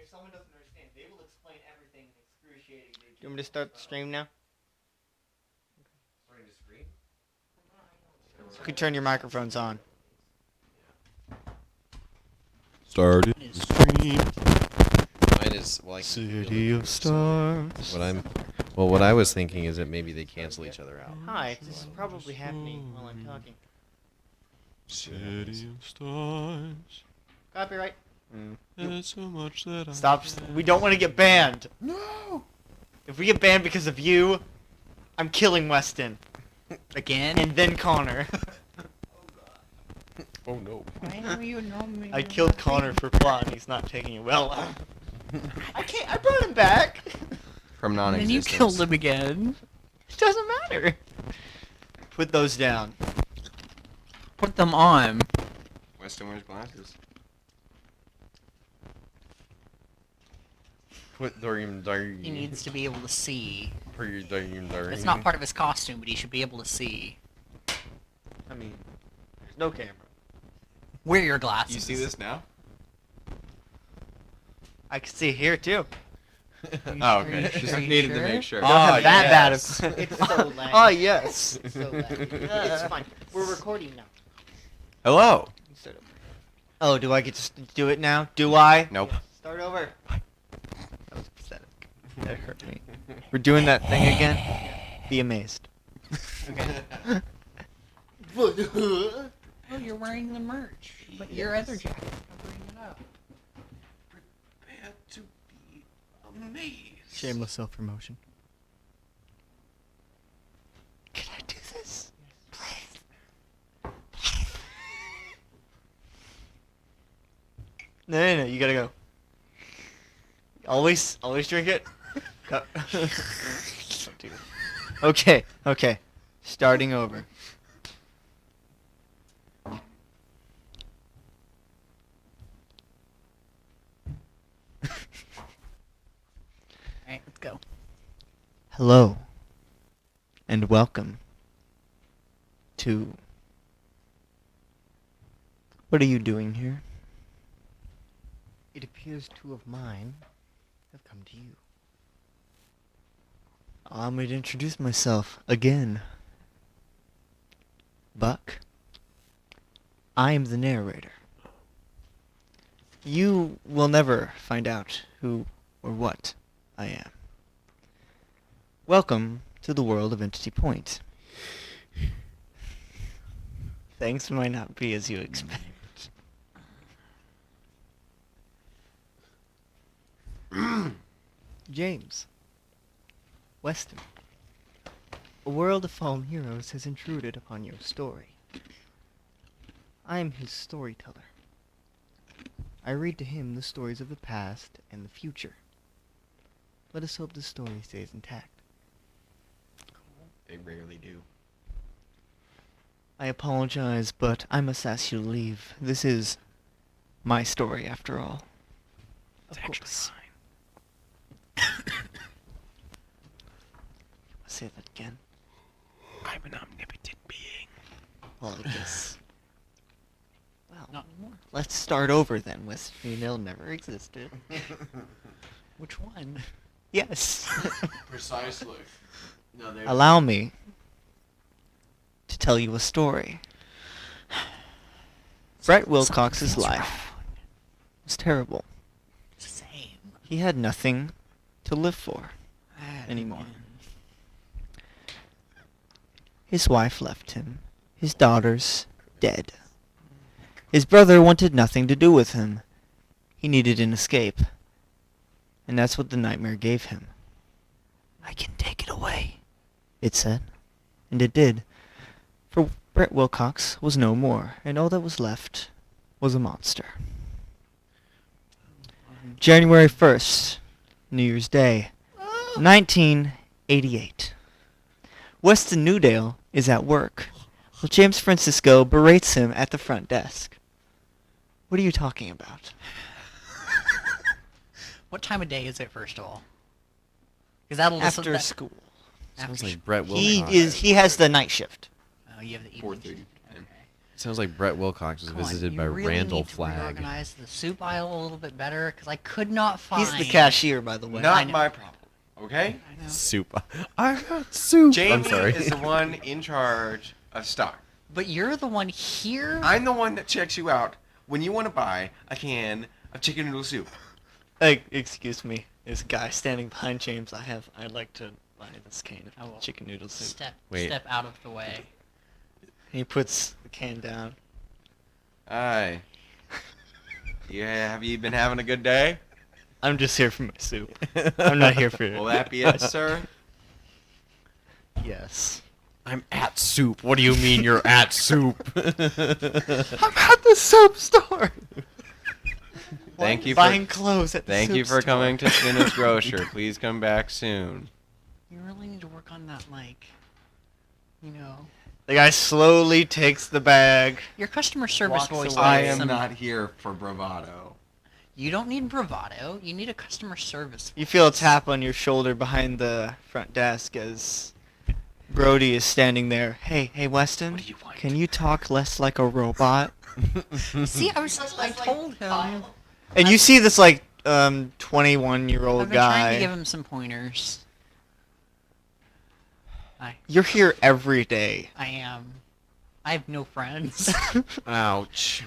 someone doesn't understand, they will explain everything in excruciating detail. You want me to start the stream now? Starting to scream? You can turn your microphones on. Started the stream. Mine is City of Stars. What I was thinking is that maybe they cancel each other out. Hi, this is probably happening while I'm talking. City of Stars. Copyright. There's so much that Stop. We don't want to get banned. No. If we get banned because of you, I'm killing Weston. Again? And then Connor. Oh no. Why do you know me? I killed Connor for plot and he's not taking it well. I can't. I brought him back. From And non-existence. then you killed him again. It doesn't matter. Put those down. Put them on. Weston wears glasses. He needs to be able to see. It's It's not part of his costume, but he should be able to see. I mean, there's no camera. Wear your glasses. You see this now? I can see here too. Oh, okay. Are you Just sure? needed to make sure. Don't have that bad yes. of. It's so laggy. Oh yes. It's so laggy. It's fine. We're recording now. Hello. Oh, do I get to do it now? Do I? Nope. Start over. That was pathetic. That hurt me. We're doing that thing again? Be amazed. Okay. Oh, you're wearing the merch. But your other jacket covering it up. Prepare to be amazed. Shameless self-promotion. Can I do this? Please. No, you gotta go. Always drink it. Don't do it. Okay. Starting over. Alright, let's go. Hello, and welcome to... What are you doing here? It appears two of mine have come to you. Allow me to introduce myself again. Buck. I am the narrator. You will never find out who or what I am. Welcome to the world of Entity Point. Things might not be as you expect. James. Weston. A world of fallen heroes has intruded upon your story. I am his storyteller. I read to him the stories of the past and the future. Let us hope the story stays intact. They rarely do. I apologize, but I must ask you to leave. This is my story, after all. It's Of actually course. fine. Say that again. I'm an omnipotent being. Well, I guess. Well, Not anymore. let's start over then. West Newdale never existed. Which one? Yes. Precisely. No, Allow me to tell you a story. Brett Wilcox's life was terrible. Same. He had nothing to live for anymore. His wife left him. His daughters dead. His brother wanted nothing to do with him. He needed an escape. And that's what the nightmare gave him. I can take it away, it said. And it did. For Brett Wilcox was no more, and all that was left was a monster. January 1st, New Year's Day, 1988. Weston Newdale is at work, while James Francisco berates him at the front desk. What are you talking about? What time of day is it, first of all? Because that'll After school. Sounds After like Brett He Wilcox. has the night shift. Oh, you have the evening. 4:30. Okay. Sounds like Brett Wilcox was Come on, visited you by really Randall need to Flagg. reorganize the soup aisle a little bit better because I could not find. He's the cashier, by the way. I Not know. my problem. Okay? I know. Soup. I got soup. Jamie I'm sorry. is the one in charge of stock. But you're the one here. I'm the one that checks you out when you want to buy a can of chicken noodle soup. Excuse me. There's a guy standing behind James. I'd like to buy this can I will of chicken noodle soup. Step out of the way. He puts the can down. Aye. Yeah, have you been having a good day? I'm just here for my soup. I'm not here for it. Will that be it, sir? Yes. I'm at soup. What do you mean you're at soup? I'm at the soap store. Thank you Buying for clothes at the thank you soup for store. coming to Skinner's Grocer. Please come back soon. You really need to work on that, like, you know, The guy slowly takes the bag. your customer service Walks voice. away. I needs am some- not here for bravado. You don't need bravado. You need a customer service. You feel a tap on your shoulder behind the front desk as Brody is standing there. Hey, Weston. What do you want? Can you talk less like a robot? See, I told him. And you see this 21-year-old I've been trying to guy. give him some pointers. You're here every day. I am. I have no friends. Ouch.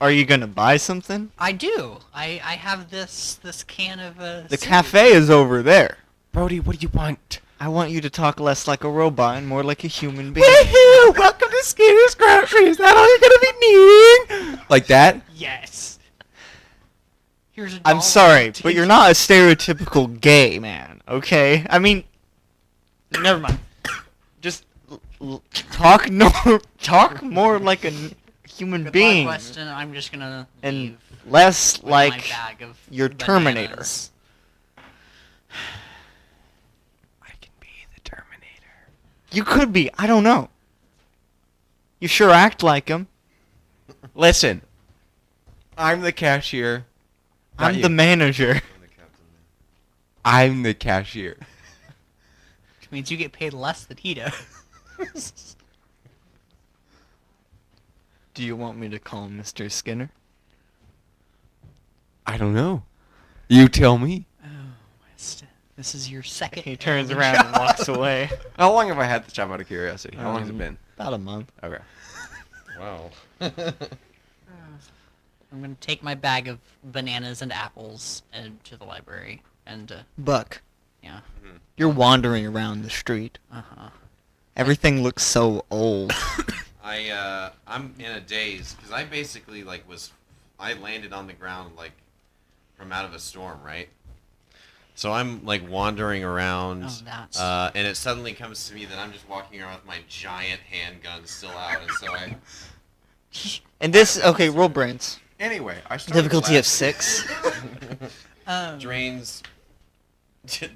Are you gonna buy something? I do. I have this can of The cafe is over there. Brody, what do you want? I want you to talk less like a robot and more like a human being. Woohoo! Welcome to Skinner's Grocery. Is that all you're gonna be needing? Like that? Yes. Here's a I'm dollar. sorry, but you're not a stereotypical gay man, okay? I mean, never mind. Just talk talk more like a human Good being, luck, Weston. I'm just gonna and leave less with like my bag of your Terminator. bananas. I can be the Terminator. You could be. I don't know. You sure act like him. Listen, I'm the cashier. not I'm you. the manager. I'm the cashier. Which means you get paid less than he does. Do you want me to call him Mr. Skinner? I don't know. You tell me. Oh, Weston. This is your second. He turns ever around and job. walks away. How long have I had this job out of curiosity? How long has it been? About a month. Okay. Wow. I'm gonna take my bag of bananas and apples to the library and Buck, yeah. you're wandering around the street. Uh-huh. Everything looks so old. I'm in a daze because I basically I landed on the ground from out of a storm, right? So I'm wandering around, Oh, that's- and it suddenly comes to me that I'm just walking around with my giant handgun still out, and so I And this, okay, roll brains. Anyway, I started Difficulty of laughing. 6.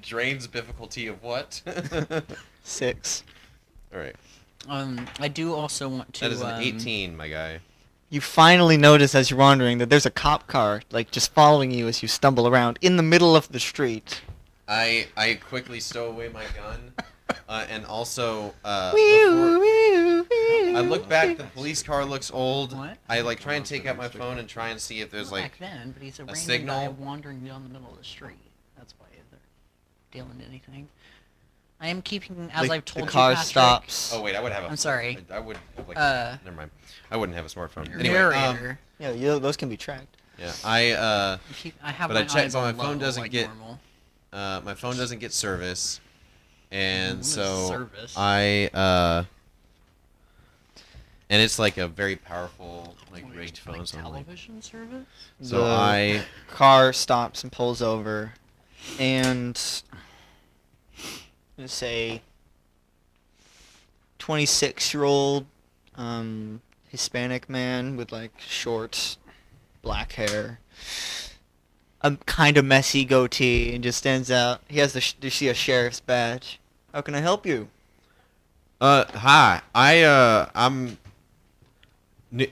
drains difficulty of what? 6. All right, I do also want to. that is an 18, my guy. You finally notice as you're wandering that there's a cop car, just following you as you stumble around in the middle of the street. I quickly stow away my gun, and also before I look back, the police car looks old. What? I try and take out my phone and try and see if there's Not back then, but he's a random guy signal. wandering down the middle of the street. That's why they're dealing anything. I am keeping, as I've told the car you, Patrick, stops. Oh wait, I would have. I'm sorry. I would Uh, never mind. I wouldn't have a smartphone. Anyway, narrator. Yeah, those can be tracked. yeah, I have but my I checked, eyes but my on phone low, doesn't like get- normal. my phone doesn't get service, and What is so service? and it's a very powerful Wait, rigged phone. like So, I'm television service? so The I car stops and pulls over, and let's say 26-year-old Hispanic man with short black hair, a kind of messy goatee, and just stands out. He has you see a sheriff's badge. How can I help you? hi. I'm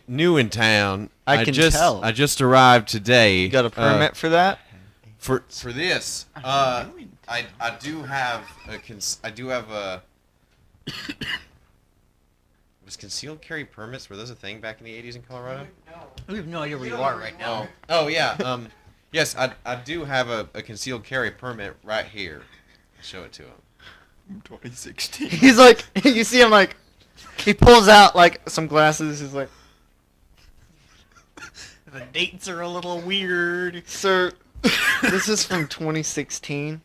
new in town. I can tell. I just arrived today. You got a permit for that? For this. I do have a Was concealed carry permits, were those a thing back in the 80s in Colorado? No. We have no idea where you are right now. Oh yeah. Yes, I do have a concealed carry permit right here. I'll show it to him. 2016. He's like, you see him like, he pulls out like some glasses. He's like, The dates are a little weird. sir, this is from 2016.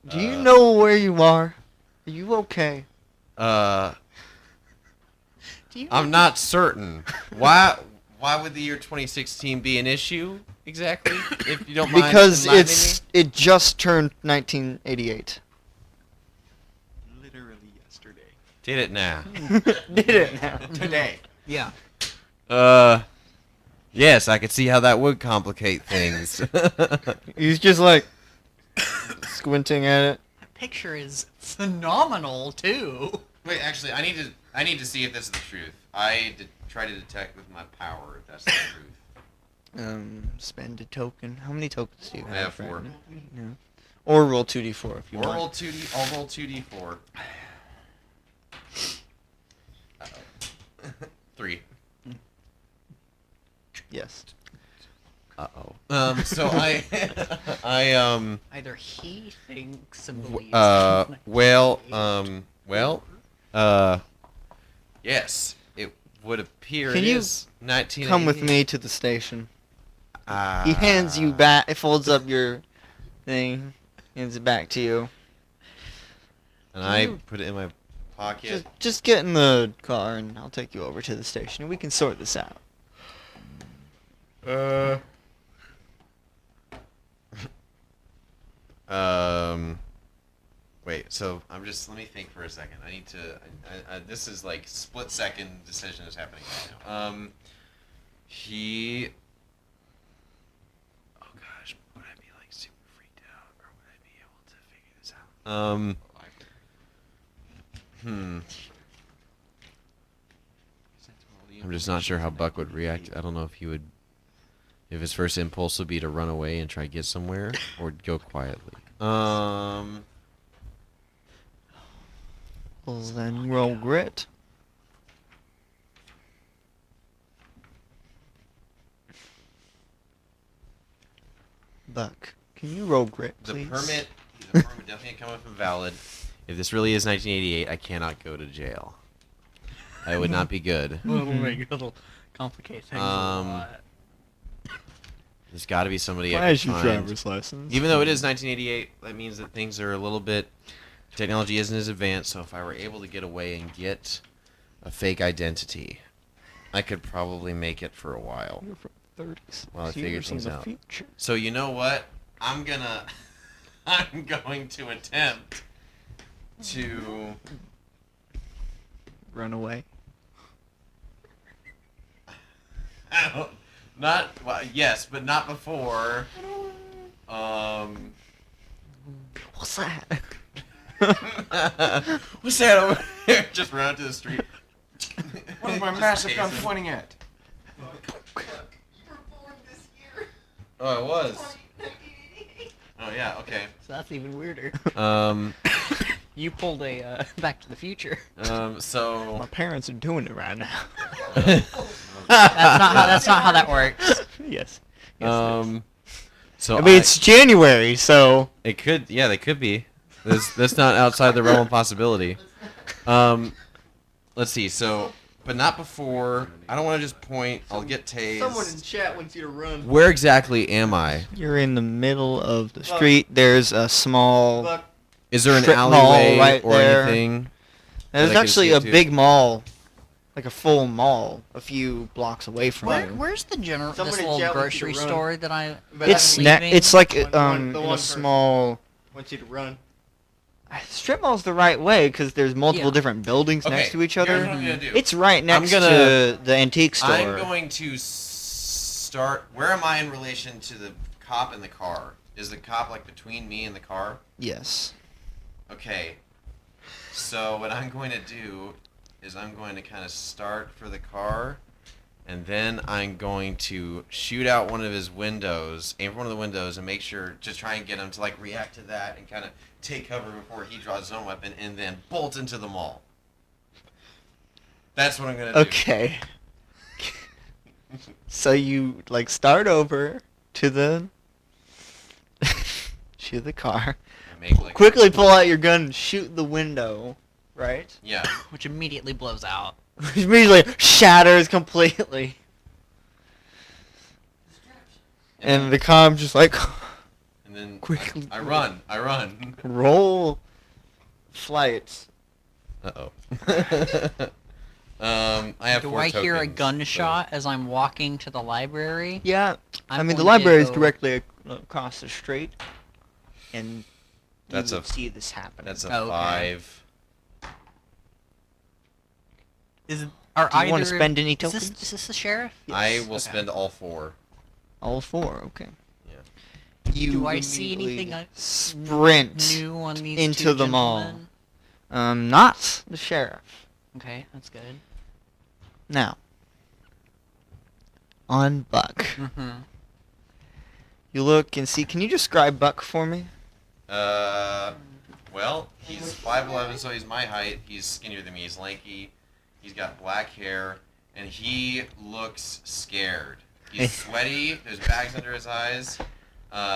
Do you know where you are? Are you okay? Do you I'm not certain. Why would the year 2016 be an issue exactly? If you don't mind Because enlightening it just turned 1988. Literally yesterday. Did it now? Did it now? Today. Yeah. Yes, I could see how that would complicate things. He's just like squinting at it. That picture is phenomenal too. Wait, actually, I need to see if this is the truth. Try to detect with my power if that's the truth. Spend a token. How many tokens do you I have? have 4. right now? Yeah. Or roll 2d4 if you Or want. roll 2d. I'll roll 2d4. Uh-oh. 3. Yes. Uh-oh. So I Either he thinks and believes. yes, it would appear Can it you is 1988. Come with me to the station. He hands you back. It folds up your thing. Hands it back to you. And I put it in my pocket. Just get in the car and I'll take you over to the station and we can sort this out. Wait, so let me think for a second. I need to, this is like split second decision is happening right now. Oh gosh, would I be like super freaked out or would I be able to figure this out? I'm just not sure how Buck would react. I don't know if his first impulse would be to run away and try to get somewhere or go quietly. Well, then roll grit. Buck, can you roll grit, please? The permit definitely come up invalid. If this really is 1988, I cannot go to jail. That would not be good. It'll complicate things a lot. There's got to be somebody I Flash can your find. driver's license. Even though it is 1988, that means that things are a little bit. Technology isn't as advanced, so if I were able to get away and get a fake identity, I could probably make it for a while. You're from 30s. Well, I figured years in things the out. future. So you know what? I'm going to attempt to Run away. not well, yes, but not before. What's that? What's that over there? Just run out to the street. What is my Just massive chase gun him. pointing at? You were born this year. Oh, it was. Oh yeah. Okay. So that's even weirder. Um. You pulled a Back to the Future. So. My parents are doing it right now. That's not how that works. Yes. So I mean, it's January, so It could. Yeah, they could be. That's not outside the realm of possibility. Let's see. So, but not before. I don't want to just point. I'll get tased. chat wants you to run. Where exactly am I? You're in the middle of the street. There's a small. Is there an Strip mall alleyway right or there. anything? There's that I can actually see a it too? big mall, like a full mall, a few blocks away from you. Where's the general Someone this in little chat wants you to grocery run. store that I? It's I'm leaving? it's like the one in a person. small. Wants you to run. Strip mall's the right way because there's multiple Yeah. different buildings next to each here's other. what I'm gonna do. It's right next gonna- to the antique store. I'm going to start. Where am I in relation to the cop in the car? Is the cop like between me and the car? Yes. Okay. So what I'm going to do is I'm going to kind of start for the car, and then I'm going to shoot out one of his windows, aim for one of the windows, and make sure to try and get him to like react to that and kind of take cover before he draws his own weapon, and then bolt into the mall. That's what I'm gonna do. Okay. So you like start over to the to the car. Make like Quickly pull out your gun and shoot the window, right? Yeah. Which immediately blows out. Which immediately shatters completely. And the com's just like And then quickly I run. I run. roll flight. Uh-oh. I have Do 4 I hear a tokens, gunshot as I'm walking to the library? Yeah, I I'm mean the going to library is go- directly across the street, and That's you a- would see this happen. That's a Oh, okay. 5. Are Do you want to either- spend any Is tokens? this the sheriff? I will Okay. spend all 4. All 4, okay. Yeah. You Do I see immediately anything sprint new on these into two the mall. gentlemen? Not the sheriff. Okay, that's good. Now, on Buck. Mm-hmm. You look and see. Can you describe Buck for me? Well, he's 5'11", so he's my height. He's skinnier than me. He's lanky. He's got black hair, and he looks scared. He's sweaty. There's bags under his eyes.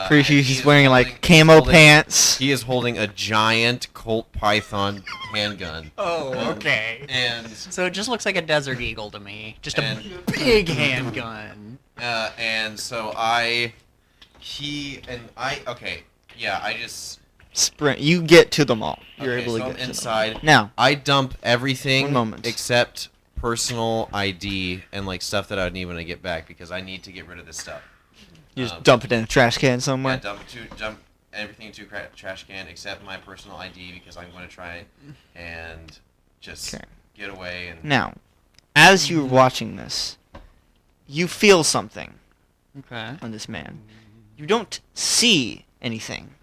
Pretty sure and he's he is wearing like he's camo holding- pants. He is holding a giant Colt Python handgun. Oh, okay. And So it just looks like a Desert Eagle to me. Just a And- big handgun. and so okay, yeah, I just Sprint. You get to the mall. You're okay, able to so get I'm to the inside. mall. Now, I dump everything One moment. except personal ID and like stuff that I would need when I get back because I need to get rid of this stuff. you just dump it in a trash can Yeah, somewhere. dump everything into a trash can except my personal ID because I'm going to try and just Okay. get away and Now, as you're watching this, you feel something Okay. on this man. You don't see anything,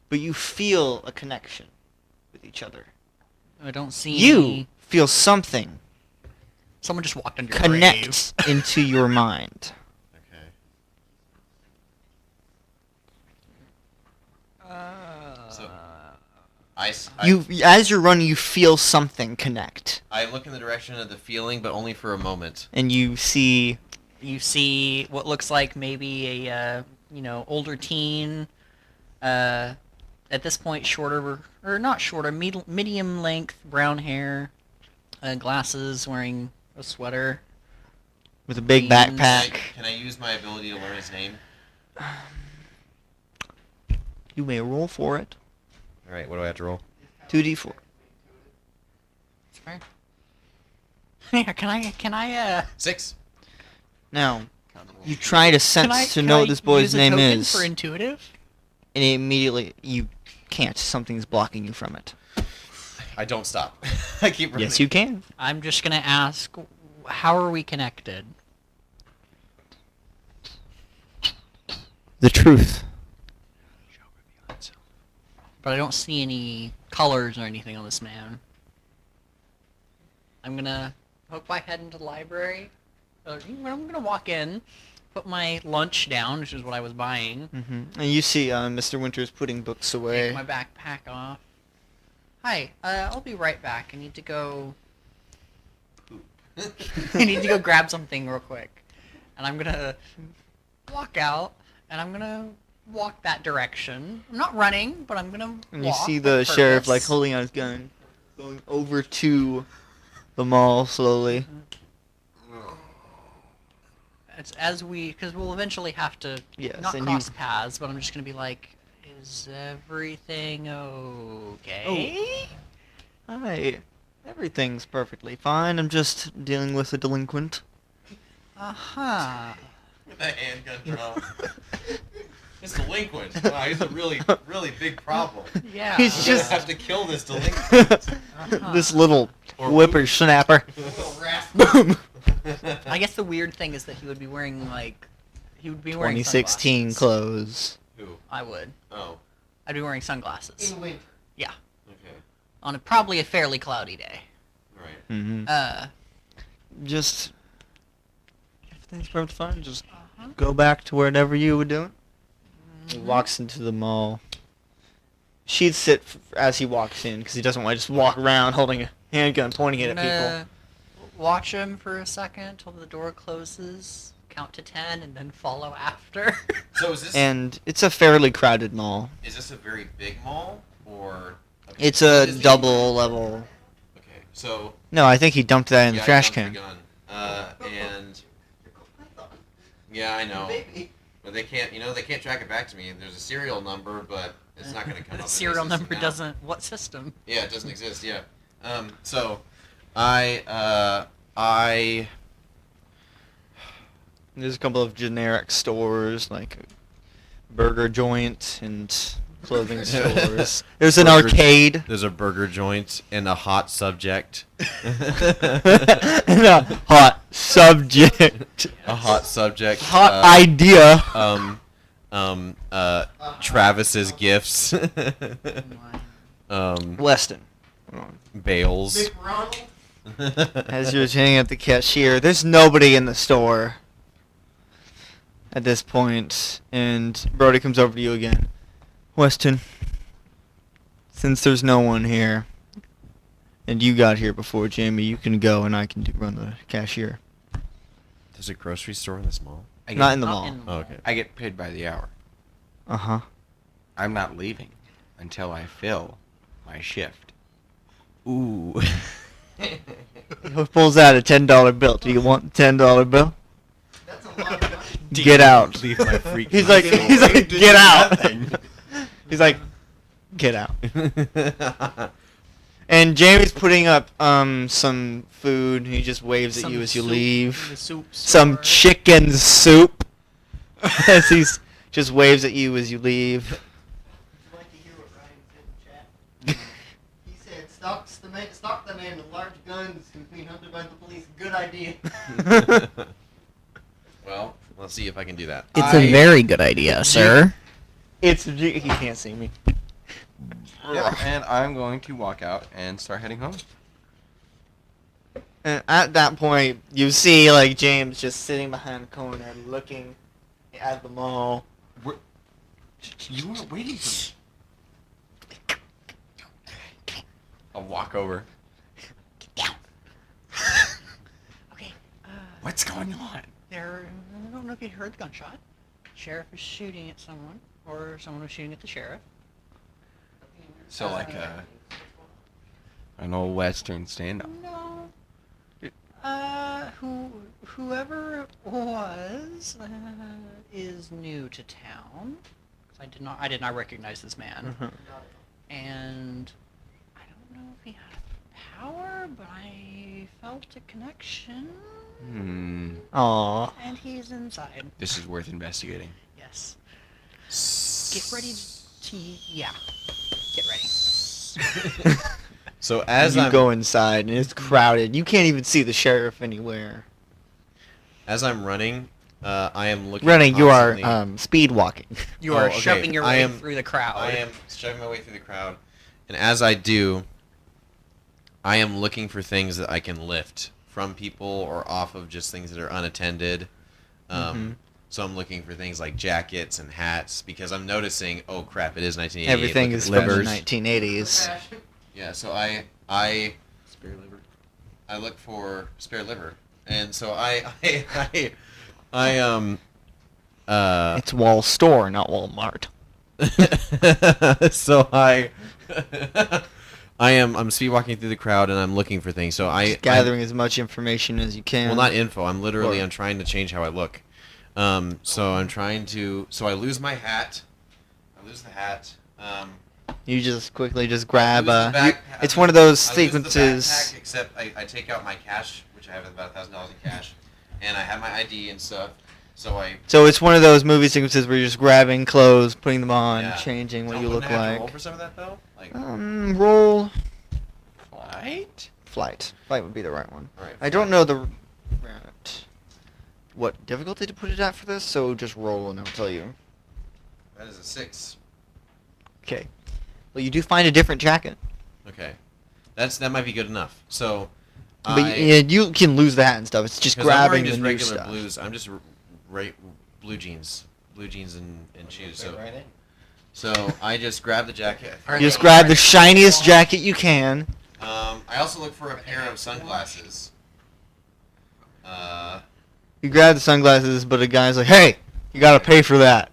but you feel a connection with each other. I don't see You any- feel something Someone just walked under your grave. connect into your mind. okay. So You, as you're running, you feel something connect, I look in the direction of the feeling, but only for a moment. and you see You see what looks like maybe a older teen, at this point shorter or not shorter, medium length brown hair, glasses, wearing a sweater. with a big Jeans. backpack. Can I use my ability to learn his name? You may roll for it. All right, what do I have to roll? 2d4. That's fair. Yeah, can I 6. Now, you try to sense to know what this boy's use a name token is, for intuitive? and immediately you can't. Something's blocking you from it. I don't stop. I keep running. Yes, you can. I'm just gonna ask, how are we connected? The truth. But I don't see any colors or anything on this man. I'm gonna poke my head into the library. I'm gonna walk in, put my lunch down, which is what I was buying. And you see Mr. Winters putting books away. Take my backpack off. Hi, I'll be right back. I need to go. I need to go grab something real quick, and I'm gonna walk out, and I'm gonna walk that direction. I'm not running, but I'm gonna. And you walk see with the sheriff like purpose. holding out his gun, going over to the mall slowly. It's because we'll eventually have to Yes, not and cross paths, but I'm just gonna be like, is everything okay? Hi. Everything's perfectly fine. I'm just dealing with a delinquent. Uh-huh. With a handgun drawn. This delinquent. Wow, he's a really, really big problem. Yeah. He's We're just- gonna have to kill this delinquent. This little Or whippersnapper. Little rascal. Boom. I guess the weird thing is that he would be wearing he would be wearing 2016 sunglasses. clothes. Who? I would. Oh. I'd be wearing sunglasses In winter. Okay. on probably a fairly cloudy day. Right. Mm-hmm. Just everything's perfectly fine. Just Uh-huh. go back to wherever you were doing. He walks into the mall. She'd sit as he walks in because he doesn't want to just walk around holding a handgun pointing it at people. watch him for a second till the door closes, count to 10, and then follow after. So is this And it's a fairly crowded mall. is this a very big mall or? It's what a is the- double level. Okay, so No, I think he dumped that in yeah, the I trash dumped can. the gun. And yeah, I know. Baby. But they can't, they can't track it back to me. There's a serial number, but it's not going to come up. The in serial my system number now. doesn't. What system? Yeah, it doesn't exist. Yeah. So, I. There's a couple of generic stores like a burger joint and clothing stores. There's an Burger- arcade. There's a burger joint and a hot subject. And a hot subject. A hot subject. Hot idea. Travis's gifts. Weston. Bales. Big Ronald. As you're hanging at the cashier, there's nobody in the store at this point, and Brody comes over to you again. Weston, since there's no one here, and you got here before Jamie, you can go and I can run the cashier. There's a grocery store in this mall. Not in the Not mall. in the Oh, mall. okay. I get paid by the hour. Uh-huh. I'm not leaving until I fill my shift. Ooh. He pulls out a $10 bill. Do you want the $10 bill? That's a lot of money. Get out. Leave my freaking He's like, get out. He's like, get out. And Jamie's putting up some food. He just waves at you as you leave. The soup Some store. chicken soup. As he's just waves at you as you leave. Would you like to hear what Ryan said in chat? He said, stalk the man with large guns who's being hunted by the police. Good idea. Well, let's see if I can do that. It's a very good idea, sir. He can't see me. Yeah, and I'm going to walk out and start heading home. And at that point, you see like James just sitting behind the corner, looking at the mall. You weren't waiting for me. I'll walk over. Okay. What's going on? I don't know if you heard the gunshot. Sheriff is shooting at someone, or someone was shooting at the sheriff. So like an old Western stand-up. No. Whoever it was is new to town. 'Cause I did not recognize this man. And I don't know if he had power, but I felt a connection. Aw. And he's inside. This is worth investigating. Yes. Get ready to. Yeah. Get ready. So as you I'm go inside and it's crowded. You can't even see the sheriff anywhere. as I'm running, I am looking. Running, you are constantly- speed walking. You Oh, are okay. shoving your I way am- through the crowd. I am shoving my way through the crowd, and as I do, I am looking for things that I can lift from people or off of just things that are unattended. Mhm. So I'm looking for things like jackets and hats because I'm noticing, oh crap, it is 1988. Everything look at is the from the livers. 1980s. Yeah, so I Spare liver. I look for spare liver, and so I It's Wall Store, not Walmart. so I'm speed walking through the crowd and I'm looking for things. So Just gathering as much information as you can. well, not info. I'm literally Or- I'm trying to change how I look. So I'm trying to. So I lose my hat. I lose the hat. You just quickly just I grab lose the back- I it's lose- one of those I lose the sequences. backpack, except I take out my cash, which I have about $1,000 in cash, and I have my ID and stuff. So I. So it's one of those movie sequences where you're just grabbing clothes, putting them on, Yeah. changing what So you wouldn't look I have to like. roll for some of that though. Like. Roll Flight? flight. Flight would be the right one. All right, I don't know what difficulty to put it at for this, so just roll and I'll tell you. That is a 6. Okay. Well, you do find a different jacket, Okay, that might be good enough. So. but you can lose that and stuff. It's just 'Cause I'm grabbing wearing the just new regular stuff. blues. I'm just blue jeans and shoes. So I just grab the jacket. You just grab the shiniest jacket you can. I also look for a pair of sunglasses. You grab the sunglasses, but the guy's like, "Hey, you gotta pay for that."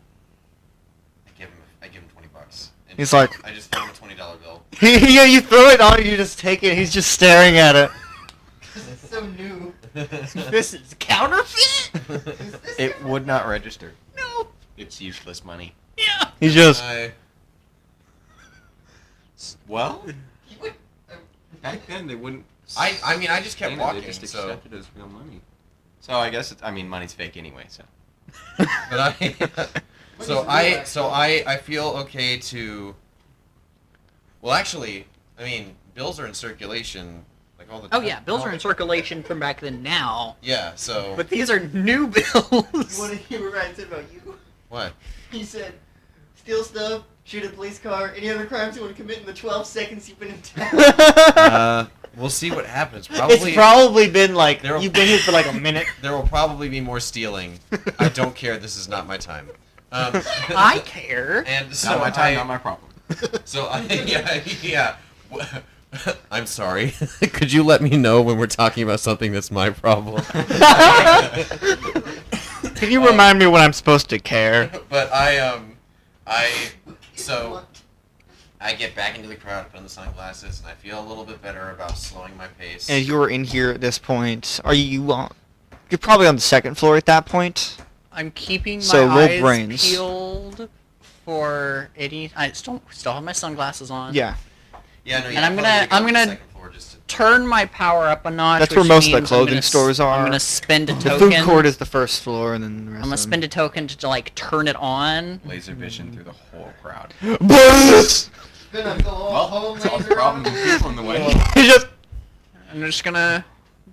I give him $20. And He's like- I just throw him a $20 bill. Yeah, you throw it on, you just take it. He's just staring at it. This is so new. This is counterfeit. Is this It would not register. No. It's useless money. Yeah. He's just. Well, You would- back then they wouldn't. I mean, I just kept They walking, just so. accepted it as real money. So I guess money's fake anyway. So. But I feel okay to. Well, actually, I mean, bills are in circulation like all the Oh time. yeah, bills are in circulation from back then now. Yeah. So. But these are new bills. You want to hear what Ryan said about you? What? He said, steal stuff, shoot a police car, any other crimes you want to commit in the 12 seconds you've been in town. We'll see what happens. It's probably been like There- you've been here for like a minute. There will probably be more stealing. I don't care. This is not my time. I care. And so Not my time, not my problem. So yeah. I'm sorry. Could you let me know when we're talking about something that's my problem? Can you remind me when I'm supposed to care? But so I get back into the crowd, put on the sunglasses, and I feel a little bit better about slowing my pace. And you're in here at this point. Are you on? You're probably on the second floor at that point. I'm keeping my So, roll eyes brains. peeled for any. I still have my sunglasses on. Yeah. Yeah, no, And I'm gonna turn my power up a notch. That's where which most of the means I'm clothing gonna stores are. I'm gonna spend a The token. food court is the first floor, and then the rest I'm gonna of them. spend a token to like turn it on. Laser vision through the whole crowd. Buzz! Gonna go all Well, home solves the laser problem on. with people in the way. He just I'm just gonna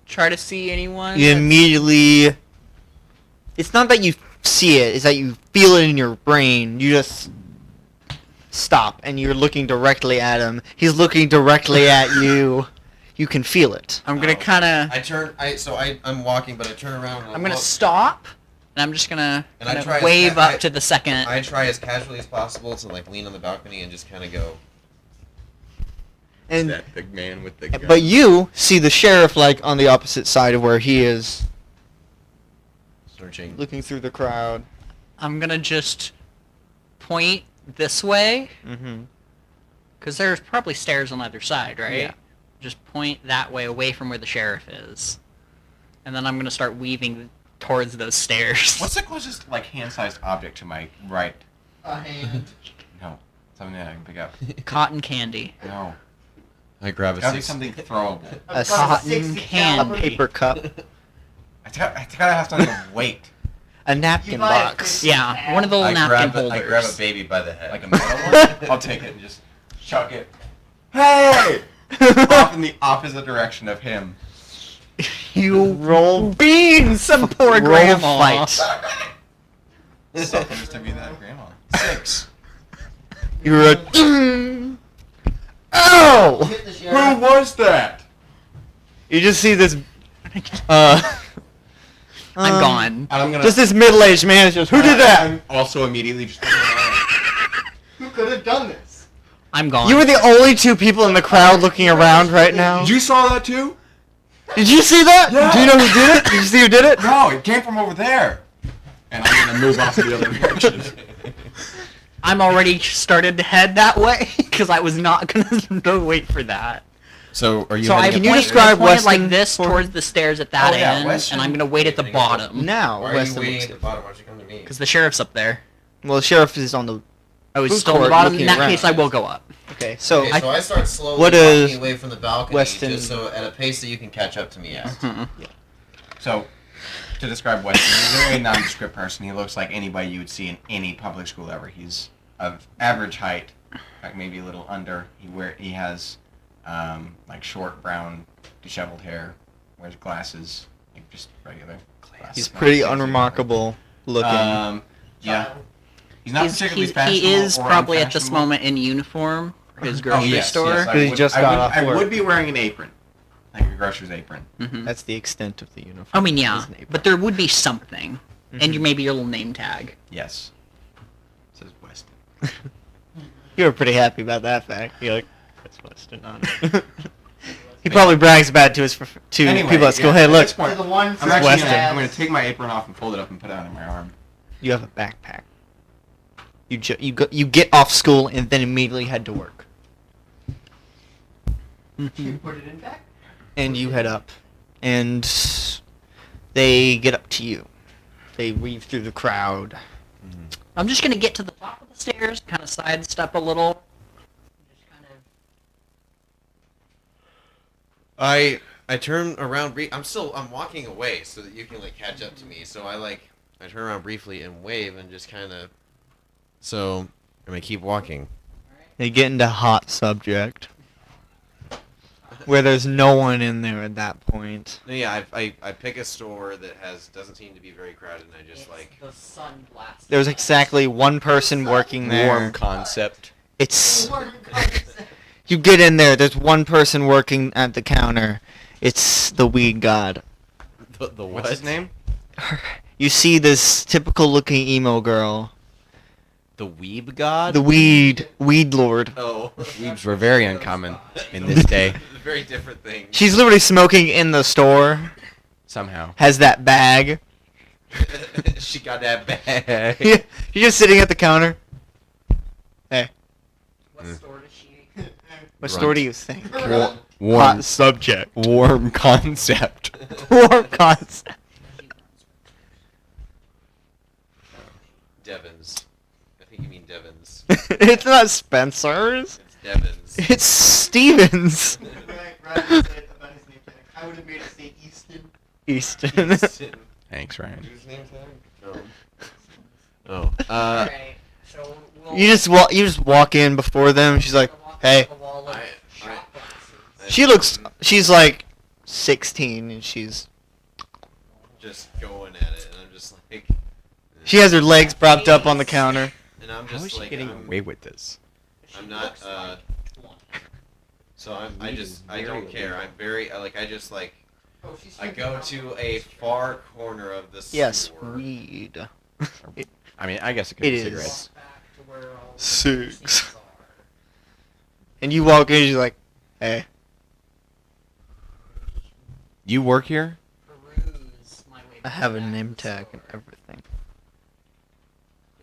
try to see anyone. you immediately. It's not that you see it; it's that you feel it in your brain. You just stop, and you're looking directly at him. He's looking directly at you. You can feel it. I'm gonna kind of. I'm walking, but I turn around. And I'm gonna look. stop, and I'm just gonna And I kinda try as wave ca- up to the second. I try as casually as possible to like lean on the balcony and just kind of go. And That big man with the gun. but you see the sheriff like on the opposite side of where he is, Searching. looking through the crowd. I'm gonna just point this way, Mm-hmm. because there's probably stairs on either side, right? Yeah. Just point that way, away from where the sheriff is, and then I'm gonna start weaving towards those stairs. What's the closest like hand-sized object to my right? A hand. No, something that I can pick up. Cotton candy. No, I grab it's gotta be something throwable. A About cotton 60 can. caliber. paper cup, It's gotta have something of weight, a napkin buy a box. fifty- Yeah, one of the little napkin holders. I grab a baby by the head. like a metal one. I'll take it and just chuck it. Hey! Off in the opposite direction of him. You roll beans, some poor roll grandma. fight. This happens to be that grandma. 6. You're a. Ow! Hit the Who sheriff. was that? You just see this. I'm um, gone. And I'm gonna. Just this middle-aged man is just. Who did that? I'm also immediately just. Who could have done this? I'm gone. You were the only two people in the crowd looking around right now. Did you saw that too? Did you see that? Yeah. Do you know who did it? Did you see who did it? No, it came from over there. And I'm gonna move off to the other direction. I'm already started to head that way because I was not gonna wait for that. So are you? So I heading Can you up point- describe I pointed like Weston this for- towards the stairs at that Oh, yeah, end, Weston- and I'm gonna wait at the bottom Now, Why are you Weston waiting looks at the bottom? Why don't you come to me? because the sheriff's up there. Well, the sheriff is on the. Oh, he's Food still on the court bottom. In looking that around. case, I will go up. Okay, so Okay, so I start slowly what walking is away from the balcony, Weston- just so at a pace that you can catch up to me at. So, to describe Weston, he's a very nondescript person. He looks like anybody you would see in any public school ever. He's of average height, in fact maybe a little under. He has like short brown disheveled hair, wears glasses, like just regular glasses. he's not pretty fancy. unremarkable looking. Yeah. He's not particularly He fashionable is or probably at this unfashionable. moment in uniform for his Oh, grocery yes, store. yes, Because he just got off I work. would be wearing an apron, like a grocer's apron. Mhm. That's the extent of the uniform. I mean, yeah, His neighbor. but there would be something, and Mhm. you maybe your little name tag. Yes. It says Weston. You were pretty happy about that fact. You're like, that's Weston on it. He probably brags about it to Anyway, people at school. yeah, Hey, at look, this point, To the ones I'm that actually Weston. I'm gonna take my apron off and fold it up and put it under my arm. you have a backpack. You get off school and then immediately head to work. You put it in back. And you head up, and they get up to you. They weave through the crowd. I'm just gonna get to the top of the stairs, kind of sidestep a little. Just kind of. I turn around. I'm walking away so that you can like catch up to me. So I turn around briefly and wave and just kind of. So I'm gonna keep walking. They get into hot subject, where there's no one in there at that point. No, yeah, I pick a store that doesn't seem to be very crowded, and I just It's like. the sun blasting. There's exactly one person working there. Warm concept. It's you get in there. There's one person working at the counter. It's the weed god. The What's his name? You see this typical looking emo girl, The Weeb God. the weed lord. Oh. Weebs were very uncommon in this day. Very different thing. She's literally smoking in the store. Somehow. Has that bag. She got that bag. She's just sitting at the counter. Hey, What store does she? what Runt. store do you think? Warm Hot subject. warm concept. Warm concept. Devon's. I think you mean Devon's. It's not Spencer's. It's Devon's. It's Stevens. Ryan said about his name tag. I would have made it say Easton. Easton. Thanks, Ryan. Whose name tag? Oh. Alright, so we'll. You just walk in before them. She's like, hey. She's like 16 and she's. Just going at it, and I'm just like. She has her legs propped up on the counter. And I'm How just is she like. getting away with this? I'm not. So I don't care. I'm very I just like. Oh, she's I go to a far corner of the store. Yes, weed. I mean, I guess it could It be is. cigarettes. Six. And you walk in, she's like, hey. You work here? I have a name tag and everything.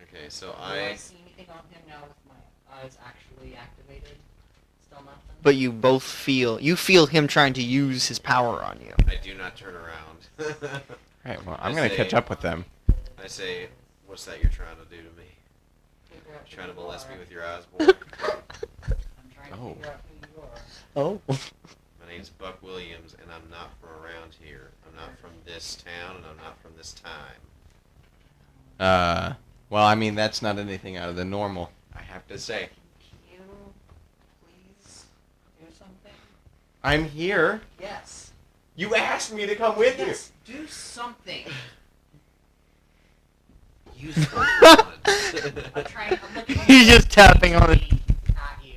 Okay, so Do I I. see anything on him now with my eyes actually activated? Still nothing? But you both feel him trying to use his power on you. I do not turn around. Right, well, I'm I gonna say- catch up with them. I say, what's that you're trying to do to me? Figure out who Trying to you molest me are. with your eyes, boy? I'm trying to Oh. figure out who you are. Oh. My name's Buck Williams, and I'm not from around here. I'm not from this town, and I'm not from this time. Well, I mean, that's not anything out of the normal, I have to say. Can you please do something? I'm here. Yes. You asked me to come with Yes, do something. Useful I'm trying. I'm looking. He's just tapping on it. At you.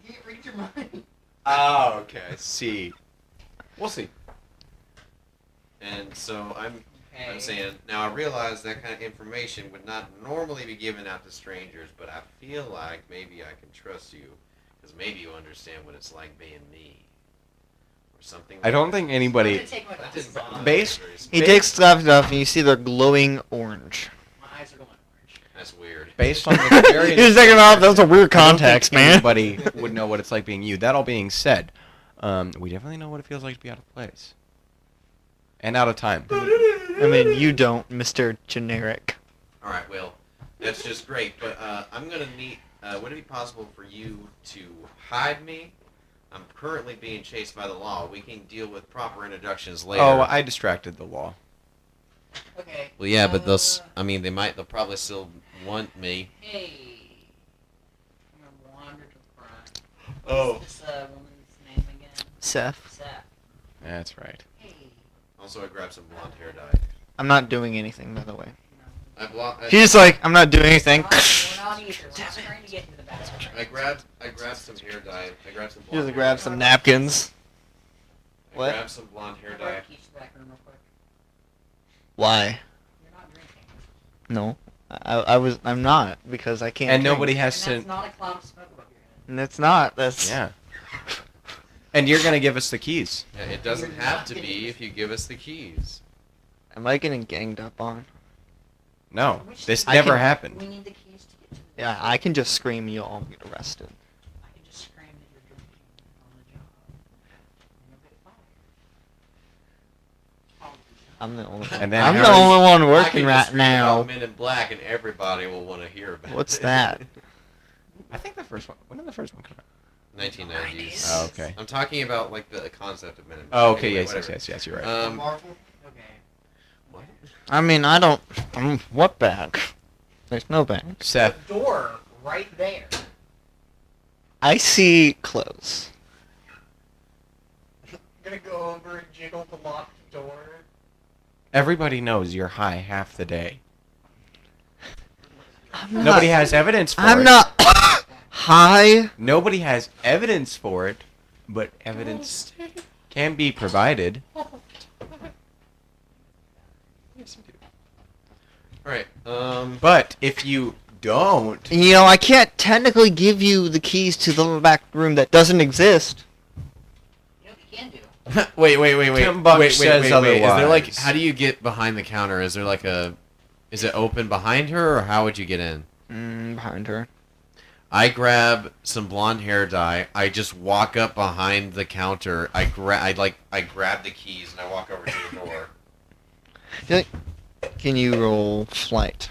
You can't read your mind. Oh, okay. I see. We'll see. And so I'm Okay. saying, now I realize that kind of information would not normally be given out to strangers, but I feel like maybe I can trust you, because maybe you understand what it's like being me. Or something I don't think I'm anybody. gonna take my That glasses didn't off. Based- He takes stuff off and you see they're glowing orange. My eyes are going orange. That's weird. Based on the very. You're taking off. Those are weird I don't think contacts, man. Anybody would know what it's like being you. That all being said, we definitely know what it feels like to be out of place. And out of time. I mean, you don't, Mr. Generic. Alright, well, that's just great, but I'm going to need... would it be possible for you to hide me? I'm currently being chased by the law. We can deal with proper introductions later. Oh, I distracted the law. Okay. Well, yeah, but they'll... They'll probably still want me. Hey. I'm gonna wander to the front. Oh. What's this woman's name again? Seth, Seth. That's right. Hey. Also, I grabbed some blonde hair dye. I'm not doing anything, by the way. No. He's just like, I'm not doing anything. We're not either. We're just trying to get into the bathroom. I grabbed some hair dye. I grabbed some You blonde just hair grab dye. some napkins. I What? grabbed some blonde hair Grab dye. Keith to the back room real quick. Why? You're not drinking. No, I'm not because I can't. And drink. nobody has And that's to. not a cloud of smoke above your head. And it's not. That's. Yeah. And you're gonna give us the keys. Yeah, it doesn't have to be if you give us the keys. Am I getting ganged up on? No, this I never can- happened. We need the keys to get to the Yeah, I can just scream you all get arrested. I can just scream that you're drinking on the job. And you'll get fired. I'm the only one. And then I'm the Harry- only one I working can right just scream now. about Men in Black, and everybody will want to hear about What's it. that? I think the first one. When did the first one come out? 1990s. Oh, okay. I'm talking about like the concept of Men in Black. Oh, okay. Anyway, Yes, whatever. yes. You're right. Marvel. Okay. What? I mean, I don't. What bag? There's no bag. Seth. The door right there. I see clothes. I'm gonna go over and jiggle the locked door. Everybody knows you're high half the day. I'm Nobody not- has evidence for it. I'm not high. Nobody has evidence for it, but evidence can be provided. Right. But if you don't, You know, I can't technically give you the keys to the back room that doesn't exist. You know what you can do? wait. Tim Buck says Is there like, otherwise. how do you get behind the counter? Is there like is it open behind her, or how would you get in? Behind her. I grab some blonde hair dye. I just walk up behind the counter. I grab the keys and I walk over to the door. Can you roll flight?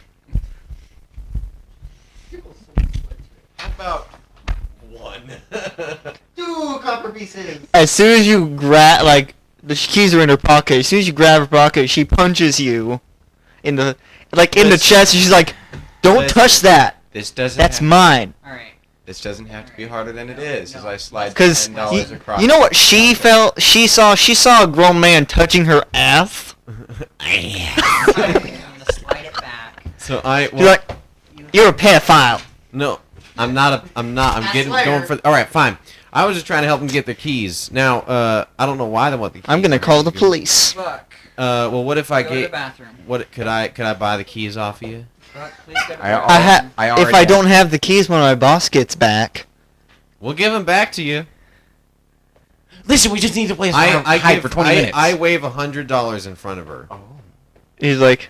How about one? 2 copper pieces. As soon as you grab, like, the keys are in her pocket. As soon as you grab her pocket, she punches you in the, in the chest. And she's like, "Don't Listen. touch that. this doesn't. That's have, mine." Alright. This doesn't have to be harder than it is. As I slide Because $10 across. you know what she felt? She saw a grown man touching her ass. I'm gonna slide it back. So She's like, "You're a pedophile." no, I'm not. I'm getting Slayer. going for. All right, fine. I was just trying to help him get the keys. Now, I don't know why they want the keys. I'm gonna call the police. Buck, Well, what if I go to the get? bathroom. What could I buy the keys off of you? Buck, please go to the I- bathroom. I If already I have- don't have the keys when my boss gets back, We'll give them back to you. Listen, we just need to play I hide give, for 20 minutes. I wave $100 in front of her. Oh. he's like,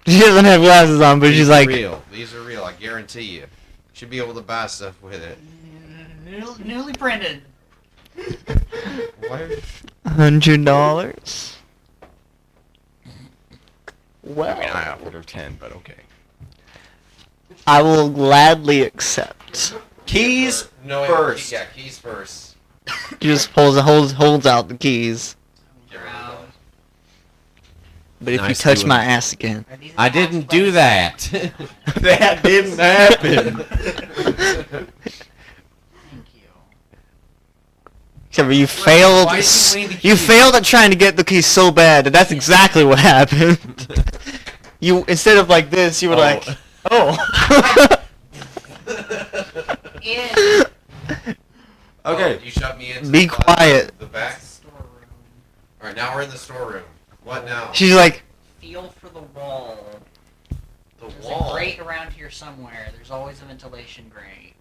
she doesn't have glasses on, but These she's are like, real. These are real. I guarantee you. Should be able to buy stuff with it. Newly printed. Why? $100. I Well, mean, I offered her 10, but okay. I will gladly accept. Keys No, first. Yeah, keys first. He just holds out the keys. Get rid of those. But if Nice you touch doing my it. ass again, Are these I the didn't box do plates? that. That didn't happen. Thank you. except for you failed. Why is he winning the You keys? failed at trying to get the keys so bad that that's exactly what happened. You instead of like this, you were like, oh. In Okay. You shoved me into Be the quiet. The back. storeroom. All right, now we're in the storeroom. What now? She's like, Feel for the wall. The There's wall. a grate around here somewhere. There's always a ventilation grate.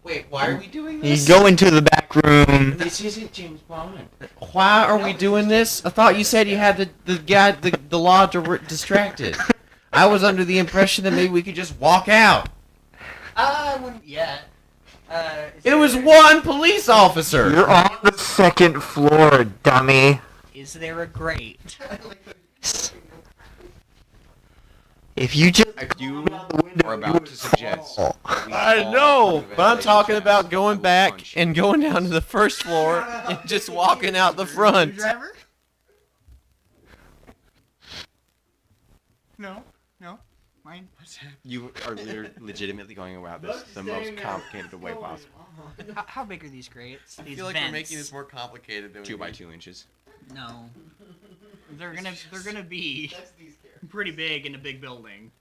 Wait, why are we doing you this? go into the back room. This isn't James Bond. Why are we doing this? I thought you said you had the law distracted. I was under the impression that maybe we could just walk out. I wouldn't yet. It was one police officer. You're on the second floor, dummy. Is there a grate? If you just You are about to suggest. that we I fall know, through the but I'm talking ventilation about shaft. going I will back punch and going down to the first floor and just walking out the front. Driver? No. Mine. You are legitimately going about this the most complicated way possible. How big are these grates? I These feel like vents? we're making this more complicated than 2 we by need. 2 inches. No. They're gonna be That's these here. pretty big in a big building.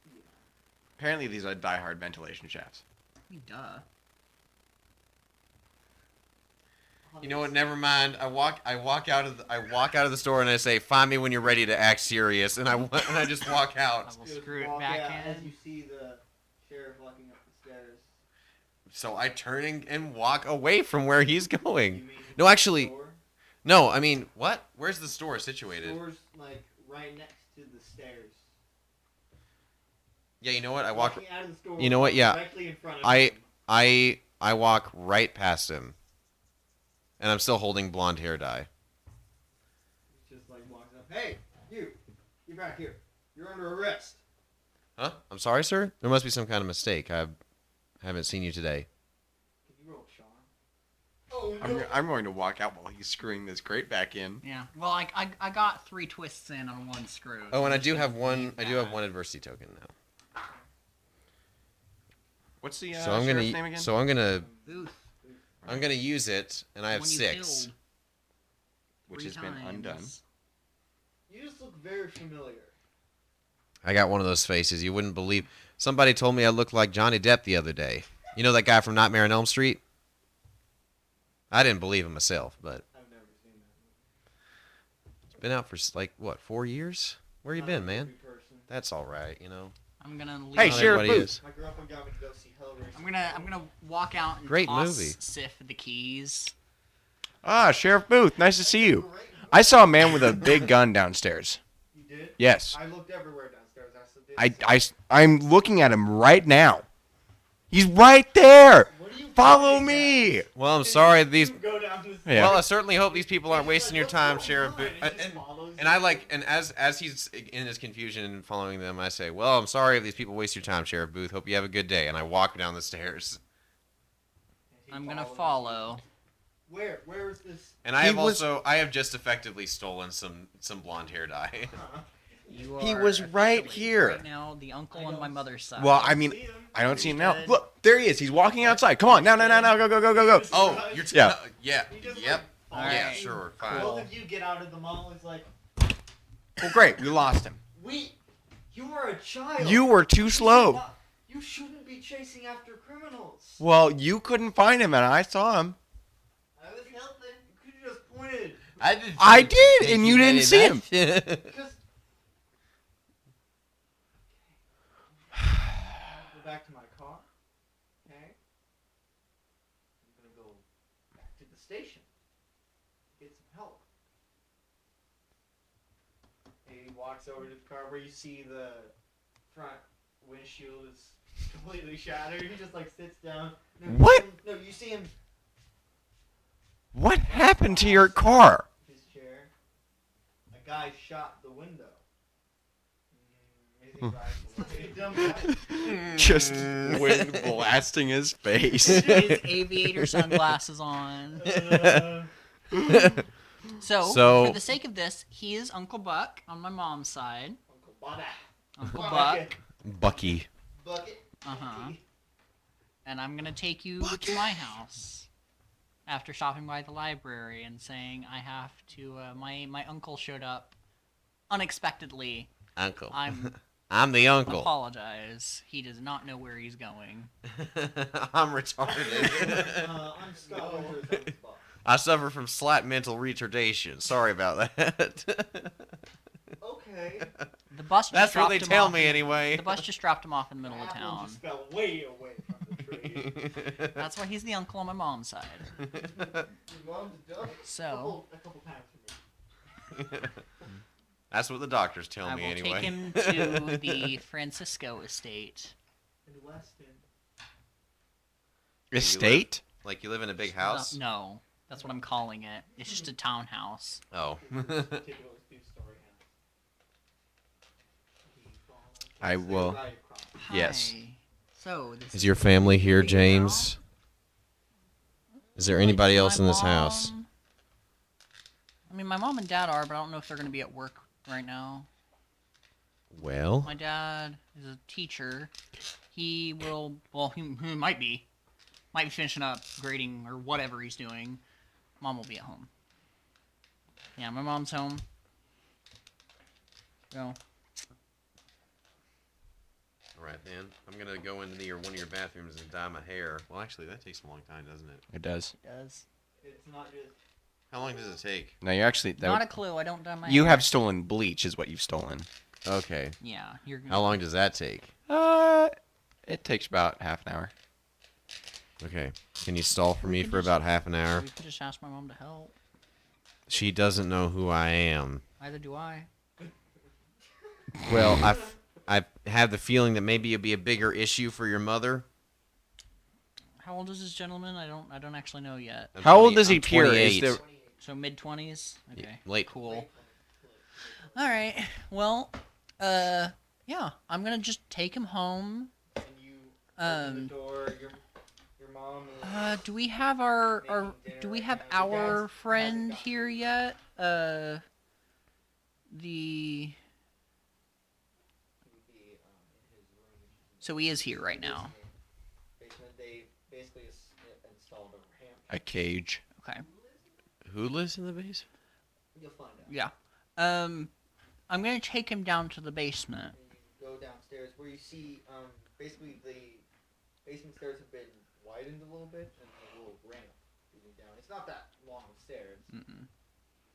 Apparently, these are die-hard ventilation shafts. Duh. You know what? Never mind. I walk out of the store and I say, "Find me when you're ready to act serious," and I just walk I out. will screw it back As you in. see the sheriff walking up the stairs. So I turn and walk away from where he's You going. mean No, the actually, store? no. I mean, what? Where's the store situated? Store's like right next to the stairs. Yeah, you know what? I walk. Walking out of the store, You know what? Yeah. directly in front of I him. I walk right past him, and I'm still holding blonde hair dye. He just like walks up. Hey, you're back here. You're under arrest. Huh? I'm sorry, sir. There must be some kind of mistake. I haven't seen you today. Can you roll charm? Oh no. I'm going to walk out while he's screwing this grate back in. Yeah. Well, I got 3 twists in on 1 screw. Oh, and I so do just have one. leave I do have that. 1 adversity token now. What's the So I'm sheriff's name gonna. again? So I'm gonna. Booth. I'm gonna use it, and I have One you 6. killed Which 3 has been times. undone. You just look very familiar. I got one of those faces you wouldn't believe. Somebody told me I looked like Johnny Depp the other day. You know that guy from Nightmare on Elm Street? I didn't believe him myself, but I've never seen that. it's been out for like what, 4 years? Where you been, man? Creepy person. That's all right, you know. I'm gonna leave. Hey, Not Sheriff everybody Booth. is. My girlfriend got me to go see Hellraiser. I'm gonna walk out and Great toss movie. Sif the keys. Ah, Sheriff Booth. Nice to see you. I saw a man with a big gun downstairs. You did? Yes. I looked everywhere downstairs. I'm looking at him right now. He's right there. What are you Follow doing, me. guys? Well, I'm sorry these. You go down this Yeah. Well, I certainly hope these people aren't wasting your time, What's Sheriff. going on? Booth. It just follows And you. I like, and as he's in his confusion and following them, I say, "Well, I'm sorry if these people waste your time, Sheriff Booth. Hope you have a good day." And I walk down the stairs. He I'm gonna follows follow. you. Where is this? And I He have was- also, I have just effectively stolen some blonde hair dye. You He are was right officially here. Right now, the uncle on my mother's side. Well, I mean, See him? I don't see him now. Good. Look, there he is. He's walking outside. Come on, now, go, go. Oh, you're Yeah. yeah, He just, yep, like, All yeah, right. sure, fine. Both of you get out of the mall. It's like Well, great. We lost him. you were a child. You were too You should slow. not- You shouldn't be chasing after criminals. Well, you couldn't find him, and I saw him. I was helping. You could have just pointed. I did, and you didn't see him. Because. Go back to my car. Okay. I'm gonna go back to the station. Get some help. He walks over to the car where you see the front windshield is completely shattered. He just like sits down. No, you What? see him- No, you see him. What happened to your car? His chair. A guy shot the window. As he drives away. Dumb guy. Just wind blasting his face. his aviator sunglasses on. So, So- for the sake of this, he is Uncle Buck on my mom's side. Uncle Bada. Uncle Bucket. Buck. Bucky. Bucket. Uh-huh. And I'm gonna take you to my house after stopping by the library and saying I have to. My uncle showed up unexpectedly. Uncle. I'm I'm the uncle. apologize. He does not know where he's going. I'm retarded. I'm Scott Winters on the spot. I suffer from slight mental retardation. Sorry about that. Okay. The bus just That's what dropped they him tell off me in- anyway. The bus just dropped him off in the middle of Apple town. just fell way away from the tree. That's why he's the uncle on my mom's side. Your mom's dumb. So A couple pounds for me. That's what the doctors tell I me will anyway. take him to the Francisco estate. In Weston. Estate? Like you live in a big house? No, that's what I'm calling it. It's just a townhouse. Oh. Particular two-story house. I will. Right across. Yes. Hi. So this Is your family here, Big James? Is there anybody else in this house? mom- I mean, my mom and dad are, but I don't know if they're going to be at work right now. Well, My dad is a teacher. He will, well, he might be finishing up grading or whatever he's doing. Mom will be at home. Yeah, my mom's home. So, all right then. I'm gonna go into one of your bathrooms and dye my hair. Well, actually, that takes a long time, doesn't it? It does. it does. It's not just. How long does it take? No, you actually. Not a clue. I don't dye my You hair. have stolen bleach, is what you've stolen. Okay. Yeah, you're. How long does that take? It takes about half an hour. Okay. Can you stall for We me can for just- about half an hour? We could just ask my mom to help. She doesn't know who I am. Neither do I. Well, I have the feeling that maybe it'd be a bigger issue for your mother. How old is this gentleman? I don't actually know yet. I'm How old 20 is he I'm pure? 28. Is there... So mid-20s? Okay. Yeah, late. Cool. All right. Well, yeah, I'm going to just take him home. And you open the door, your mom is Do we have our making dinner do we right have now. Your our dad's friend hasn't here gotten yet? The He would be in his room. So he is here right now. Basement, they basically installed a ramp. A cage. Okay. Who lives in the basement? You'll find out. Yeah. I'm going to take him down to the basement. And you go downstairs where you see basically the basement stairs have been widened a little bit and a little ramp leading down. It's not that long of stairs. Mm-mm.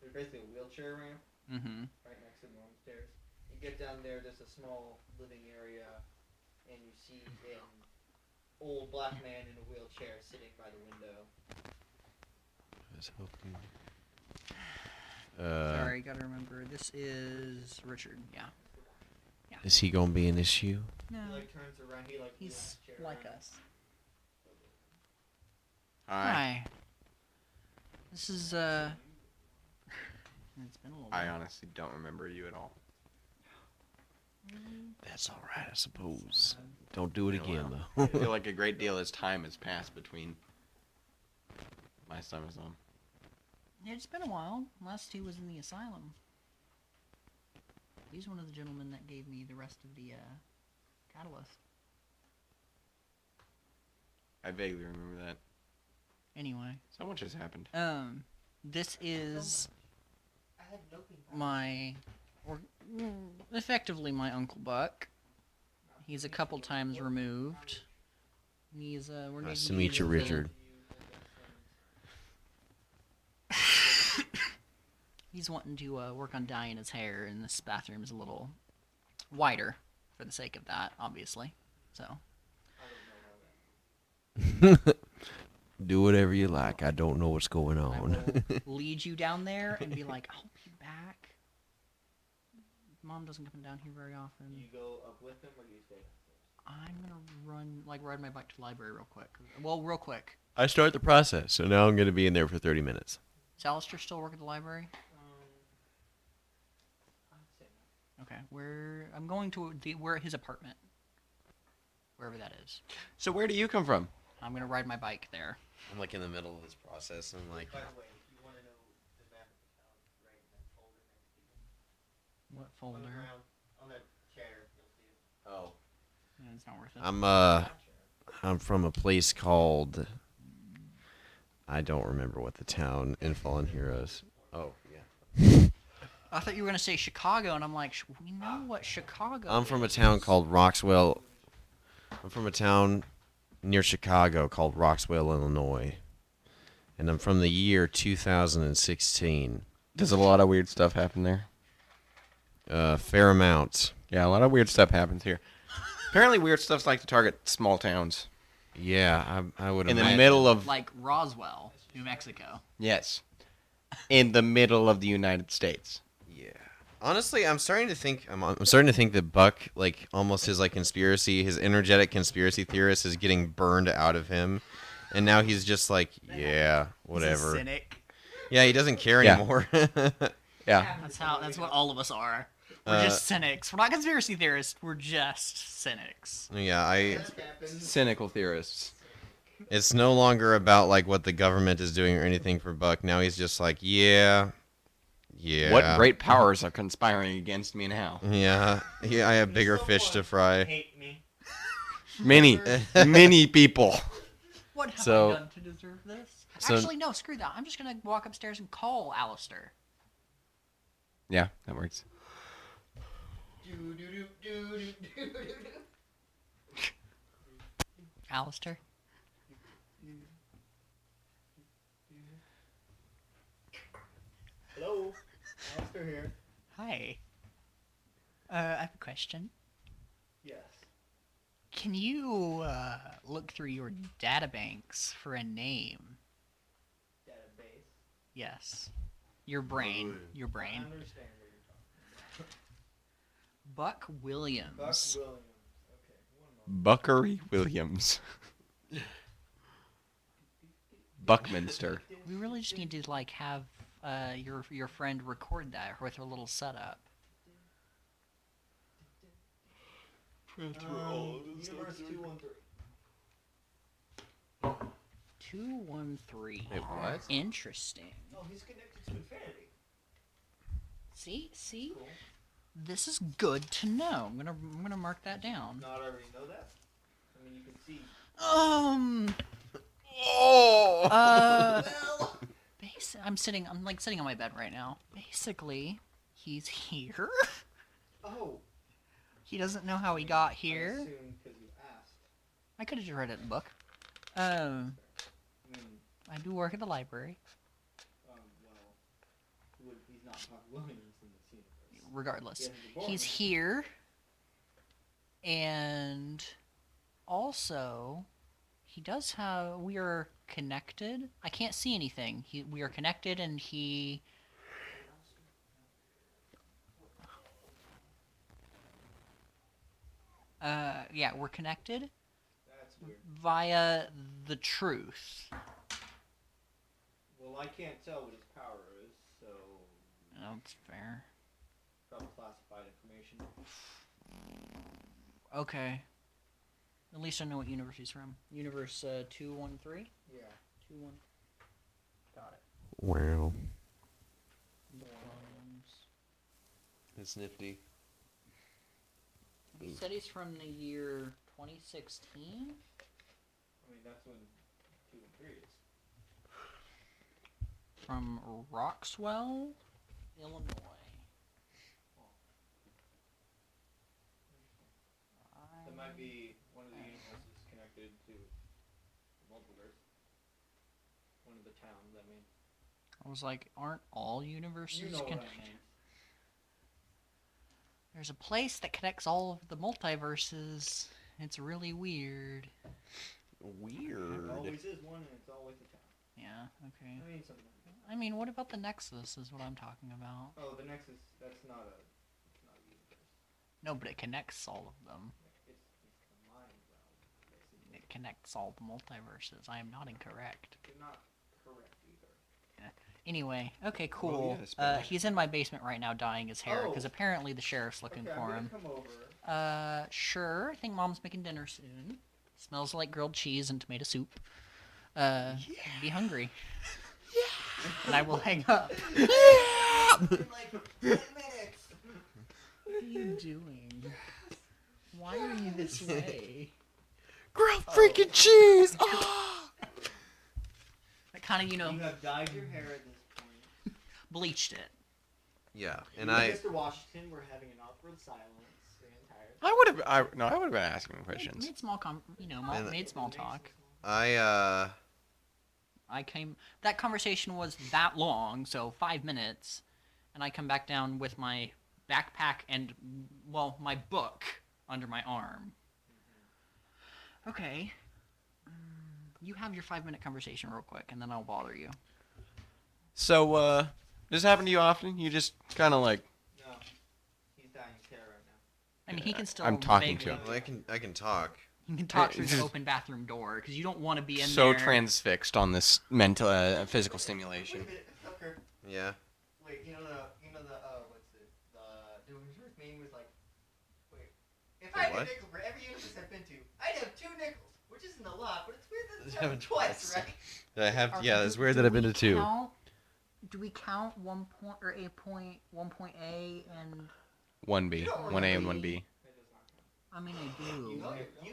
They're basically a wheelchair ramp Mm-hmm. right next to the normal stairs. You get down there, there's a small living area, and you see an old black man in a wheelchair sitting by the window. I was hoping. Sorry, gotta remember. This is Richard. Yeah. Is he gonna be an issue? No. He turns around, he He's moves his chair like around. us. Hi. Hi. This is It's been a little. I honestly don't remember you at all. That's all right, I suppose. Don't do it Yeah, again, well, though. I feel like a great deal of time has passed between last time I saw him. It's been a while. Last he was in the asylum. He's one of the gentlemen that gave me the rest of the catalyst. I vaguely remember that. Anyway, So much has happened. this is I had no effectively my Uncle Buck. He's a couple times removed. He's we're Nice gonna to meet use you, a- Richard. He's wanting to work on dyeing his hair, and this bathroom is a little wider for the sake of that, obviously. So, Do whatever you like. I don't know what's going I on. will lead you down there and be like, I'll be back. Mom doesn't come down here very often. Do you go up with him or do you stay downstairs? I'm gonna ride my bike to the library real quick. Well, real quick. I start the process, so now I'm gonna be in there for 30 minutes. Does Alistair still work at the library? I'd say no. Okay, I'm going to where his apartment, wherever that is. So where do you come from? I'm gonna ride my bike there. I'm like in the middle of this process. I'm like, By the way, if you want to know the map of the town, right in that folder next to you. What On the folder? ground, on that chair, you'll see it. oh, Yeah, it's not worth it. I'm from a place called. I don't remember what the town in Fallen Heroes. Oh yeah. I thought you were gonna say Chicago, and I'm like, we know what Chicago. I'm from a is." town called Roxwell. I'm from a town near Chicago called Roxwell, Illinois. And I'm from the year 2016. Does a lot of weird stuff happen there? Fair amount. Yeah, a lot of weird stuff happens here. Apparently weird stuff's like to target small towns. Yeah, I would In the imagine. middle of... like Roswell, New Mexico. Yes. In the middle of the United States. Yeah. Honestly, I'm starting to think that Buck, like, almost his like conspiracy, his energetic conspiracy theorist is getting burned out of him. And now he's just like, yeah, whatever. He's a cynic. Yeah, he doesn't care Yeah. anymore. Yeah. That's what all of us are. We're just cynics. We're not conspiracy theorists. We're just cynics. Yeah, That happens. Cynical theorists. it's no longer about like what the government is doing or anything for Buck. Now he's just like, yeah. What great powers are conspiring against me now? Yeah, I have bigger fish to fry. Hate me. Many, many people. What have So- I done to deserve this? so- Actually, no, screw that. I'm just gonna walk upstairs and call Alistair. Yeah, that works. Alistair? Hello, Alistair here. Hi. I have a question. Yes. Can you look through your databanks for a name? Database. Yes. Your brain. Good. Your I brain. understand what you're talking Buck about. Williams. Buck Williams. Okay, one moment. Buckery Williams. Buckminster. We really just need to like have your friend record that with her little setup. Universe 213. 213. Wait, what? Interesting. Oh, he's connected to infinity. See? Cool. This is good to know. I'm gonna mark that down. Not already know that. I mean, you can see. Oh! Well. I'm sitting on my bed right now. Basically, he's here. Oh. He doesn't know how he got I here. assume because you asked. I could have just read it in the book. I mean, I do work at the library. well, he's not Buck Williams in this universe. Regardless, He hasn't been born he's yet. here, and also he does have. We are connected. I can't see anything. We are connected, and he. Yeah, we're connected That's weird. via the truth. Well, I can't tell what his power is, so That's fair. probably classified information. Okay. At least I know what universe he's from. Universe 213? Yeah. 21. Got it. Wow. It's nifty. He said he's from the year 2016? I mean, that's when 2 and 3 is. From Roxwell, Illinois. That might be one of the universes connected to the multiverse. One of the towns, I mean. I was like, aren't all universes You know what I connected? mean. There's a place that connects all of the multiverses. It's really weird. There Weird. always is one, and it's always a town. Yeah, okay. I mean, something like that. I mean, what about the Nexus is what I'm talking about. Oh, the Nexus, that's not a universe. No, but it connects all of them. It's the mind realm, basically. It connects all the multiverses. I am not incorrect. You're not correct either. Anyway, okay, cool. Well, yes, but- He's in my basement right now dyeing his hair because Oh. apparently the sheriff's looking Okay, for I'm him. gonna come over. Sure. I think Mom's making dinner soon. Smells like grilled cheese and tomato soup. Be hungry. Yeah. And I will hang up. In like 10 minutes. What are you doing? Why are you this way? Grilled freaking cheese! Oh! I kind of, You have dyed your hair at this point. bleached it. Yeah, You and and Mr. Washington were having an awkward silence the entire time. I would have been asking questions. Made small, And- made small talk. I That conversation was that long, so 5 minutes, and I come back down with my backpack and, well, my book under my arm. Okay. You have your 5-minute conversation real quick, and then I'll bother you. So, does this happen to you often? You just kind of like, No. He's dyeing his hair right now. I mean, he can still. I'm talking to vaguely- him. I can talk. He can talk through It's the just- open bathroom door because you don't want to be in so there. transfixed on this mental, physical stimulation. Wait a minute, Tucker. Yeah. Wait, the Doomsday meme was like, wait, if I had What? a nickel for every universe I've been to, I'd have 2 nickels, which isn't a lot, but it's weird that it's Happened happened twice, twice. right? I have. Are- Yeah, do- it's weird do that I've been we to 2. Do we count 1 point or a point, 1 point A and? 1B, You don't 1A and remember 1B. That does not count. I mean, I do. You know, you have never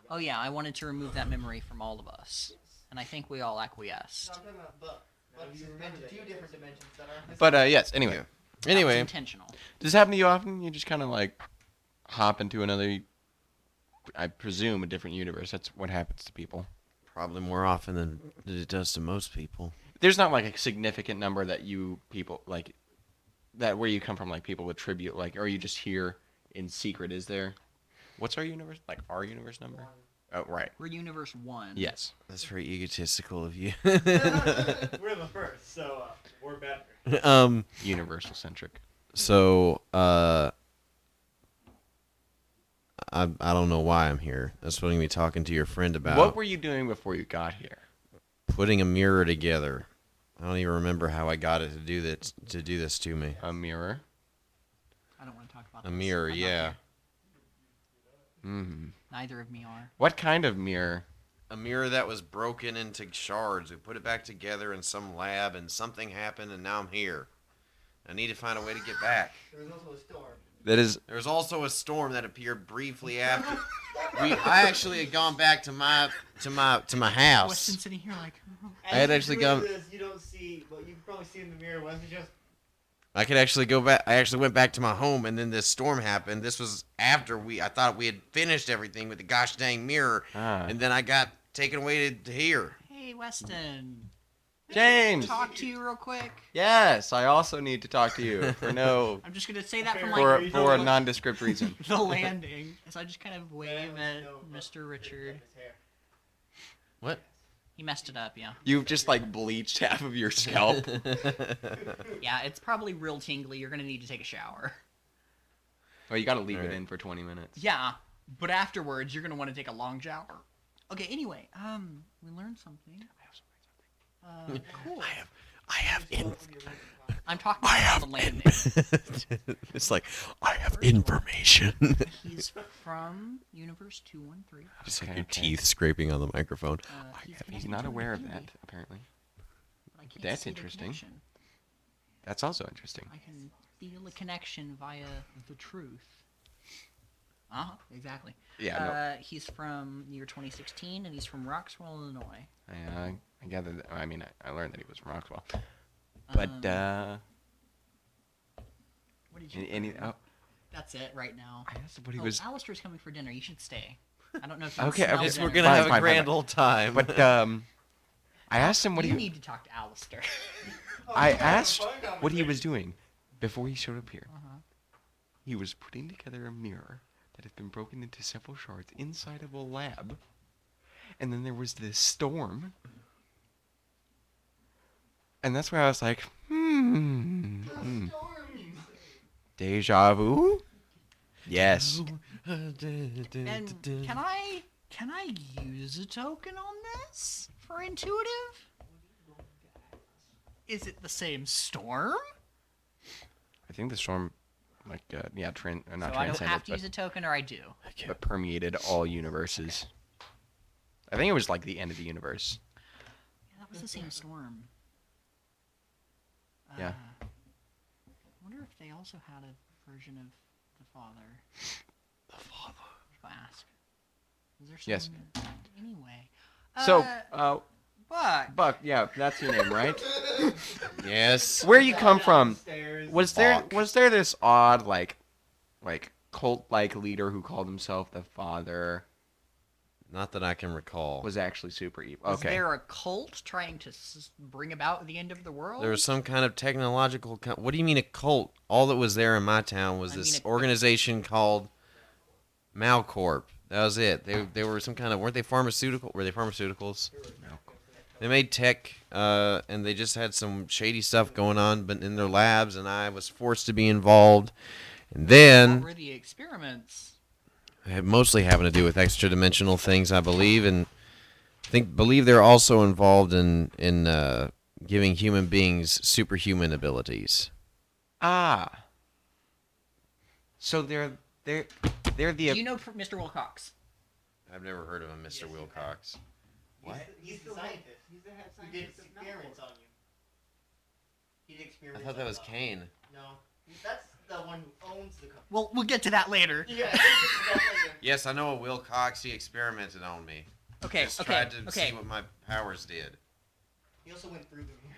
Oh yeah, I wanted to remove that memory from all of us, and I think we all acquiesced. No, I'm talking about Buck. Buck's been to 2 different dimensions that aren't. But yes, anyway. Yeah. That was Anyway, intentional. Does this happen to you often? You just kind of like hop into another, I presume, a different universe. That's what happens to people. probably more often than it does to most people. There's not like a significant number that you people like that where you come from, like people would tribute, like, or you just hear in secret, is there? What's our universe? Like our universe number? Oh, right. We're Universe 1. Yes. That's very egotistical of you. We're the first, so we're better. Universal centric. So, I don't know why I'm here. That's what I'm going to be talking to your friend about. What were you doing before you got here? Putting a mirror together. I don't even remember how I got it to do this to me. A mirror. I don't want to talk about A this. mirror, I'm not yeah. here. Mm. Neither of me are. What kind of mirror? A mirror that was broken into shards. We put it back together in some lab, and something happened, and now I'm here. I need to find a way to get back. There was also a storm. That is. There was also a storm that appeared briefly after. I actually had gone back to my house. Weston's sitting here like, oh. I had actually gone. You don't see what you can probably see in the mirror. Weston just. I could actually go back. I actually went back to my home, and then this storm happened. This was after I thought we had finished everything with the gosh dang mirror, and then I got taken away to here. Hey, Weston. James. Talk to you real quick. Yes, I also need to talk to you for no I'm just gonna say that from for like for a nondescript reason. the landing. So I just kind of wave at Mr. Richard. What? He messed it up, yeah. You've just like bleached half of your scalp. Yeah, it's probably real tingly. You're gonna need to take a shower. Oh, you gotta leave it Alright. in for 20 minutes. Yeah, but afterwards you're gonna want to take a long shower. Okay. Anyway, we learned something. Cool. I have I'm talking about the landing. It's like I have information. He's from Universe 213. Just like Okay, your okay. teeth scraping on the microphone. He's He's not aware of that, apparently. But I can't That's see the interesting. connection. That's also interesting. I can feel a connection via the truth. Exactly. Yeah, He's from the year 2016, and he's from Roxwell, Illinois. I gathered. I mean, I learned that he was from Rockwell. But What did you? That's it right now. I asked him what he was. Alistair's coming for dinner. You should stay. I don't know if you Okay, smell okay, Yes, dinner. we're gonna Fine, have a fine, grand fine. old time. But I asked him what you he. need to talk to Alistair. I asked what he was doing before he showed up here. Uh-huh. He was putting together a mirror that had been broken into several shards inside of a lab, and then there was this storm. And that's where I was like, deja vu? Yes. And can I use a token on this for intuitive? Is it the same storm? I think the storm, like, not So I don't transcended, have to use a token, or I do. but permeated all universes. I think it was like the end of the universe. Yeah, that was the same storm. Yeah. I wonder if they also had a version of the father. The father. If I ask. Is there Yes. some... Anyway. So, Buck. Buck, yeah, that's your name, right? Yes. Where you come from? Downstairs. Was there this odd like cult-like leader who called himself the father? Not that I can recall. Was actually super evil. Was Okay. there a cult trying to bring about the end of the world? There was some kind of technological. What do you mean a cult? All that was there in my town was this organization called Malcorp. That was it. They were some kind of. Weren't they pharmaceutical? Were they pharmaceuticals? They made tech, and they just had some shady stuff going on, but in their labs, and I was forced to be involved. And What then were the experiments? mostly having to do with extra dimensional things, I believe, and believe they're also involved in giving human beings superhuman abilities. Ah. So they're the. Do you know Mr. Wilcox? I've never heard of him, Mr. Wilcox. He's the scientist. He's the head scientist. He did experiments on you. He did I experiments. thought that on was Bob. Kane. No, that's the one who owns the company. Well, we'll get to that later. Yeah. Yes, I know a Wilcox. He experimented on me. Okay, Just okay, tried to okay. see what my powers did. He also went through the mirror.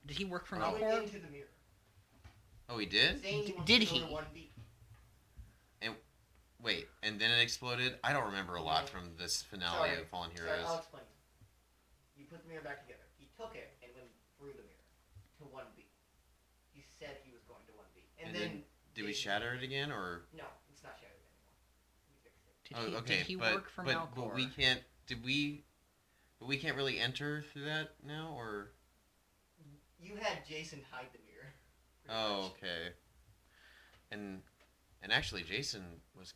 Did he work for He went Malcorp? into the mirror. Oh, he did? Saying he wants Did to go he? to 1B. Wait, and then it exploded? I don't remember a lot from this finale of Fallen Sorry, Heroes. I'll explain. You put the mirror back together. He took it and went through the mirror to 1B. He said he was going to 1B. And then Did we shatter it again, or? no, it's not shattered anymore. Okay, did he but work for but Malcor? we can't. Did we? But we can't really enter through that now, or. You had Jason hide the mirror. pretty Oh, much. okay. And actually, Jason was.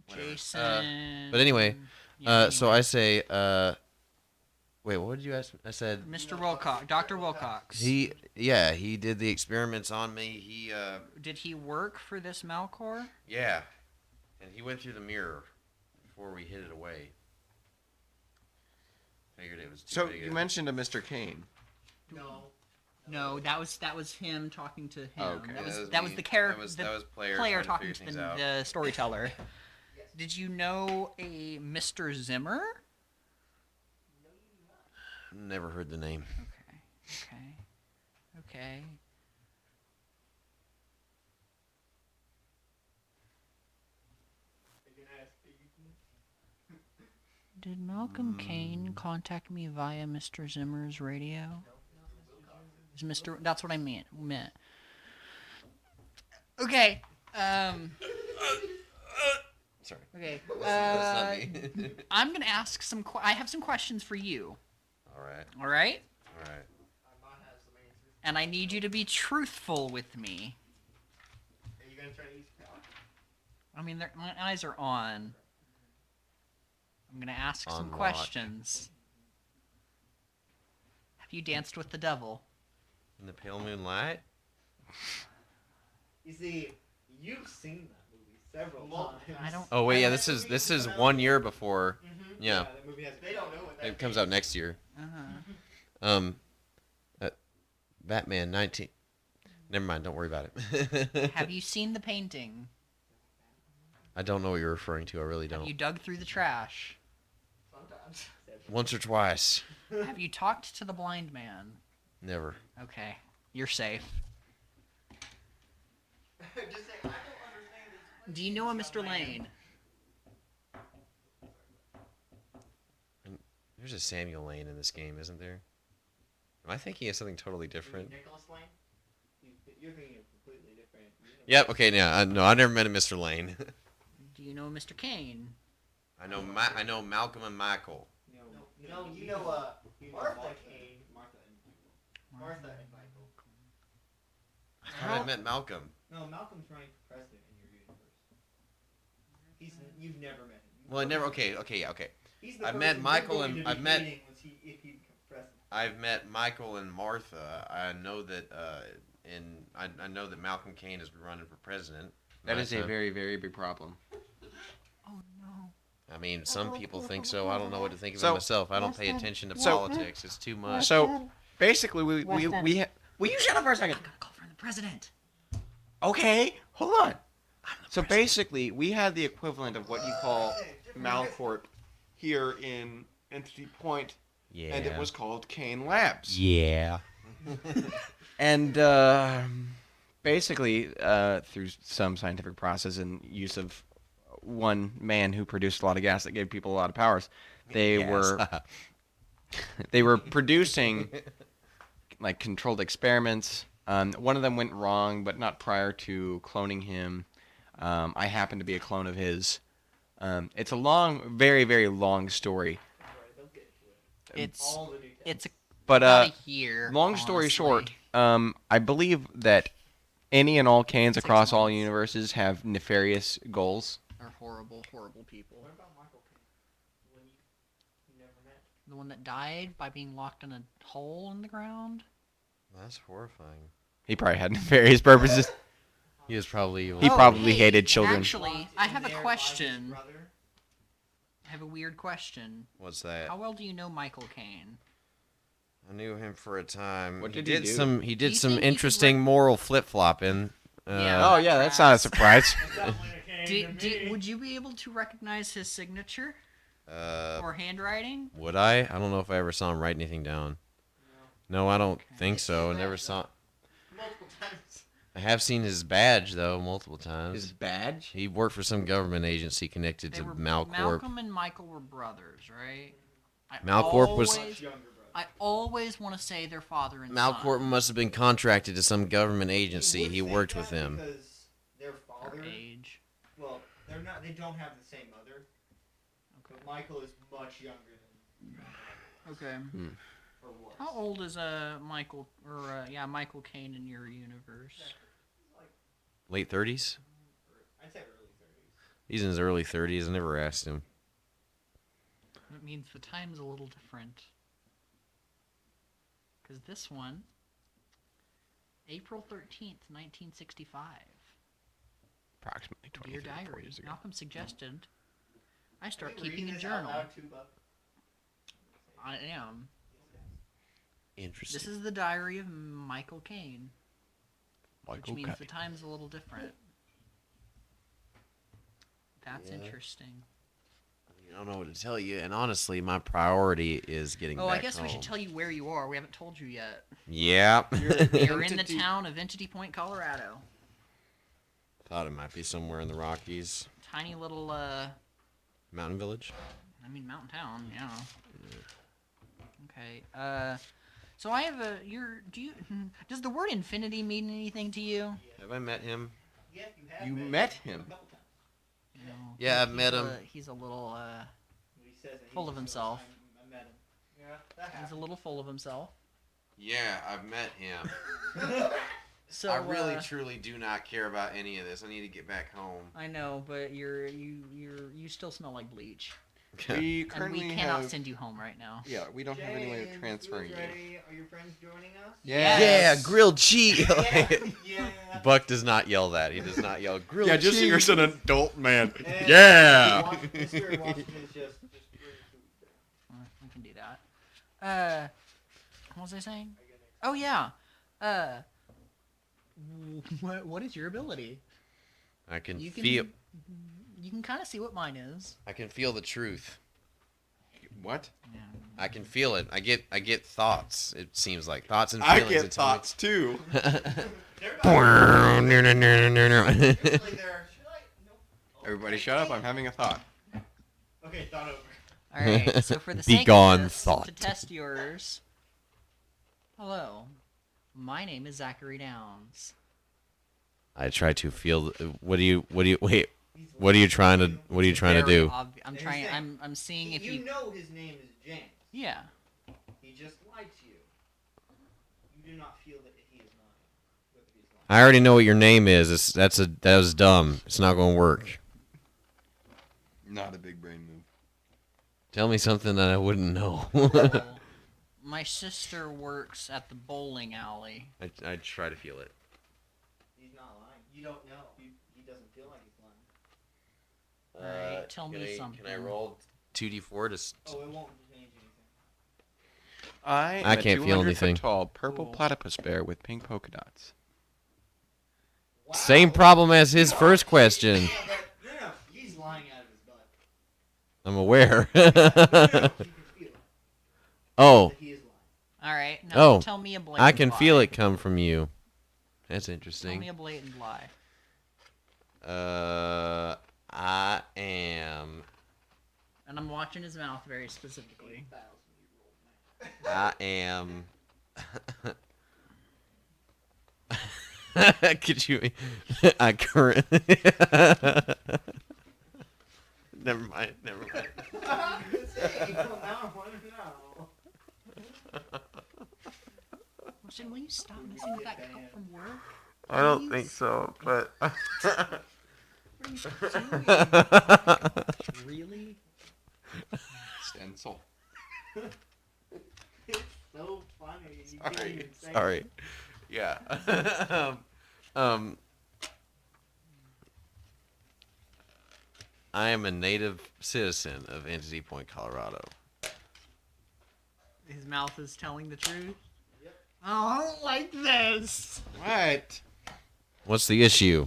Whatever. Jason. But anyway, yeah, so I say, wait, what did you ask? I said Mr. Wilcox, Dr. Wilcox. he did the experiments on me. Did he work for this Malcor? Yeah, and he went through the mirror before we hid it away. Figured it was too So big. you mentioned a Mr. Kane. No, that was him talking to him. Oh, okay. That was me. the character. That was player player trying talking to to figure things out. the storyteller. Yes. Did you know a Mr. Zimmer? Never heard the name. Okay. Did Malcolm Kane contact me via Mr. Zimmer's radio? Is Mr. That's what I meant. Okay. Sorry. Okay. That's not me. I'm gonna ask I have some questions for you. All right. All right. Armand has some answers. And I need you to be truthful with me. Are you gonna try to use power? I mean, my eyes are on. I'm gonna ask On some watch. questions. Have you danced with the devil? In the pale moonlight. You see, you've seen that movie several times. I don't. Oh wait, yeah. That This movie is came out- 1 year before. Mm-hmm. Yeah. That movie has. They don't know what that. It comes out next year. Uh-huh. Batman 19. Never mind. Don't worry about it. Have you seen the painting? I don't know what you're referring to. I really Have don't. you dug through the trash? Sometimes. Once or twice. Have you talked to the blind man? Never. Okay, you're safe. Just say, I don't understand this. Do you know a Mr. Lane? There's a Samuel Lane in this game, isn't there? Am I thinking of something totally You mean different? Nicholas Lane? You're thinking of completely different. Yep. Okay. Yeah. No, I never met a Mr. Lane. Do you know a Mr. Kane? I know. I know Malcolm and Michael. No, you know Martha Kane. Martha and Michael. I thought I met Malcolm. No, Malcolm's running for president in your universe. You've never met him. Well, I never. Okay. Yeah. Okay. He's the I've person met you're Michael going and- to be I've met- dating once if he becomes president. I've met Michael and Martha. I know that. I know that Malcolm Kane is running for president. That is a Last time. very, very big problem. Oh no. I mean, some people think so. I don't know what to think of it So- myself. I don't pay attention to So- politics. It's too much. So basically, will you shut up for a second? I gotta call for the president. Okay, hold on. So basically, we had the equivalent of what you call Malcourt here in Entity Point, Yeah. and it was called Kane Labs. Yeah. And basically, through some scientific process and use of one man who produced a lot of gas that gave people a lot of powers, they were producing like controlled experiments. One of them went wrong, but not prior to cloning him. I happen to be a clone of his. It's a long, very, very long story. It's All the details. it's a, But about a year. long story honestly. short, I believe that any and all Canes 6 across all months. universes have nefarious goals. They're horrible, horrible people. What about Michael Kane? The one you never met? The one that died by being locked in a hole in the ground. That's horrifying. He probably had nefarious purposes. He was probably evil. He probably hey, hated children. Actually, Locked I in have a there by his question. brother. I have a weird question. What's that? How well do you know Michael Kane? I knew him for a time. What he did he do? some. He Do did you some think he could interesting moral flip flopping. Yeah. Oh yeah, that's not a surprise. Would you be able to recognize his signature or handwriting? Would I? I don't know if I ever saw him write anything down. No, I don't think so. I never saw. Multiple times. I have seen his badge though multiple times. His badge? He worked for some government agency connected to Malcorp. Malcolm and Michael were brothers, right? Malcorp was- Much younger brother. I always want to say their father and Malcorp son. must have been contracted to some government agency. would He say worked that with them. Because their Their father, age. well, they're not. They don't have the same mother. Michael is much younger than. Okay. Or was. How old is Michael Michael Caine in your universe? Late 30s? I'd say early 30s. He's in his early 30s. I never asked him. That means the time's a little different. Because this one, April 13th, 1965. Approximately Dear 23 Diary. years ago. Malcolm suggested I start Are you keeping reading a this out journal. loud too, Buck? I am. Interesting. This is the diary of Michael Caine, which Michael means Caine. the time's a little different. That's Yeah. interesting. I don't know what to tell you, and honestly, my priority is getting Oh, back I guess home. we should tell you where you are. We haven't told you yet. Yeah. You're in the town of Entity Point, Colorado. Thought it might be somewhere in the Rockies. Tiny little, Mountain Village? mountain town, yeah. Okay, so I have does the word infinity mean anything to you? Have I met him? Yeah, you have. You been met a him. couple times. No. Yeah, I've met him. He's a little, He says that Full he of just himself. goes, I met him. Yeah, that he's a happened. little full of himself. Yeah, I've met him. So I really, truly do not care about any of this. I need to get back home. I know, but you still smell like bleach, We and currently we cannot have. send you home right now. Yeah, we don't have any way of James, transferring food's you. ready. Are your friends joining us? Yeah, grilled cheese. Yeah. Buck does not yell that. He does not yell grilled Yeah, just so cheese. you're an adult man. And Yeah. Mr. Washington is just bring food. We can do that. What was I saying? Oh yeah. What is your ability? I can You can feel. You can kind of see what mine is. I can feel the truth. What? Yeah. I can feel it. I get thoughts. It seems like thoughts and I feelings. get It's how thoughts too. Usually much- there. Should I? Nope. Everybody shut up, I'm having a thought. Okay, thought over. All right. So for the Be sake gone, of this, thought. to test yours. Hello, my name is Zachary Downs. I try to feel. What are you trying to Very do? I'm Here's trying. the thing. I'm seeing if You you. know his name is James. Yeah. He just lied to you. You do not feel that he is lying. Whether he's lying. I already know what your name is. That was dumb. It's not going to work. Not a big brain move. Tell me something that I wouldn't know. Well, my sister works at the bowling alley. I try to feel it. He's not lying. You don't know. He doesn't feel like he's lying. Alright, tell me something. Can I roll 2d4 to? Oh, it won't change anything. I am I a can't feel 200-foot anything. tall purple Cool. platypus bear with pink polka dots. Wow. Same problem as his first question. Yeah, but no, he's lying out of his butt. I'm aware. No, you can feel it. Oh, That he is lying. All right. Now Oh, tell me a blatant I can lie. feel it come from you. That's Tell me interesting. a blatant lie. I am. And I'm watching his mouth very specifically. 8,000 you rolled, man. I am. Could you? I currently. Never mind. Say, now I want to know. Weston, will you stop messing with that cup from work? I don't Please? think so, but. What are you doing? Really? Stencil. It's so funny. You can't Sorry. even say Sorry. it. Yeah. um. I am a native citizen of Entity Point, Colorado. His mouth is telling the truth. Yep. Oh, I don't like this. What? What's the issue?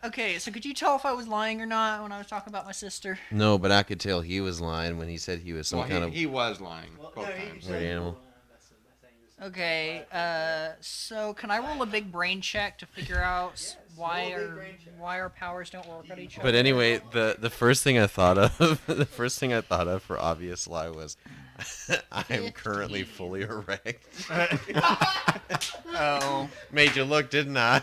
Okay, so could you tell if I was lying or not when I was talking about my sister? No, but I could tell he was lying when he said he was some Well, kind of. he was lying Well, both no, you times. said Weird you animal. rolled, that's saying you're Okay, saying so can I roll a big brain check to figure out Yes, why roll a big brain check. our powers don't work on each other? But anyway, the first thing I thought of, for obvious lie was, I am currently fully erect. Oh, Made you look, didn't I?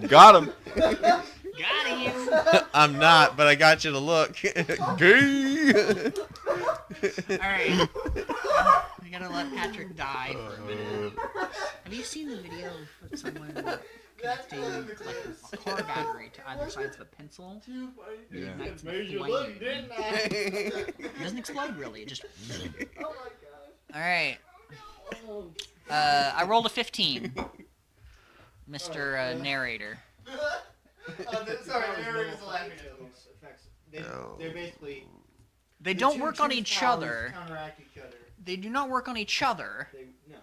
Got him. got him. I'm not, but I got you to look. Gay. Alright. We gotta let Patrick die for a minute. Have you seen the video of someone connecting like a car battery to either sides of a pencil? It ignites in a flame. It doesn't explode really, it just... Alright. I rolled a 15. Mr. Narrator. Sorry, narrator's laughing at those effects. They're basically... They the don't two work on truth each powers other. Counteract each other. They do not work on each other. No.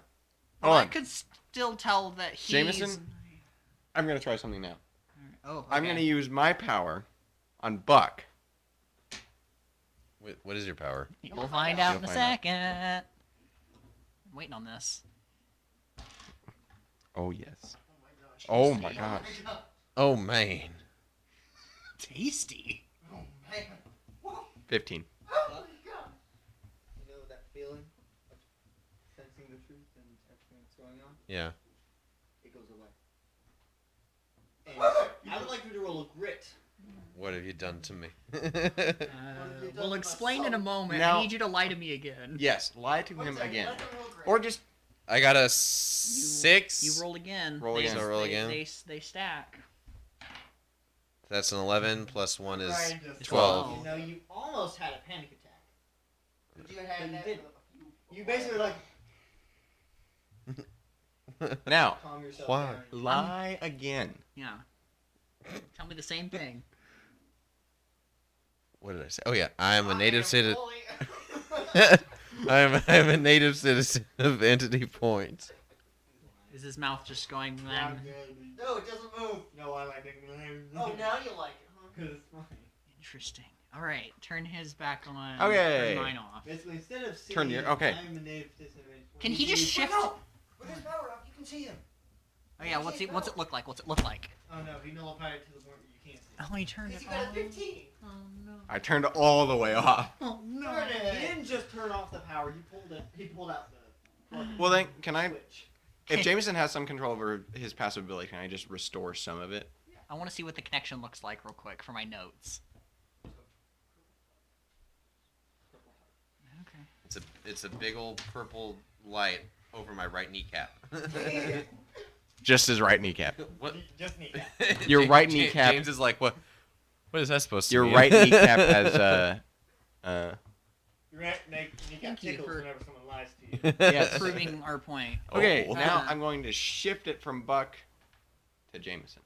But Hold I on. could still tell that he's... Jameson? I'm gonna try something now. Oh, okay. I'm gonna use my power on Buck. What is your power? You'll find out in a You'll find second. I'm waiting on this. Oh yes. Oh my gosh. Oh man. Tasty. Oh man. 15. Oh my god. You know that feeling of sensing the truth and everything that's going on? Yeah. It goes away. And I would like you to roll a grit. What have you done to me? We'll explain in a moment. Now- I need you to lie to me again. Yes, lie to him again. Let them roll grit. Or just I got a 6. You roll again. Roll They- again. So roll they- again? They stack. That's an 11 plus 1 is Ryan just 12. You know, you almost had a panic attack. But you had you that. didn't. You basically like now calm yourself Why? down. lie again. Yeah. Tell me the same thing. What did I say? Oh yeah, I am a native citizen. fully- I am a native citizen of Entity Point. Is his mouth just going No, then? it doesn't move. No, I like it. Oh, now you like it, huh? Because it's funny. Interesting. Alright, turn his back on. Okay. Turn mine off. Basically, instead of seeing Turn your- okay. I'm a native citizen of Entity Point, Can you he just see- shift? Oh, no! With his power up, you can see him. Oh yeah, what's it look like? What's it look like? Oh no, he nullified it to the point where you can't see. Oh, he turned Because it he got a on. 15. Oh no. I turned it all the way off. Oh no. Turn it. He didn't just turn off the power. He pulled out the plug Well then, can I? switch. If Jameson has some control over his passive ability, can I just restore some of it? I want to see what the connection looks like real quick for my notes. Okay. It's a big old purple light over my right kneecap. Just his right kneecap. What? Just need that. Your right James kneecap. James is like, what? What is that supposed to Your mean? right kneecap has Your right kneecap Thank you tickles for- whenever someone lies to you. Yes. Proving our point. Okay, Oh. now I'm going to shift it from Buck to Jameson.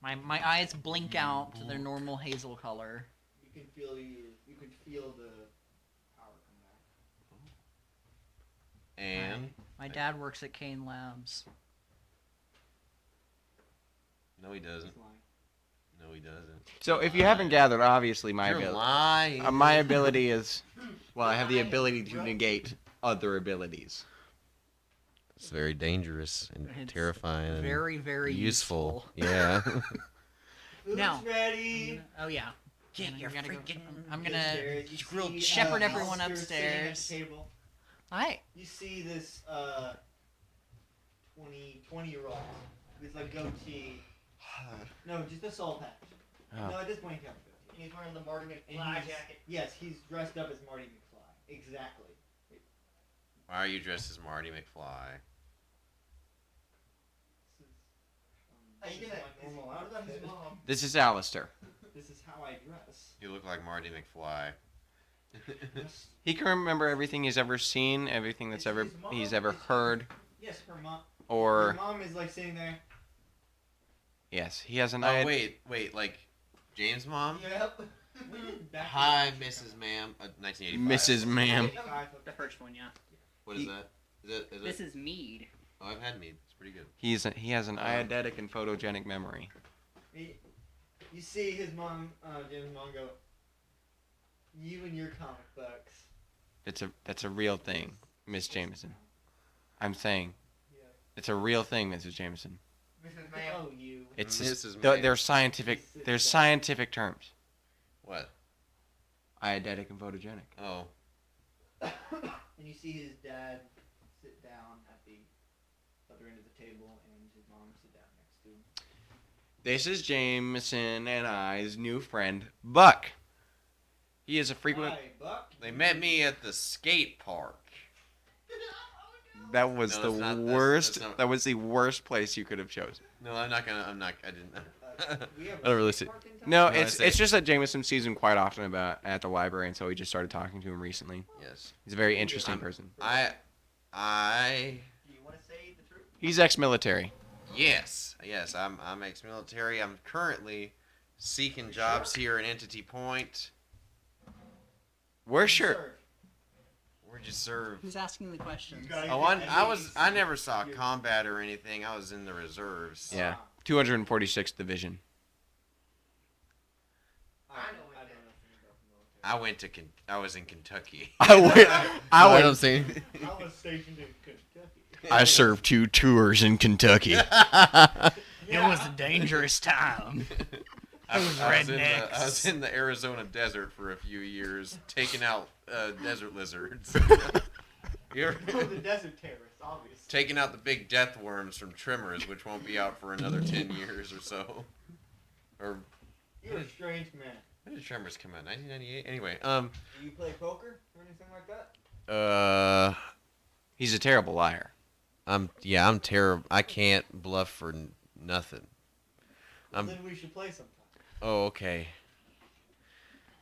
My eyes blink out to their normal hazel color. You can feel the power come back. And My dad works at Kane Labs. no, he doesn't. He's lying. No, he doesn't. So if you haven't gathered, obviously my You're ability, lying. my ability is, well, I have the ability to negate other abilities. It's very dangerous and It's terrifying and Very, very useful. Yeah. Now- Who's ready? Oh yeah. Get your Gotta go- freaking I'm gonna upstairs. You grill- see, shepherd everyone Alistair sitting at the upstairs. table. Hi. You see this 20-year-old with a goatee. No, just a soul patch. Oh. No, at this point he has a goatee. He's wearing the Marty And McFly he's- jacket. Yes, he's dressed up as Marty McFly. Exactly. Why are you dressed as Marty McFly? This is, Hey, you this is gonna- my normal What about outfit. his mom? This is Alistair. This is how I dress. You look like Marty McFly. He can remember everything he's ever seen, everything that's ever he's ever heard, Yes, her mom. or Her mom is like sitting there. yes, he has an Oh eye. wait, like James' mom? Yep. Back Hi, Mrs. Ma'am. 1985. Mrs. Ma'am. The first one, yeah. What is that? Is it? This is mead. Oh, I've had mead. It's pretty good. He has an eidetic and photogenic memory. You see his mom, James' mom go, you and your comic books. That's a real thing, Miss Jameson. I'm saying Yeah. it's a real thing, Mrs. Jameson. Mrs. Ma'am. Oh, you. It's Mrs. they're Ma'am. scientific. They're scientific terms. What? Eidetic and photogenic. Oh. And you see his dad sit down at the other end of the table and his mom sit down next to him. This is Jameson and I's new friend, Buck. He is a frequent. Hi, Buck. They met me at the skate park. That was No, the that's not- worst. that's not- That was the worst place you could have chosen. No, I didn't. We have I don't really skate see- park in town? No, No, I it's say- it's just that Jameson sees him quite often at the library, and so we just started talking to him recently. Yes. He's a very interesting I'm- person. I. Do you want to say the truth? He's ex-military. Yes. I'm ex-military. I'm currently seeking jobs here in Entity Point. We're sure. Sir, Where'd you serve? Who's asking the questions? Oh, I never saw combat or anything. I was in the reserves. Yeah. 246th Division. I don't know anything about the military. I was in Kentucky. I went. saying. I was stationed in Kentucky. I served 2 tours in Kentucky. It was a dangerous time. I rednecks. was in the Arizona desert for a few years, taking out desert lizards. You ever- Oh, the desert terrorists, obviously. taking out the big death worms from trimmers, which won't be out for another 10 years or so. Or You're a strange man. when did Tremors come out? 1998. Anyway, Do you play poker or anything like that? He's a terrible liar. I'm terrible. I can't bluff for nothing. Well, then we should play sometime. Oh, okay.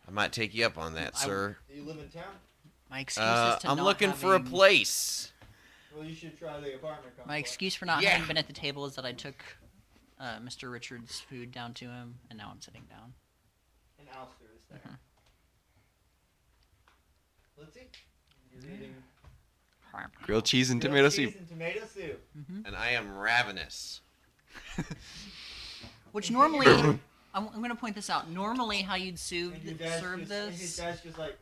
I might take you up on that, sir. Do you live in town? My excuse is to I'm not looking for a having- place. Well, you should try the apartment complex. My excuse for not Yeah. having been at the table is that I took Mr. Richards' food down to him, and now I'm sitting down. And Alistair is there. Mhm. Let's see. You're eating Grilled cheese and grilled tomato cheese soup. and tomato soup. And I am ravenous. Which normally, I'm going to point this out. Normally, how you'd And your dad's serve just, and his this, dad's just like,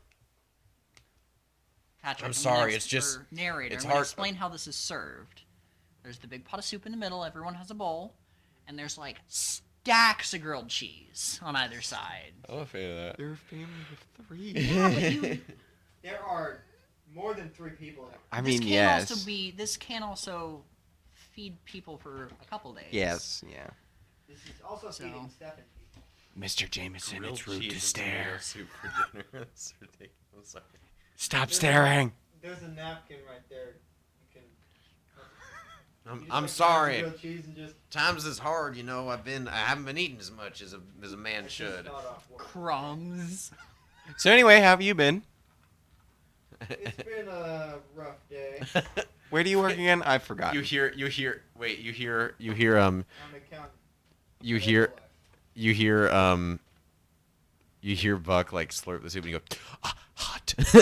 Patrick, I'm gonna sorry, ex- it's just- or narrator. it's I'm gonna hard- explain how this is served. There's the big pot of soup in the middle. Everyone has a bowl, and there's like stacks of grilled cheese on either side. I'm a fan of that. They're a family of 3. Yeah, but you, there are more than 3 people there. I this mean, can yes. also be. This can also feed people for a couple days. Yes, yeah. This is also So- feeding Stephen. Mr. Jameson, Grilled it's rude cheese to and stare. tomato soup for dinner. That's ridiculous. I'm sorry. Stop staring. There's a napkin right there. You can. you just, I'm like, grab sorry. the grilled cheese and just Times is hard, you know. I haven't been eating as much as a man just should. start off work. Crumbs. So anyway, how have you been? It's been a rough day. Where do you work again? I've forgotten. You hear I'm accountant. you hear Buck like slurp the soup and you go, hot. Is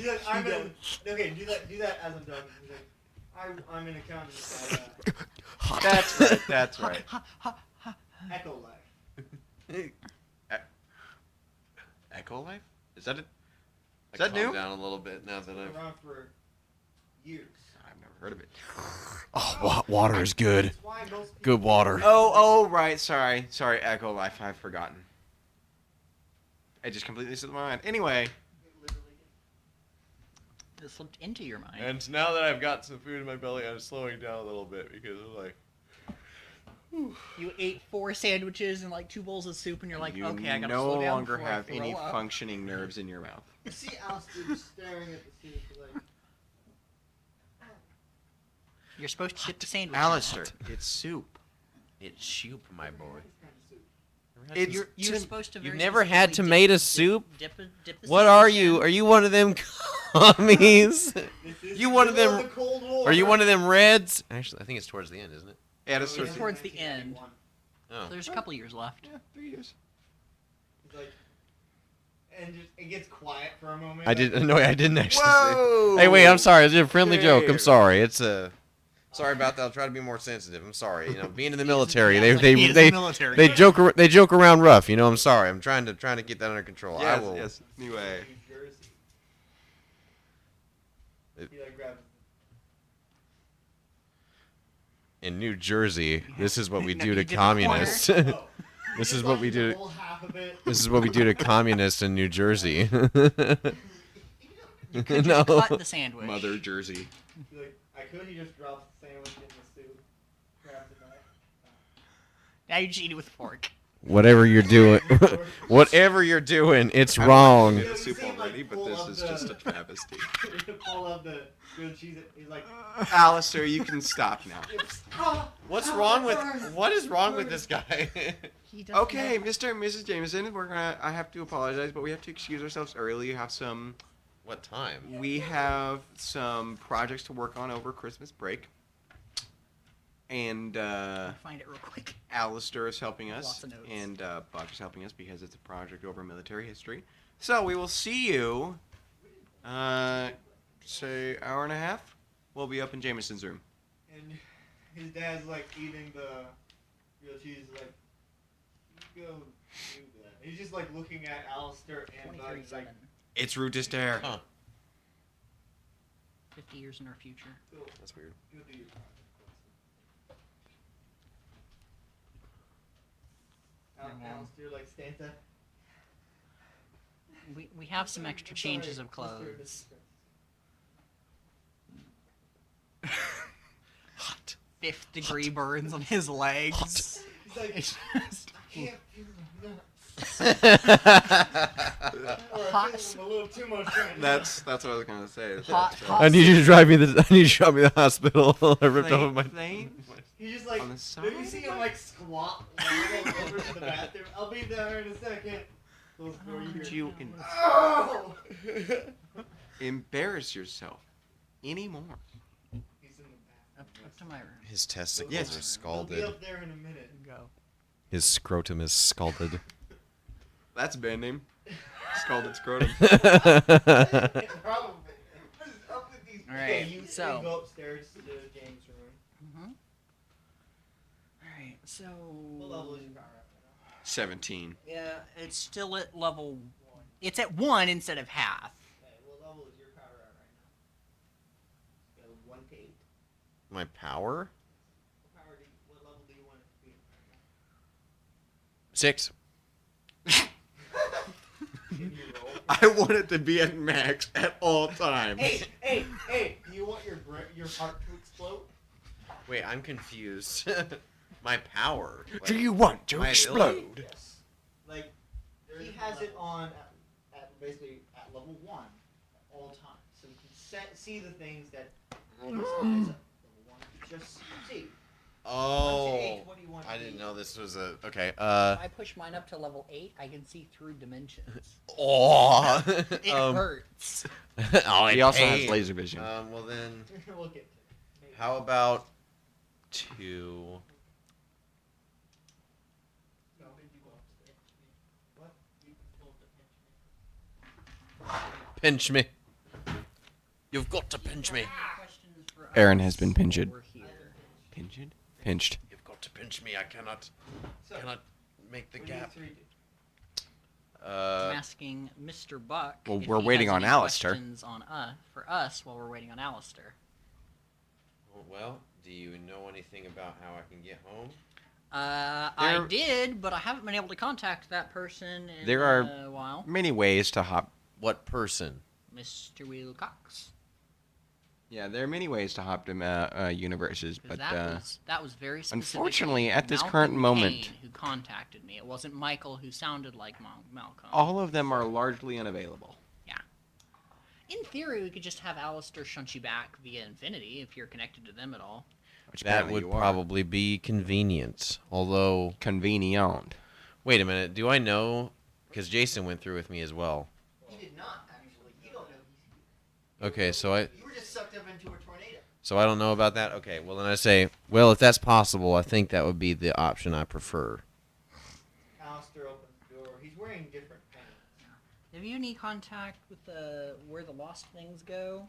it, I'm in, okay, do that as I'm done. He's like, I'm an accountant at That's right. That's right. Echo Life. Echo Life? Is that it? I Is that calmed new? down a little bit now that Been I've. around for years. I've never heard of it. Oh, water is good. That's why most people Good water. Oh, right. Sorry, Echo Life. I've forgotten. It just completely slipped my mind. Anyway, It slipped into your mind. And now that I've got some food in my belly, I'm slowing down a little bit because I'm like, You ate 4 sandwiches and like 2 bowls of soup, and you're like, you okay, I gotta no slow down longer before I have any throw up. functioning nerves in your mouth. You see Alistair just staring at the soup like, You're supposed to dip the sandwich. Alistair, it's soup. it's soup, my boy. what kind of soup? You're supposed to. You've very never had specifically tomato dip soup? Dip the What are sandwich you? in. Are you one of them commies? This is You one of the middle them- the Cold War. Are you one of them reds? Actually, I think it's towards the end, isn't it? Yeah, that's Oh, It's yeah. towards the end. 1991. Oh. There's a couple years left. Yeah, 3 years. It's like, and just, it gets quiet for a moment. I didn't. No, I didn't actually. Whoa! Hey, wait! I'm sorry. It's a friendly joke. I'm There. sorry. It's a. Sorry about that. I'll try to be more sensitive. I'm sorry. You know, being in the military, Yeah, they like, they he is they, military. they joke around rough. You know, I'm sorry. I'm trying to get that under control. I Yes, will. yes. Anyway. New Jersey. It- He like grabs. In New Jersey, this is what we No, do you to did the communists. Oh, This he is just what we watches do. the whole half of it. This is what we do to communists in New Jersey. No. Cut the sandwich. Mother Jersey. He's like, I could. He just drops the sandwich in the soup, grabs it back. Now you cheated with fork. Whatever you're doing, whatever you're doing, it's wrong. The soup already, but this is just a travesty. Pull up the grilled cheese. He's like, Alistair, you can stop now. What is wrong with this guy? He doesn't Okay, know. Mr. and Mrs. Jameson, I have to apologize, but we have to excuse ourselves early. What time? We have some projects to work on over Christmas break. And, Find it real quick. Alistair is helping us, Lots of notes. and Buck is helping us because it's a project over military history. So we will see you, say, hour and a half. We'll be up in Jameson's room. and his dad's like eating the grilled cheese. Like, you go do that. He's just like looking at Alistair and Bug. He's like, 23-7. It's rude to stare. Huh. 50 years in our future. go, That's weird. go do your project. Alistair like Santa. We have some extra I'm changes sorry, of clothes. Hot. 5th degree burns on his legs. He's like, It's just I can't feel my nuts. Or I Hot. feel them a little too much right now. That's what I was gonna say. Hot- hot- I need you to drive me. I need you to drive me to the hospital. I ripped off my. He's just like, On the you side see of him like squat over to the bathroom. I'll be there in a second. Close the door, Would hear- you Oh! embarrass yourself anymore? He's in the up to my room. His testicles Yes. are bathroom. I'll be scalded. up there in a minute. Go. His scrotum is scalded. That's a band name. Scalded scrotum. Probably. What is up with these? All right, Okay, you so- go upstairs to James' room. Mm-hmm. Alright, so... What level is your power up right 17. Yeah, it's still at level... It's at 1 instead of half. now? Okay, what level is your power at right now? Scale of 1 to 8. My power? What level do you want it to be right now? 6. Give me a roll. I want it to be at max at all times. Hey! Do you want your heart to explode? Wait, I'm confused. My power. Like, Do you want to my explode? Yes. Like, he has it on at basically at level 1 at all times. So you can see the things that level 1 just see. Oh. Up to 8, what do you want I to didn't be? know this was a. Okay. If I push mine up to level 8, I can see through dimensions. Oh. It hurts. Oh, He it also has pain. laser vision. Well then, We'll get to it. Maybe. how about 2? No, you go upstairs. What? You pulled the pinch me. Pinch me. You've got to pinch me. Aaron has been pinched. We're here. Pinched? Pinched. You've got to pinch me. I cannot So, make the what do you gap. three do? I'm asking Mr. Buck. Well, if we're he waiting has on any Alistair. questions on for us while we're waiting on Alistair. Well, do you know anything about how I can get home? I did, but I haven't been able to contact that person in There are- a while. Many ways to hop. What person? Mr. Wilcox. Yeah, there are many ways to hop to universes, 'Cause but that was very specific. unfortunately, at this Malcolm current moment, Kane who contacted me. It wasn't Michael who sounded like Malcolm. all of them are largely unavailable. In theory, we could just have Alistair shunt you back via Infinity if you're connected to them at all. Which That apparently would you are. probably be convenient. Although, Convenient. wait a minute. Do I know? Because Jason went through with me as well. He did not, actually. You don't know Okay, so You were just sucked up into a tornado. I don't know about that. Okay, well then I say, well, if that's possible, I think that would be the option I prefer. Alistair opens the door. He's wearing different things. Have you any contact with where the lost things go,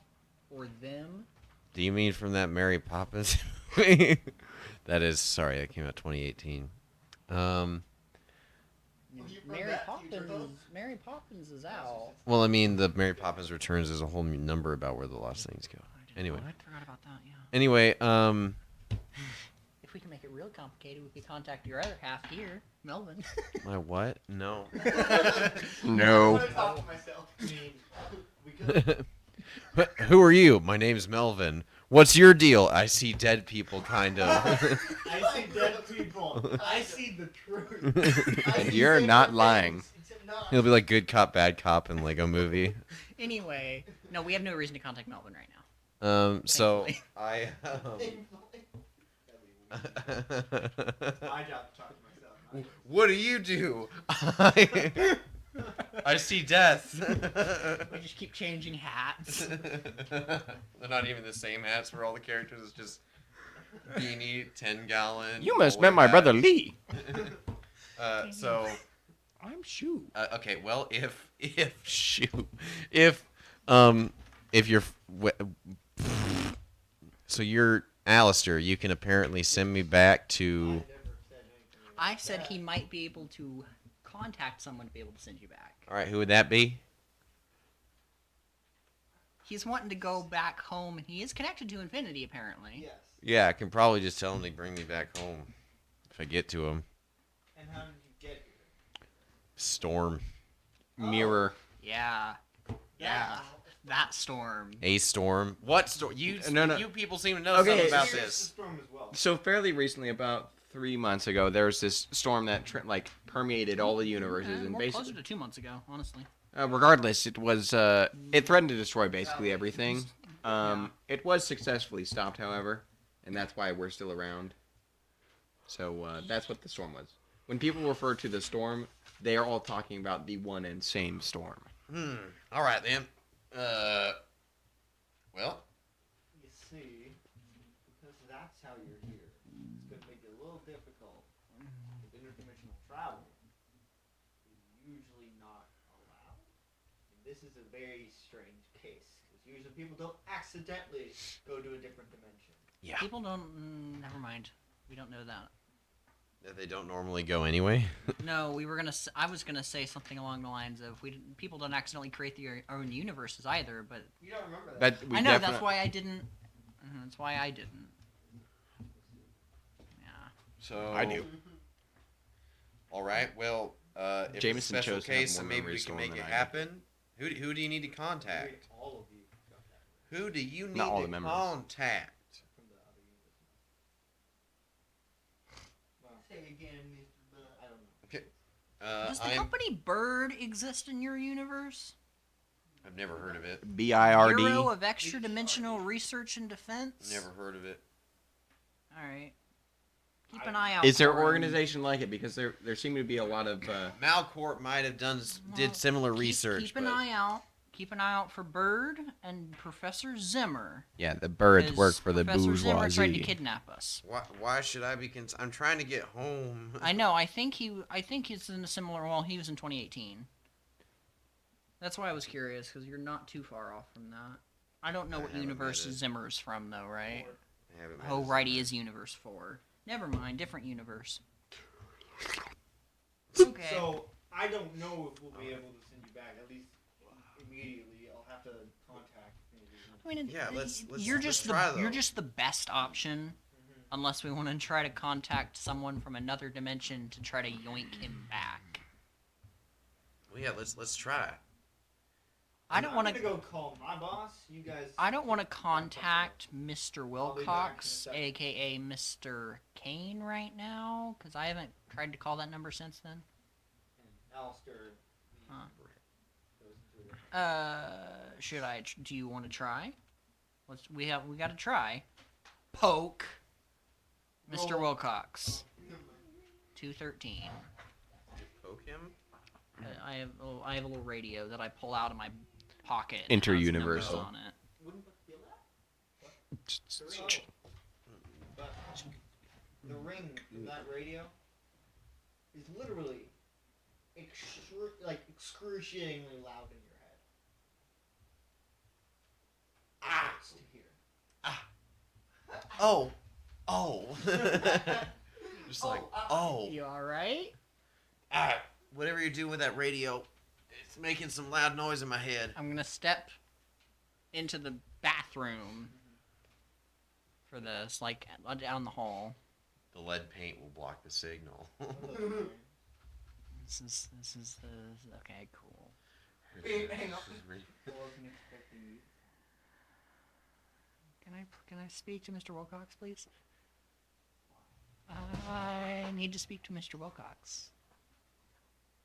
or them? Do you mean from that Mary Poppins? That is sorry, that came out 2018. You've read Mary that Poppins. future book? Mary Poppins is out. Well, I mean, the Mary Poppins Returns is a whole new number about where the lost things go. I didn't Anyway. know. I forgot about that. Yeah. Anyway, If we can make it real complicated, we could contact your other half here, Melvin. my what? No. No. I'm gonna talk to myself. I mean, we could. Who are you? My name's Melvin. What's your deal? I see dead people, kind of. I see dead people. I see the truth. I And see you're sacred not things, lying. except not. He'll be like good cop, bad cop in Lego Movie. Anyway, no, we have no reason to contact Melvin right now. So Thankfully. I. My job to talk to myself. not yours. What do you do? I see death. We just keep changing hats. They're not even the same hats for all the characters. It's just beanie, 10-gallon. You must met my brother Lee. So I'm Shu. okay. Well, if you're so you're Alistair, you can apparently send me back to. I never said anything like I said that. he might be able to contact someone to be able to send you back. All right, who would that be? He's wanting to go back home, and he is connected to Infinity, apparently. Yes. Yeah, I can probably just tell him to bring me back home if I get to him. And how did you get here? Storm, Mirror. Yeah. Yeah. That storm. a storm. What storm? You No. you people seem to know Okay, something about Here's the this. storm as well. So fairly recently, about 3 months ago, there was this storm that permeated all the universes, and More basically, closer to 2 months ago, honestly. regardless, it was it threatened to destroy basically everything. It was successfully stopped, however, and that's why we're still around. So that's what the storm was. When people refer to the storm, they are all talking about the one and same storm. All right then. Well, You see, because that's how you're here, it's going to make it a little difficult. With interdimensional travel is usually not allowed. And this is a very strange case, because usually people don't accidentally go to a different dimension. yeah. People don't. Never mind. We don't know that. They don't normally go anyway. No, we were gonna. I was gonna say something along the lines of people don't accidentally create their own universes either. But You don't remember that. But we I know that's definite- why I didn't. That's why I didn't. Yeah. So I do. All right. Well, if Jameson it's a special chose to have case, more and maybe we memories can stolen make it than I do. happen. Who do you need to contact? All of you got that Who do you need Not all to the memories. contact? from the other universe. Well, say again, Mr. Butt. I don't know. Okay. Does the company Bird exist in your universe? I've never heard of it. BIRD. Bureau of Extra Dimensional Research and Defense. Never heard of it. All right. Keep an eye out. Is there for 'em. organization like it? Because there seem to be a lot of. Malcorp might have did similar research. Keep an but eye out. Keep an eye out for Bird and Professor Zimmer. Yeah, the birds 'cause work for the Professor Zimmer tried to bourgeoisie. kidnap us. Why should I be? I'm trying to get home. I know. I think he's in a similar. Well, he was in 2018. That's why I was curious, because you're not too far off from that. I don't know I what haven't universe met it. Zimmer's from, though, right? I haven't met Oh, this right, he number. is Universe 4. Never mind, different universe. Okay. So, I don't know if we'll be able to send you back, at least immediately. I'll have to contact maybe. I mean, Yeah, let's you're just try, you're though. just the best option, unless we want to try to contact someone from another dimension to try to yoink him back. Well, yeah, let's try. I don't want I'm to. gonna go call my boss. You guys. I don't want to contact Mr. I'll be back in a Wilcox, second. aka Mr. Kane, right now, because I haven't tried to call that number since then. And Alistair. Huh. Those two. Should I? Do you want to try? We got to try. Poke. Mr. Roll. Wilcox. 213. Poke him. I have a little radio that I pull out of my pocket. and has Interuniversal. numbers on it. Wouldn't feel that? But the ring of that radio is literally excruciatingly loud in your head. It's to hear. Oh. Just like You all right? whatever you're doing with that radio, it's making some loud noise in my head. I'm gonna step into the bathroom for this, like down the hall. The lead paint will block the signal. This is the okay, cool. Hang on. Can I speak to Mr. Wilcox, please? I need to speak to Mr. Wilcox.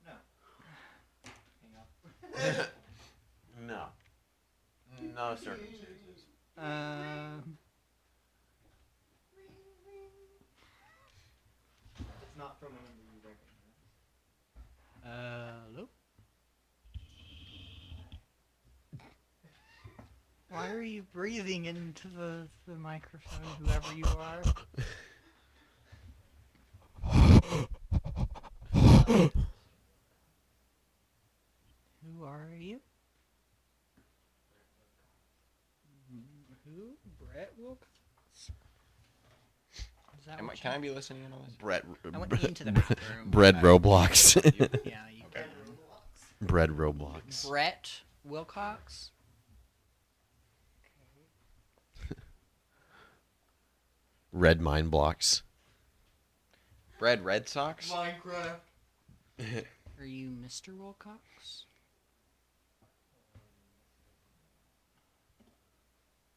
No. Hang up. No. No circumstances. It's not from a number you recognize. Hello? Why are you breathing into the microphone, whoever you are? Who are you? Who? Brett Wilcox? Is that what Can I be listening in on this? Bread. I went into the bathroom. Bread Roblox. Yeah, you Okay. can. Bread Roblox. Brett Wilcox? Red mine blocks. Bread Red Sox? Minecraft. Are you Mr. Wilcox?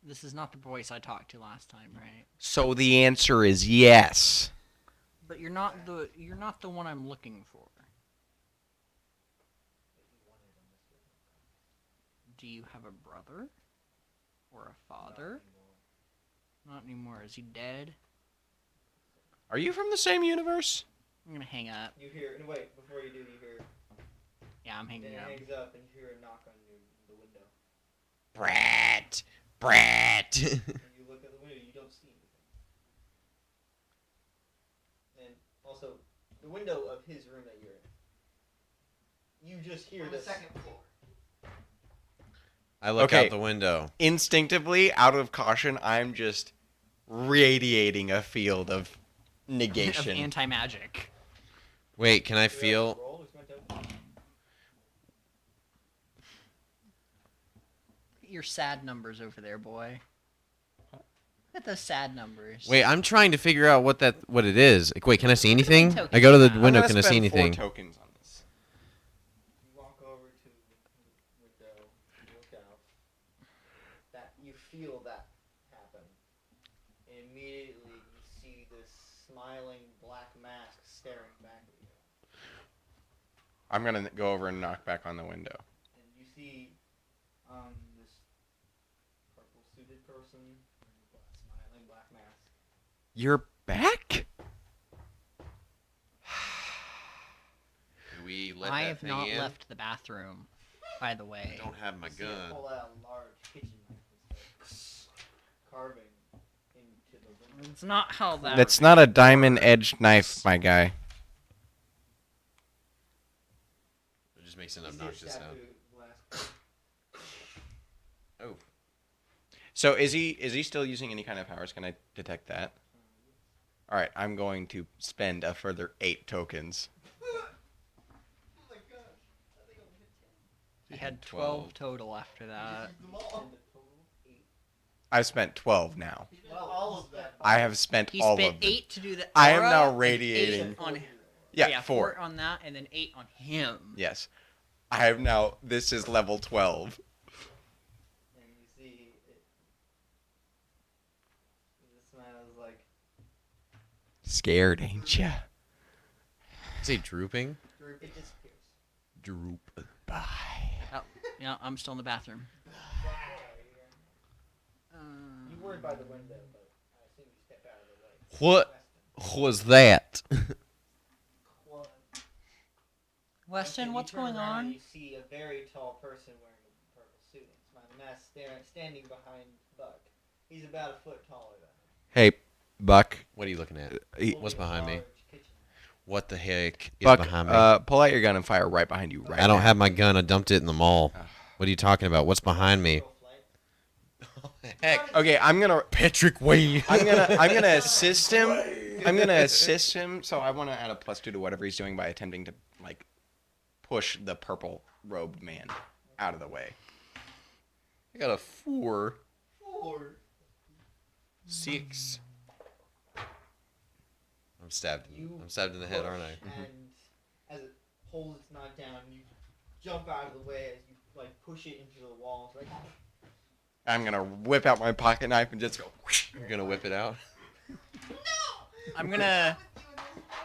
This is not the voice I talked to last time, right? So the answer is yes. But you're not the one I'm looking for. Do you have a brother? Or a father? Not anymore. Is he dead? Are you from the same universe? I'm gonna hang up. You hear, no, wait, before you do, you hear, Yeah, I'm then hanging it up. hangs up and you hear a knock on the window. Brett. And you look at the window, you don't see anything. And also, the window of his room that you're in, you just hear the second floor. I look Okay. out the window. Instinctively, out of caution, I'm just radiating a field of Of negation. anti-magic. Wait, can I Do you have to feel? roll? It's meant to- Look at your sad numbers over there, boy. Look at those sad numbers. Wait, I'm trying to figure out what it is. Like, wait, can I see anything? tokens I go to you the have. window. I'm Can gonna I see spend 4 anything? tokens on this. You walk over to the window, you look out. That you feel that happen. And immediately you see this smiling black mask staring back at you. I'm gonna go over and knock back on the window. And you see this purple suited person wearing a smiling black mask. You're back? Do we let I that have thing not in? left the bathroom, by the way. I don't have my You see it gun. pull out a large kitchen knife and start carving into the window. It's not how that. That's not a diamond-edged knife, my guy. It just makes an You see a obnoxious statue sound. glass. Oh, So is he still using any kind of powers? Can I detect that? All right, I'm going to spend a further 8 tokens. Oh my gosh. I think I'll hit 10. He had 12 total after that. Them all. And the total 8. I've spent 12 now. Well, all of that. I have spent He all spent of them. 8 to do the. I am aura now and radiating. 8 on. Yeah, 4 4. on that, and then 8 on him. Yes. I have now. This is level 12. And you see it. This man is like, Scared, ain't ya? is he drooping? it disappears. Droop. Bye. Oh, yeah, I'm still in the bathroom. You weren't by the window, but I assume you stepped out of the way. What was that? Weston, what's You turn going around and on? You see a very tall person wearing a purple suit and smiling mask standing behind Buck. He's about a foot taller than him. Hey, Buck. What are you looking at? Holding What's a behind me? large kitchen knife. What the heck is Buck, behind me? pull out your gun and fire right behind you. Right. I don't now. have my gun. I dumped it in the mall. What are you talking about? What's behind me? Go flight. Heck. Okay, I'm gonna. Patrick Wayne. I'm gonna assist him. I'm gonna assist him. So I want to add a +2 to whatever he's doing by attempting to like push the purple robed man out of the way. I got a 4. 4. 6. I'm stabbed. You I'm stabbed in the head, aren't I? And as it pulls its knife down, you jump out of the way as you like push it into the wall. It's like, I'm gonna whip out my pocket knife and just go. You're gonna whip it out. I'm gonna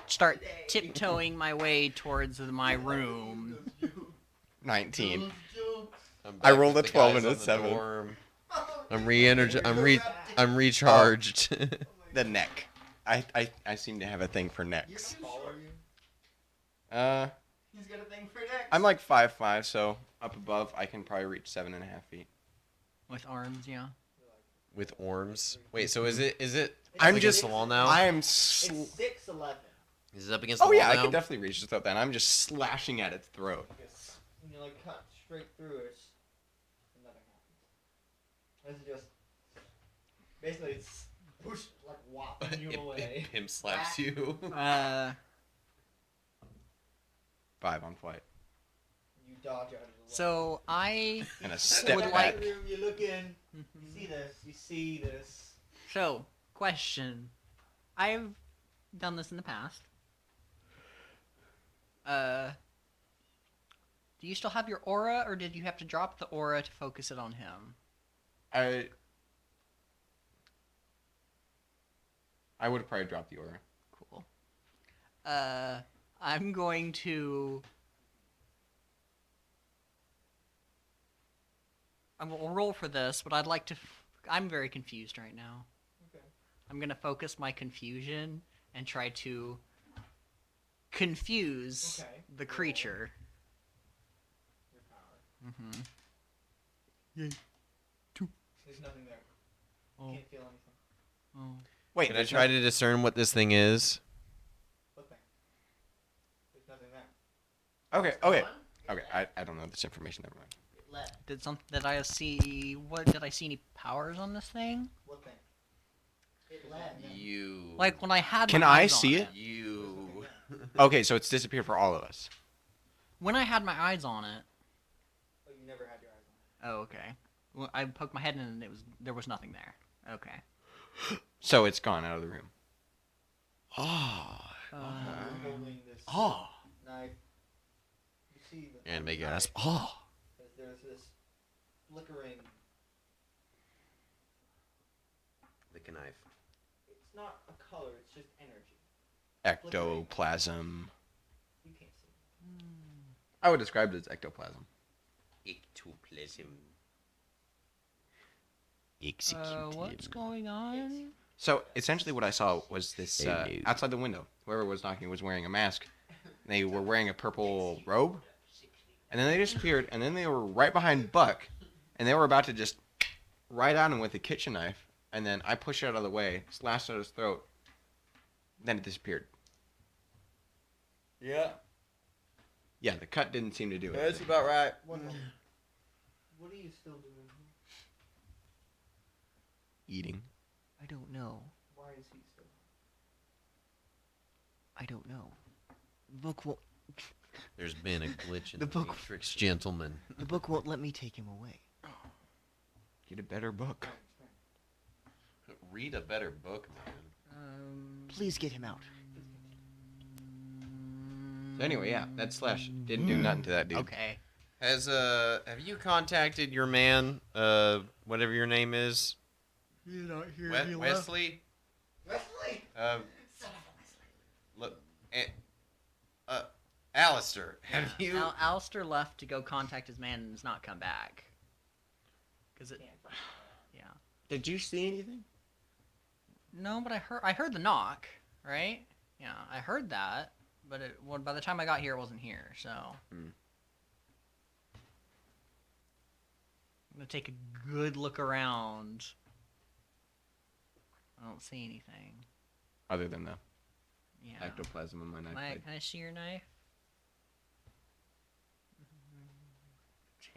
start tiptoeing my way towards my room. 19. I'm I back rolled with a the 12 guys and a on the 7. dorm. I'm recharged. The neck. I seem to have a thing for necks. Tall are you? He's got a thing for necks. I'm like 5'5", so up above I can probably reach 7.5 feet. With arms, yeah. With arms. Wait, so is it? I'm up against just- the wall now. I am. It's 6'11". Is it up against the Oh wall yeah, I now? could definitely reach the throat. Then I'm just slashing at its throat. And you like cut straight through it, and nothing happens. It's just basically it's push like whopping you away. It pimp slaps you. 5 on flight. You dodge out of the way. So I And a step would back. like. You look in. You see this. You see this. So, question. I've done this in the past. Do you still have your aura, or did you have to drop the aura to focus it on him? I would have probably dropped the aura. Cool. I'm going to. We'll roll for this, but I'd like to. I'm very confused right now. Okay. I'm gonna focus my confusion and try to confuse Okay. the creature. Your power. Mm-hmm. There's nothing there. Oh. Can't feel anything. Oh. Wait, Can I there's try no- to discern what this thing is? What thing? There's nothing there. Okay, okay. Okay, I don't know this information. Never mind. It left. Did I see? What did I see? Any powers on this thing? What thing? It left. You. Like when I had. Can my I eyes on see it? You. Okay, so it's disappeared for all of us. When I had my eyes on it. Oh, you never had your eyes on Oh, okay. Well, I poked my head in and there was nothing there. Okay. So it's gone out of the room. Ah. it. You're holding this Ah. knife. You see the And make knife, gasp. Ah. There's this flickering. Lick a knife. It's not a color. It's just energy. Ectoplasm. You can't see. I would describe it as ectoplasm. Ectoplasm. What's going on? So essentially, what I saw was this Hello. outside the window. Whoever was knocking was wearing a mask. They were wearing a purple robe, and then they disappeared. And then they were right behind Buck, and they were about to just right at him with a kitchen knife. And then I pushed it out of the way, slashed at his throat. Then it disappeared. Yeah, Yeah, the cut didn't seem to do it. that's about right. What are you still doing? Eating. I don't know. Why is he still? I don't know. The book won't. There's been a glitch in The the book- Matrix, gentlemen. The book won't let me take him away. Get a better book. Read a better book, man. Please get him out. So anyway, yeah, that slash didn't do nothing to that dude. Okay. Have you contacted your man, whatever your name is? You're not here. Wesley? Wesley. Look, Alistair, have you? Alistair left to go contact his man and has not come back. Cause it. Yeah. Did you see anything? No, but I heard the knock, right? Yeah, I heard that, but by the time I got here, it wasn't here. So Hmm. I'm gonna take a good look around. I don't see anything. Other than the Yeah. ectoplasm in my knife. blade. Can I see your knife?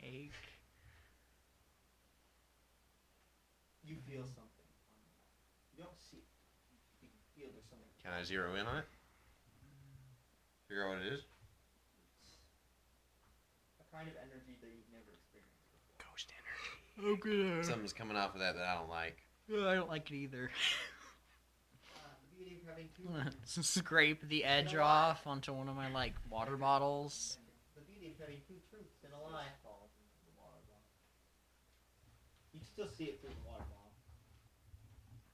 Take. You feel something on the knife. You don't see it. You can feel there's something. Can I zero in on it? Figure out what it is? It's a kind of energy that you've never experienced before. Ghost energy. Okay. Something's coming off of that I don't like. I don't like it either. The beauty of having two. Scrape the edge off onto one of my water bottles. The beauty of having two truths and a lie falls into the water bottle. Each still see it through the water bottle.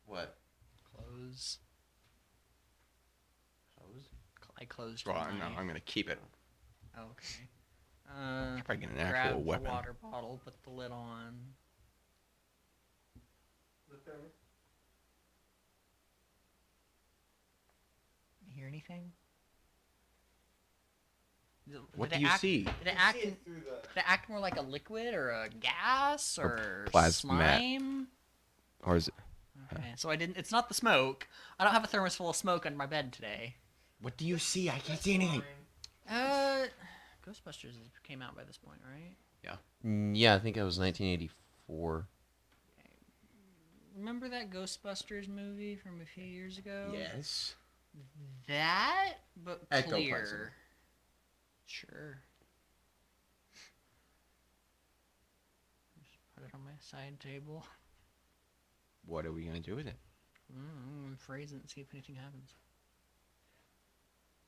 What? Close. Close? I closed Well, the no, knife. I'm gonna keep it. Okay. Probably get an actual Grab weapon. the water bottle, put the lid on. The thermos. You hear anything? What Did do it you act, see? Did You it act? see it through the. Did it act more like a liquid or a gas or plasma. slime? Or is it? Okay, so I didn't. It's not the smoke. I don't have a thermos full of smoke under my bed today. What do you see? I can't see anything. Ghostbusters came out by this point, right? Yeah, I think it was 1984. Remember that Ghostbusters movie from a few years ago? Yes. That, but Ectoplasm. clear. Sure. Just put it on my side table. What are we gonna do with it? I'm gonna freeze it and see if anything happens.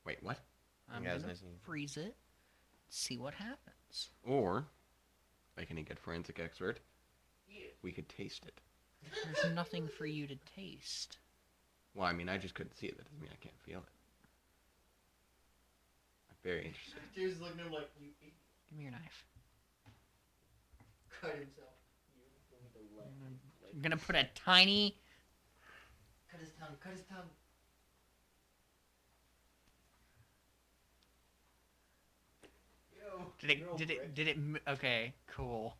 Wait, what? I'm Yeah, it was gonna 19. freeze it, see what happens. Or, like any good forensic expert, we could taste it. There's nothing for you to taste. Well, I mean, I just couldn't see it. That doesn't mean I can't feel it. I'm very interested. Dude's looking at him like, you idiot. Give me your knife. Cut himself. You need to let him. I'm gonna put a tiny. Cut his tongue. Cut his tongue. Yo. Did it? Okay, cool.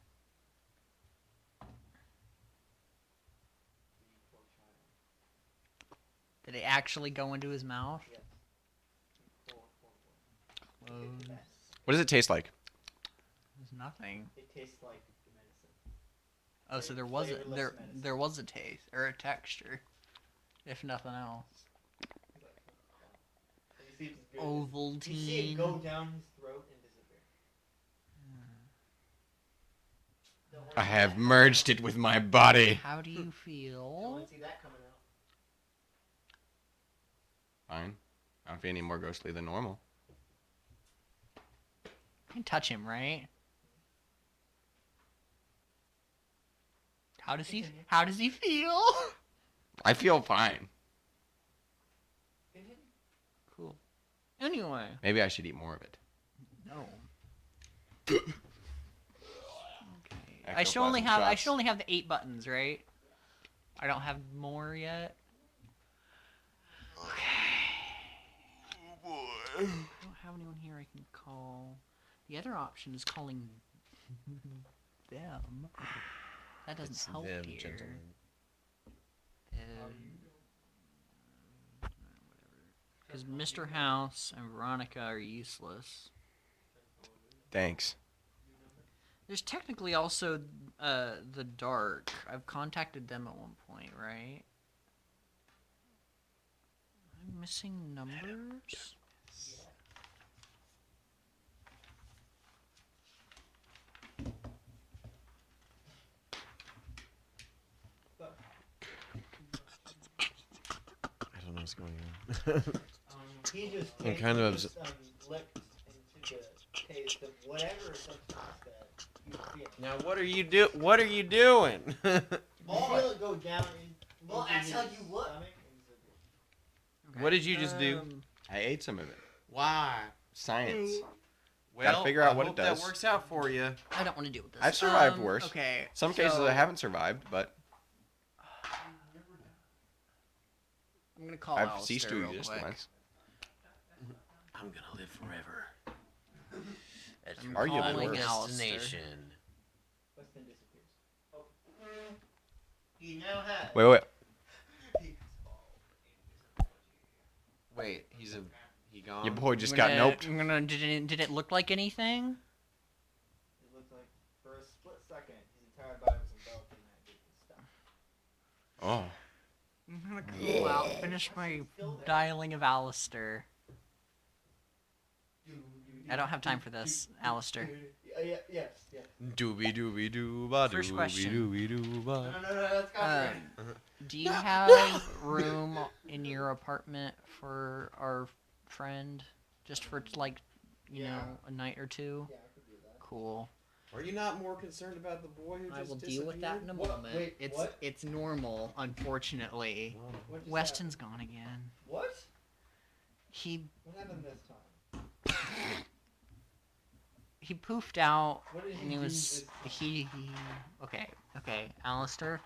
Did it actually go into his mouth? Yes. Close. What does it taste like? There's nothing. It tastes like medicine. Oh, so there was Flavorless medicine. there was a taste or a texture, if nothing else. And you see it's good. Ovaltine. You see it go down his throat and disappear. Don't wanna I see have that. merged it with my body. How do you Don't feel? want to see that coming out. Fine. I don't feel any more ghostly than normal. You can touch him, right? How does he feel? I feel fine. Cool. Anyway. Maybe I should eat more of it. No. Okay. I should only Ectoplasm shots. have the 8 buttons, right? I don't have more yet. Okay. I don't have anyone here I can call. The other option is calling them. That doesn't It's help them, here. gentlemen. Because Mr. House and Veronica are useless. Thanks. There's technically also the Dark. I've contacted them at one point, right? I'm missing numbers. I don't know what's going on. He just I'm kind of just, licked into the taste of whatever substance that you feel. Now, what are you doing? You feel it go down in. Well, I tell you what. What did you just do? I ate some of it. Why? Science. Well, figure out I what hope it does. that works out for you. I don't want to deal with this. I've survived worse. Okay. Some cases so I haven't survived, but I'm gonna call I've ceased Alistair to real exist quick. once. I'm gonna live forever. At I'm your Arguably calling worse. Alistair. destination. Weston disappears. Oh. He now has. Wait. Wait, he gone? Your boy just I'm got gonna- noped. I'm gonna. Did it look like anything? It looked like for a split second his entire body was enveloped in that different stuff. Oh. I'm gonna go out, finish my dialing of Alistair. I don't have time for this, Alistair. Yes. Doobie doobie doo ba First doobie question. doobie doo ba. No, that's copyright. Do you have room in your apartment for our friend, just for like, you Yeah. know, a night or two? Yeah, I could do that. Cool. Are you not more concerned about the boy who just I will deal with that in a What? moment. Wait, it's what? it's normal, unfortunately. What just Weston's gone again. happened? What? He What happened this time? he poofed out What did he and he do was this time? he okay, Alistair.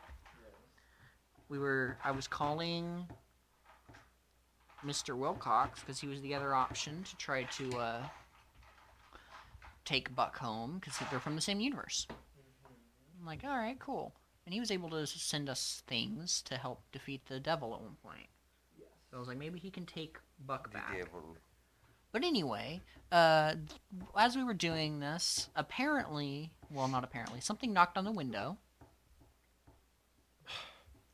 Yes. I was calling Mr. Wilcox because he was the other option to try to take Buck home because they're from the same universe. I'm like, all right, cool. And he was able to send us things to help defeat the devil at one point. Yes. So I was like, maybe he can take Buck The back. devil. But anyway, as we were doing this, not apparently, something knocked on the window.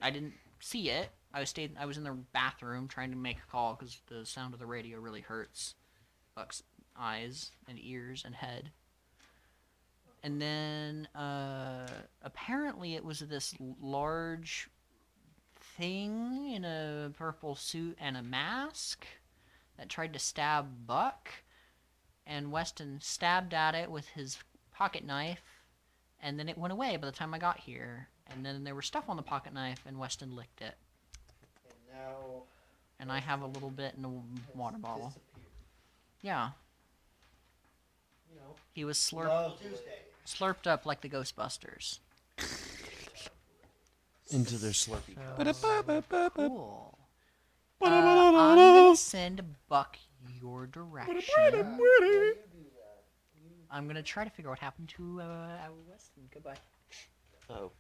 I didn't see it. I was in the bathroom trying to make a call because the sound of the radio really hurts Buck's eyes and ears and head. And then apparently it was this large thing in a purple suit and a mask that tried to stab Buck, and Weston stabbed at it with his pocket knife, and then it went away by the time I got here. And then there was stuff on the pocket knife, and Weston licked it. And now. And I have a little bit in a water bottle. Disappeared. Yeah, You know. he was Love Tuesday. slurped up like the Ghostbusters. Into their slurpy. Cool. I'm gonna send Buck your direction. I'm gonna try to figure out what happened to Weston. Goodbye. Oh.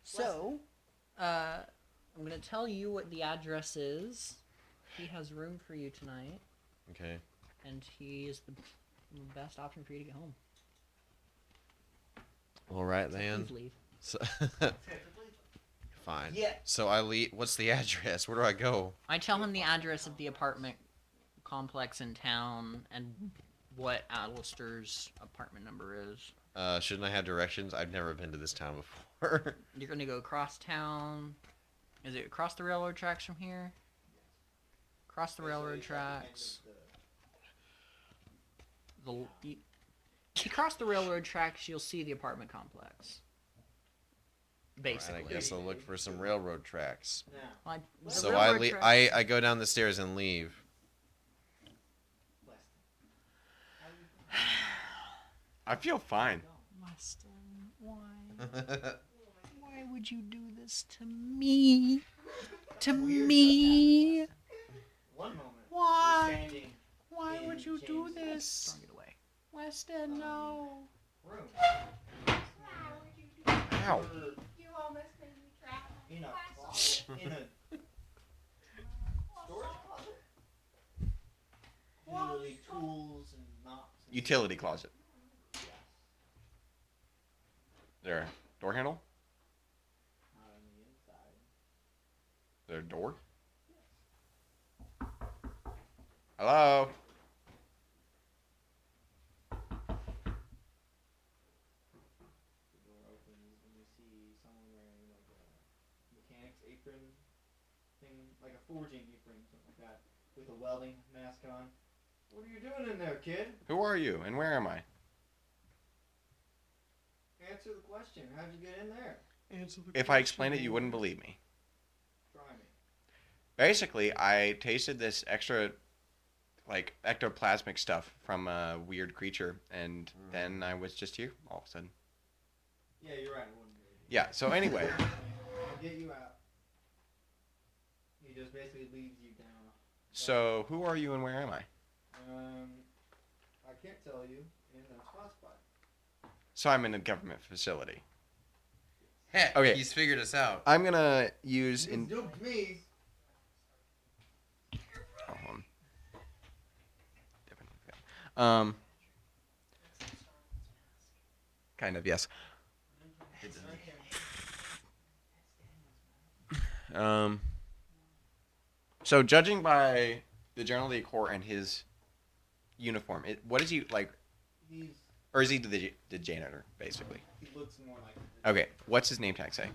So, I'm gonna tell you what the address is. He has room for you tonight, Okay. and he is the best option for you to get home. All right, So then. please leave. So, fine. Yeah. So I leave. What's the address? Where do I go? I tell him the address of the apartment complex in town and what Alistair's apartment number is. Shouldn't I have directions? I've never been to this town before. You're gonna go across town. Is it across the railroad tracks from here? Across the railroad tracks. If you cross the railroad tracks, you'll see the apartment complex. Basically. Right, I guess I'll look for some railroad tracks. Now. Like, the So railroad tracks- I go down the stairs and leave. I feel fine. Weston, why? Why would you do this to me? To me? One moment. Why? You're standing Why in would you do Jameson's this? Don't get away. Weston, no. room. Ow. You almost made me travel. In a closet. In a storage closet. Literally tools and mops. And Utility closet. Yes. There. Door handle? Not on the inside. There door? Hello? The door opens and you see someone wearing like a mechanic's apron thing, like a forging apron, something like that, with a welding mask on. What are you doing in there, kid? Who are you and where am I? Answer the question. How'd you get in there? If I explained it, you wouldn't believe me. Try me. Basically, I tasted this extra, like, ectoplasmic stuff from a weird creature, and then I was just here all of a sudden. Yeah, you're right. I wouldn't believe you. Yeah, so anyway, I'll get you out. He just basically leads you down. so who are you and where am I? I can't tell you, and that's classified. So I'm in a government facility. Heck, Okay. he's figured us out. I'm gonna use You duped me. Oh, hold on. Definitely failed. Kind of, yes. So judging by the General de Corps and his uniform, what is he like? He's Or is he the janitor, basically? he looks more like. Okay, what's his name tag say?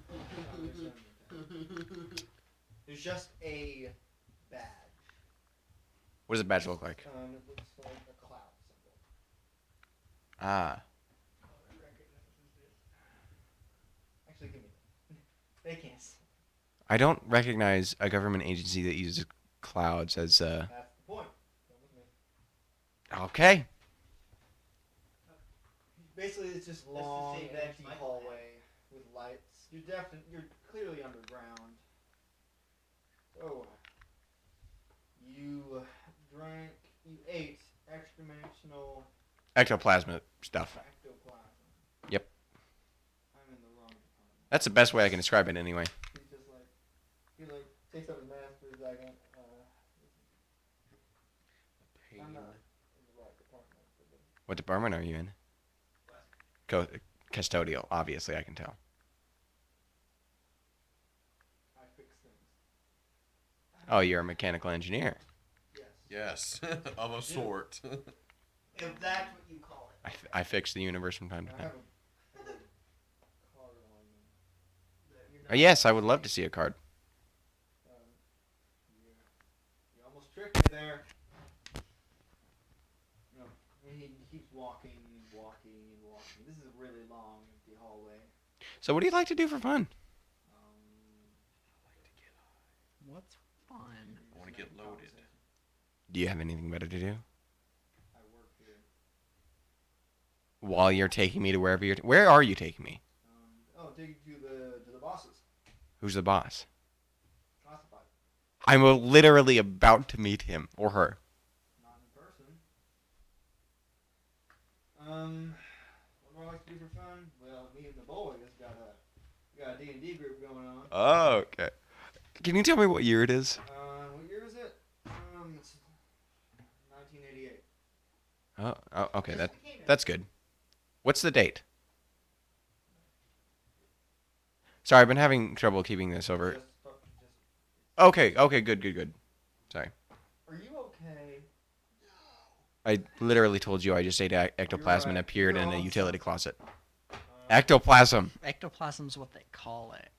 There's just a badge. What does a badge look like? It looks like a cloud symbol. Ah. They can't see. I don't recognize a government agency that uses clouds as That's the point. Come with me. Okay. Basically, it's just the long, same empty Michael hallway with lights. You're clearly underground. Oh, you ate extra-dimensional Ectoplasma stuff. ectoplasm. Yep. I'm in the wrong department. That's the best way I can describe it anyway. He's just like, he like takes off his mask for a second. I'm not in the right department for this. What department are you in? Custodial, obviously, I can tell. I fix things. Oh, you're a mechanical engineer. Yes. Yes, of a sort. If that's what you call it. I fix the universe from time to I time. have a card on me. Yes, I would love to see a card. You almost tricked me there. No, and he keeps walking and walking and walking. This is a really long, empty hallway. So what do you like to do for fun? What's fun? I want to get loaded. Do you have anything better to do? I work here. While you're taking me to wherever you're... Where are you taking me? Take you to the bosses. Who's the boss? Classified. I'm literally about to meet him or her. Not in person. What do I like to do for fun? Well, me and the boys got a D&D group going on. Oh, okay. Can you tell me what year it is? What year is it? It's 1988. Oh, okay. That's good. What's the date? Sorry, I've been having trouble keeping this over. Okay, good. Sorry. Are you okay? I literally told you I just ate ectoplasm and right. appeared You're in a awesome. utility closet. Ectoplasm. Ectoplasm's what they call it.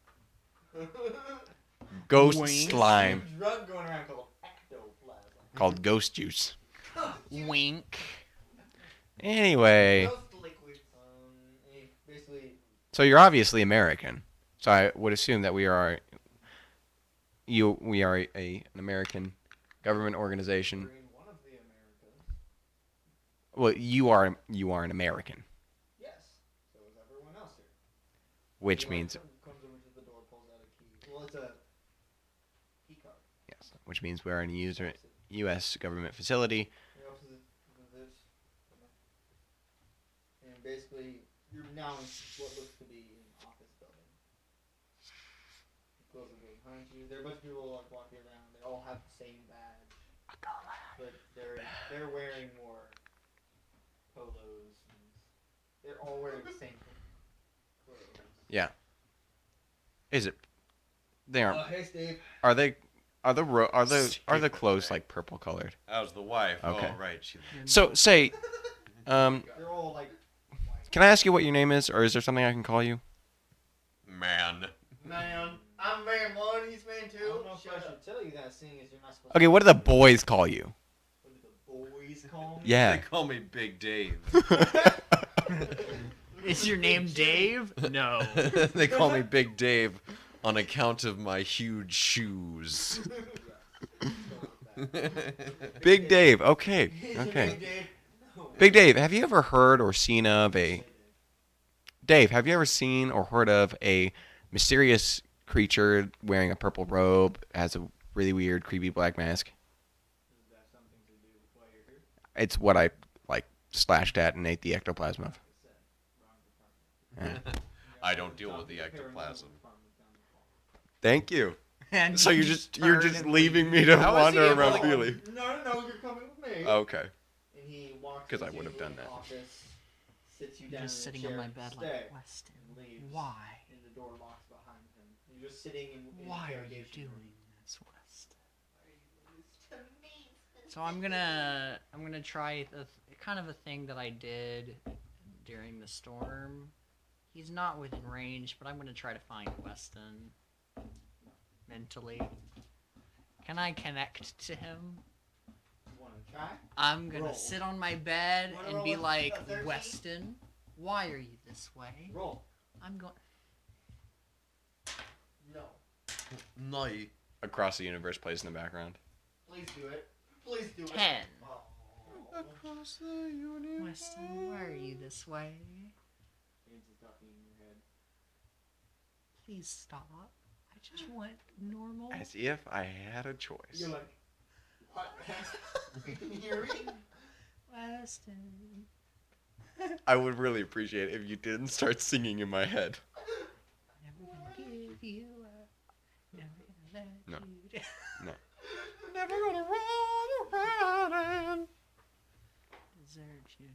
Ghost Wings. slime. Drug going around called ectoplasm. Called ghost juice. Wink. Anyway. Ghost liquid. Basically, So you're obviously American. So I would assume that we are an American government organization. we're in one of the Americas. Well, you are an American, Yes. So is everyone else here. which He, means comes over to the door, pulls out a key. Well, it's a key card. yes, which means we're in a U.S. government facility. He opens it with this. And basically, you're now in what looks to be an office building. He closes the door behind you. There are a bunch of people like walking around. They all have the same badge. But they're wearing more polos. And they're all wearing the same clothes. Yeah. Is it? They aren't. Hey, Steve. Are they? Are the clothes like purple colored? How's the wife? Okay. Oh, right. She, So say, They're all like white. can I ask you what your name is, or is there something I can call you? man. Man, I'm man 1, he's man 2. I don't know if I Shut should up. tell you that, seeing as you're not supposed Okay, what do the boys call you? What do the boys call me? Yeah. They call me Big Dave. Is your name Dave? No. They call me Big Dave on account of my huge shoes. Big Dave. Okay. Okay. Big Dave, have you ever heard or seen of a Dave, have you ever seen or heard of a mysterious creature wearing a purple robe, has a really weird, creepy black mask? Is that something to do with why you're here? It's what I slashed at and ate the ectoplasm of. Like I said, wrong department. Yeah. I don't deal with the ectoplasm. Thank you. And So you you're just turn and leaving me to How is he wander able around to- freely. No, you're coming with me. Okay. And he walks 'Cause I into would have done the that. Office, sits you You're down just in a sitting on chair, my bed stay, like Weston. and leaves. Why? And the door locks behind him. You're just sitting in Why are you interrogation room. doing this, Weston? So I'm gonna try kind of a thing that I did during the storm. He's not within range, but I'm gonna try to find Weston mentally. Can I connect to him? You wanna try? I'm gonna Roll. sit on my bed Wanna and roll be a like, 13? Weston, why are you this way? Roll. I'm going. No. Across the Universe plays in the background. Please do it. Please do it. 10. Oh. Across the universe. Weston, why are you this way? James is ducking in your head. Please stop. I just want normal. As if I had a choice. You're like, what? Can you hear me? Weston. I would really appreciate it if you didn't start singing in my head. Never gonna give you up. Never gonna let No. you down. Never gonna run around and... Desert you.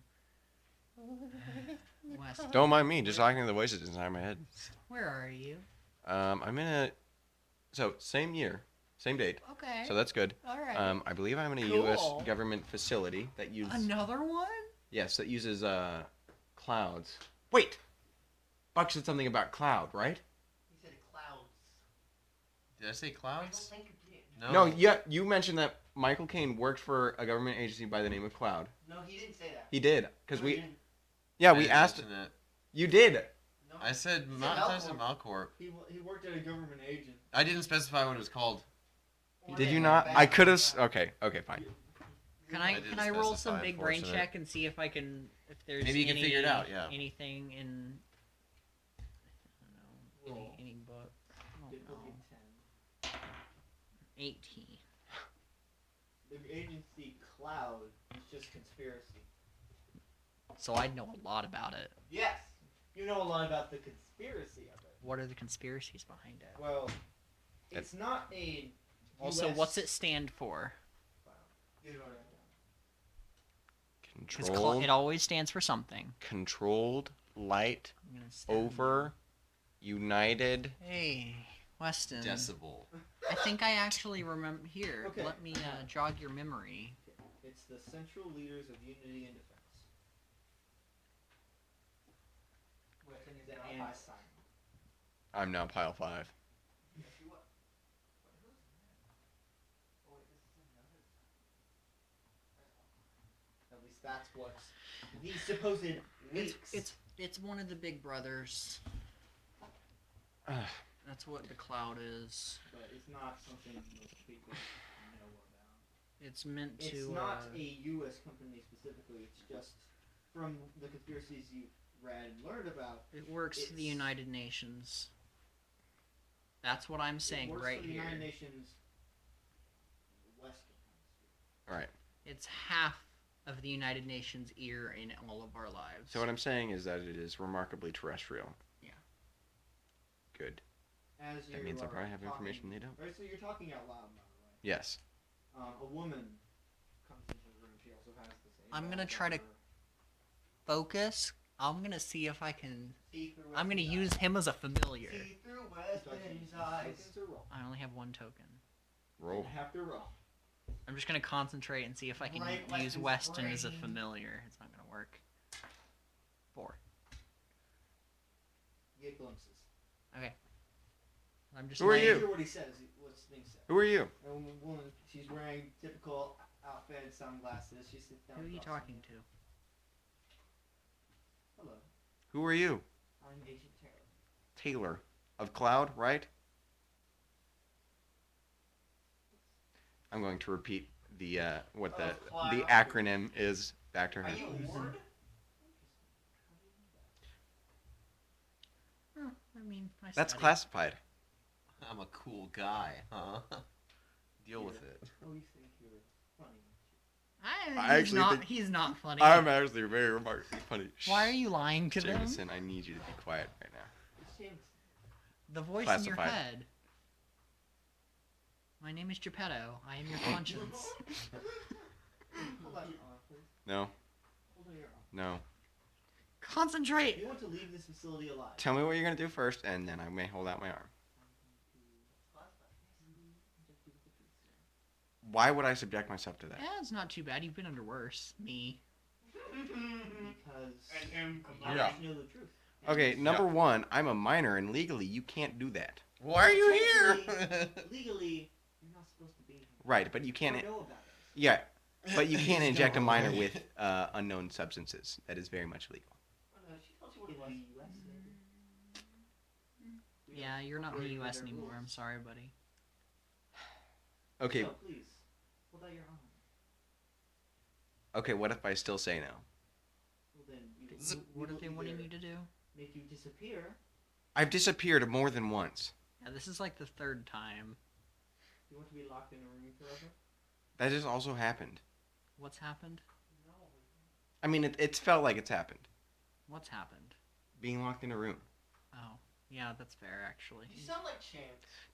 Weston. Don't mind me, just talking to the voices inside my head. Where are you? I'm in a... So, same year, same date. Okay. So that's good. All right. I believe I'm in a Cool. U.S. government facility that uses... Another one? Yes, that uses clouds. Wait! Buck said something about cloud, right? He said clouds. Did I say I don't clouds? think you did. No. No, yeah, you mentioned that Michael Caine worked for a government agency by the name of Cloud. No, he didn't say that. He did, because No, he we... didn't. Yeah, I we didn't asked... mention it. You did! No. I said He said Malcorp. He worked at a government agent. I didn't specify what it was called. Did you not? I could have... Okay, fine. Can I I didn't can I roll specify, some big brain unfortunate. check and see if I can if there's Maybe you can figure it out, yeah. anything in I don't know Roll. any book. I don't Difficulty know. 10. 18. The agency Cloud is just conspiracy. So I know a lot about it. Yes! You know a lot about the conspiracy of it. What are the conspiracies behind it? Well, it's not a Also, US what's it stand for? You know what I mean? Because Controlled, it always stands for something. controlled light I'm gonna stab over United... you. Hey, Weston. Decibel. I think I actually remember. Here, Okay. let me jog your memory. It's the Central Leaders of Unity and Defense. Weston is an anti-sign. I'm now pile 5. At least that's what the supposed leaks. It's one of the big brothers. That's what the cloud is. But it's not something most people know about. It's meant to. It's not a U.S. company specifically. It's just from the conspiracies you read and learned about. It works for the it's- United Nations. That's what I'm saying it works right for the here. United Nations Western Hemisphere. Alright, It's half of the United Nations ear in all of our lives. so what I'm saying is that it is remarkably terrestrial. Yeah. Good. As That you means I are probably have talking- information they don't. Right, so you're talking out loud, by the way. Yes. A woman comes into the room. She also has the same. I'm gonna badge try on to- her. Focus. I'm gonna see if I can. See through I'm gonna Weston's use eyes. him as a familiar. See through Weston's eyes. To roll. I only have one token. Roll. You have to roll. I'm just gonna concentrate and see if I can Right, use Weston's Weston as a brain. familiar. It's not gonna work. 4. You get glimpses. Okay. I'm just. Who are laying- you? Hear what he says. What Sting said. Who are you? A woman. She's wearing typical outfit and sunglasses. She sits down. Who are you across talking from to? me. Hello. Who are you? I'm Agent Taylor. Taylor. Of Cloud, right? I'm going to repeat the what the Of Cloud. acronym is back to her. Are you a ward? Oh, I mean, I That's studied. classified. I'm a cool guy, huh? Deal with it. Oh, you think you're funny? I He's actually not. think- He's not funny. I'm actually very remarkably funny. Why are you lying to them? Jameson, I need you to be quiet right now. It's Jameson. The voice in your Classified. head. My name is Geppetto. I am your conscience. Hold on, please. No, Hold on your arm. no. Concentrate. You want to leave this facility alive. Tell me what you're gonna do first, and then I may hold out my arm. Why would I subject myself to that? Yeah, it's not too bad. You've been under worse. Me. Because Yeah. you know the truth. Okay, number one, I'm a minor, and legally you can't do that. Why are you Technically- here? Legally, you're not supposed to be here. Right, but you You can't. don't know about it. Yeah, but you can't He's inject a going minor away. with unknown substances. That is very much legal. Oh, no, she told you what it was. Yeah, you're not in the operating U.S. under anymore. I'm rules. sorry, buddy. Okay. So please, hold out your arm. Okay. What if I still say no? Well then, What are will they wanting either you to do? make you disappear. I've disappeared more than once. Yeah, this is like the third time. You want to be locked in a room forever? That just also happened. What's happened? No. I mean, it's felt like it's happened. What's happened? Being locked in a room. Oh, yeah, that's fair, actually. You sound like Chance.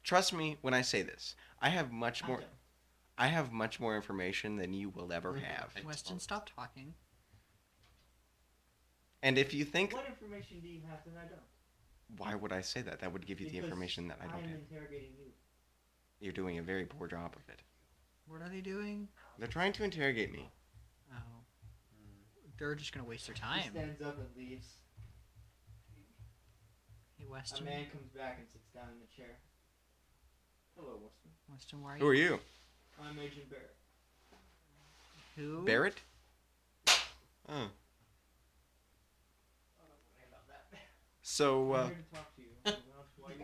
Trust me when I say this. I have much I more. don't. I have much more information than you will ever have. Weston, stop talking. And if you think, What information do you have that I don't? why would I say that? That would give you the Because information that I don't am have. interrogating you. You're doing a very poor job of it. What are they doing? They're trying to interrogate me. Oh. They're just gonna waste their He time. stands up and leaves. Hey, A Weston. man comes back and sits down in the chair. Hello, Weston. Weston, where are Who are you? you? I'm Agent Barrett. Who? Barrett? Oh. I don't know about that. So, I'm here to talk to you. Why you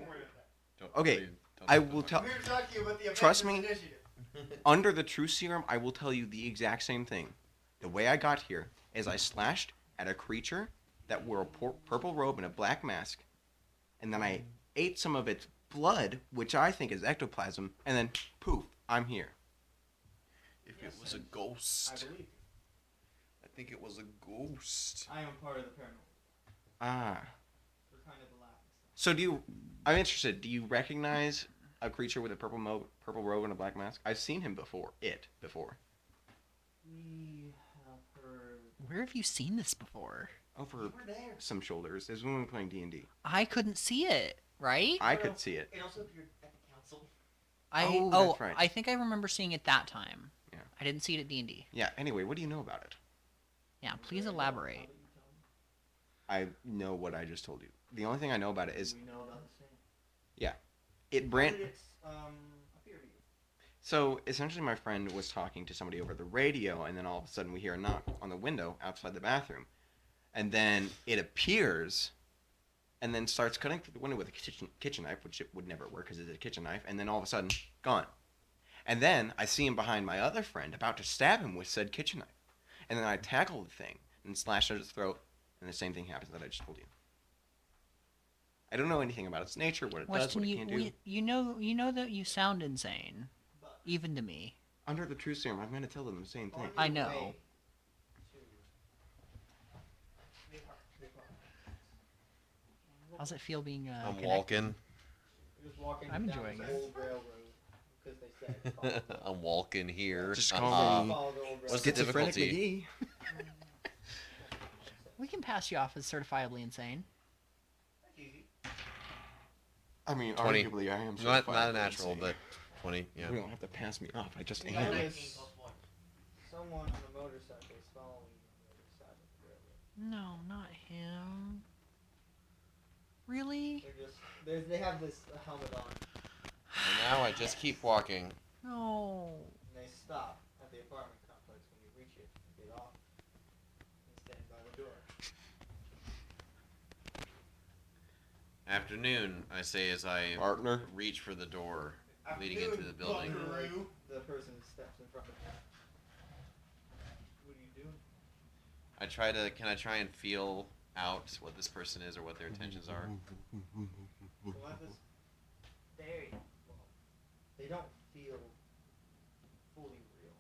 Don't- Okay, please don't I talk will about tell. I'm here to talk to you about the Trust Avengers me. Initiative. Under the Truth Serum, I will tell you the exact same thing. The way I got here is I slashed at a creature that wore a purple robe and a black mask, and then I ate some of its blood, which I think is ectoplasm, and then poof, I'm here. If Yes, it was a I ghost, believe you. I think it was a ghost. I am part of the paranormal. Ah. We're kind of the laughing stock. So do you? I'm interested. Do you recognize a creature with a purple robe and a black mask? I've seen him before. Before. We have heard. Where have you seen this before? Over We're there. some shoulders. There's when we were playing D&D. I couldn't see it, right? I could see it. It also appeared at the council. Oh, that's right. I think I remember seeing it that time. Yeah. I didn't see it at D&D. Yeah. Anyway, what do you know about it? Yeah, please elaborate. How about you tell me? I know what I just told you. The only thing I know about it is We know about the same. it How brand. did it appear to you? So essentially, my friend was talking to somebody over the radio, and then all of a sudden we hear a knock on the window outside the bathroom, and then it appears, and then starts cutting through the window with a kitchen knife, which it would never work because it's a kitchen knife, and then all of a sudden, gone. And then I see him behind my other friend, about to stab him with said kitchen knife, and then I tackle the thing and slash at his throat, and the same thing happens that I just told you. I don't know anything about its nature, what it does, Weston, what it can do. you know that you sound insane, But even to me. Under the Truth Serum, I'm going to tell them the same thing. on I your know. way to the How's it feel being I'm connected? walking. You're just walking I'm down enjoying this it. old railroad because they said it's called the- I'm walking here. Just Uh-huh. call me called the old What's the railroad. Schizophrenic difficulty? McGee. We can pass you off as certifiably insane. That's easy. I mean, 20. arguably, I am Not certified a natural, insane. but 20. Yeah. You don't have to pass me off. I just You am. notice someone on a motorcycle is following you on the other side of the railroad. No, not him. Really? They have this helmet on, And now I just keep walking. No. and they stop at the apartment complex when you reach it and get off and stand by the door. Afternoon, I say as I Partner. reach for the door leading into the building. Buckaroo. The person steps in front of you. What are you doing? Can I try and feel out what this person is or what their intentions are? Telepathy? Well, they don't feel fully real.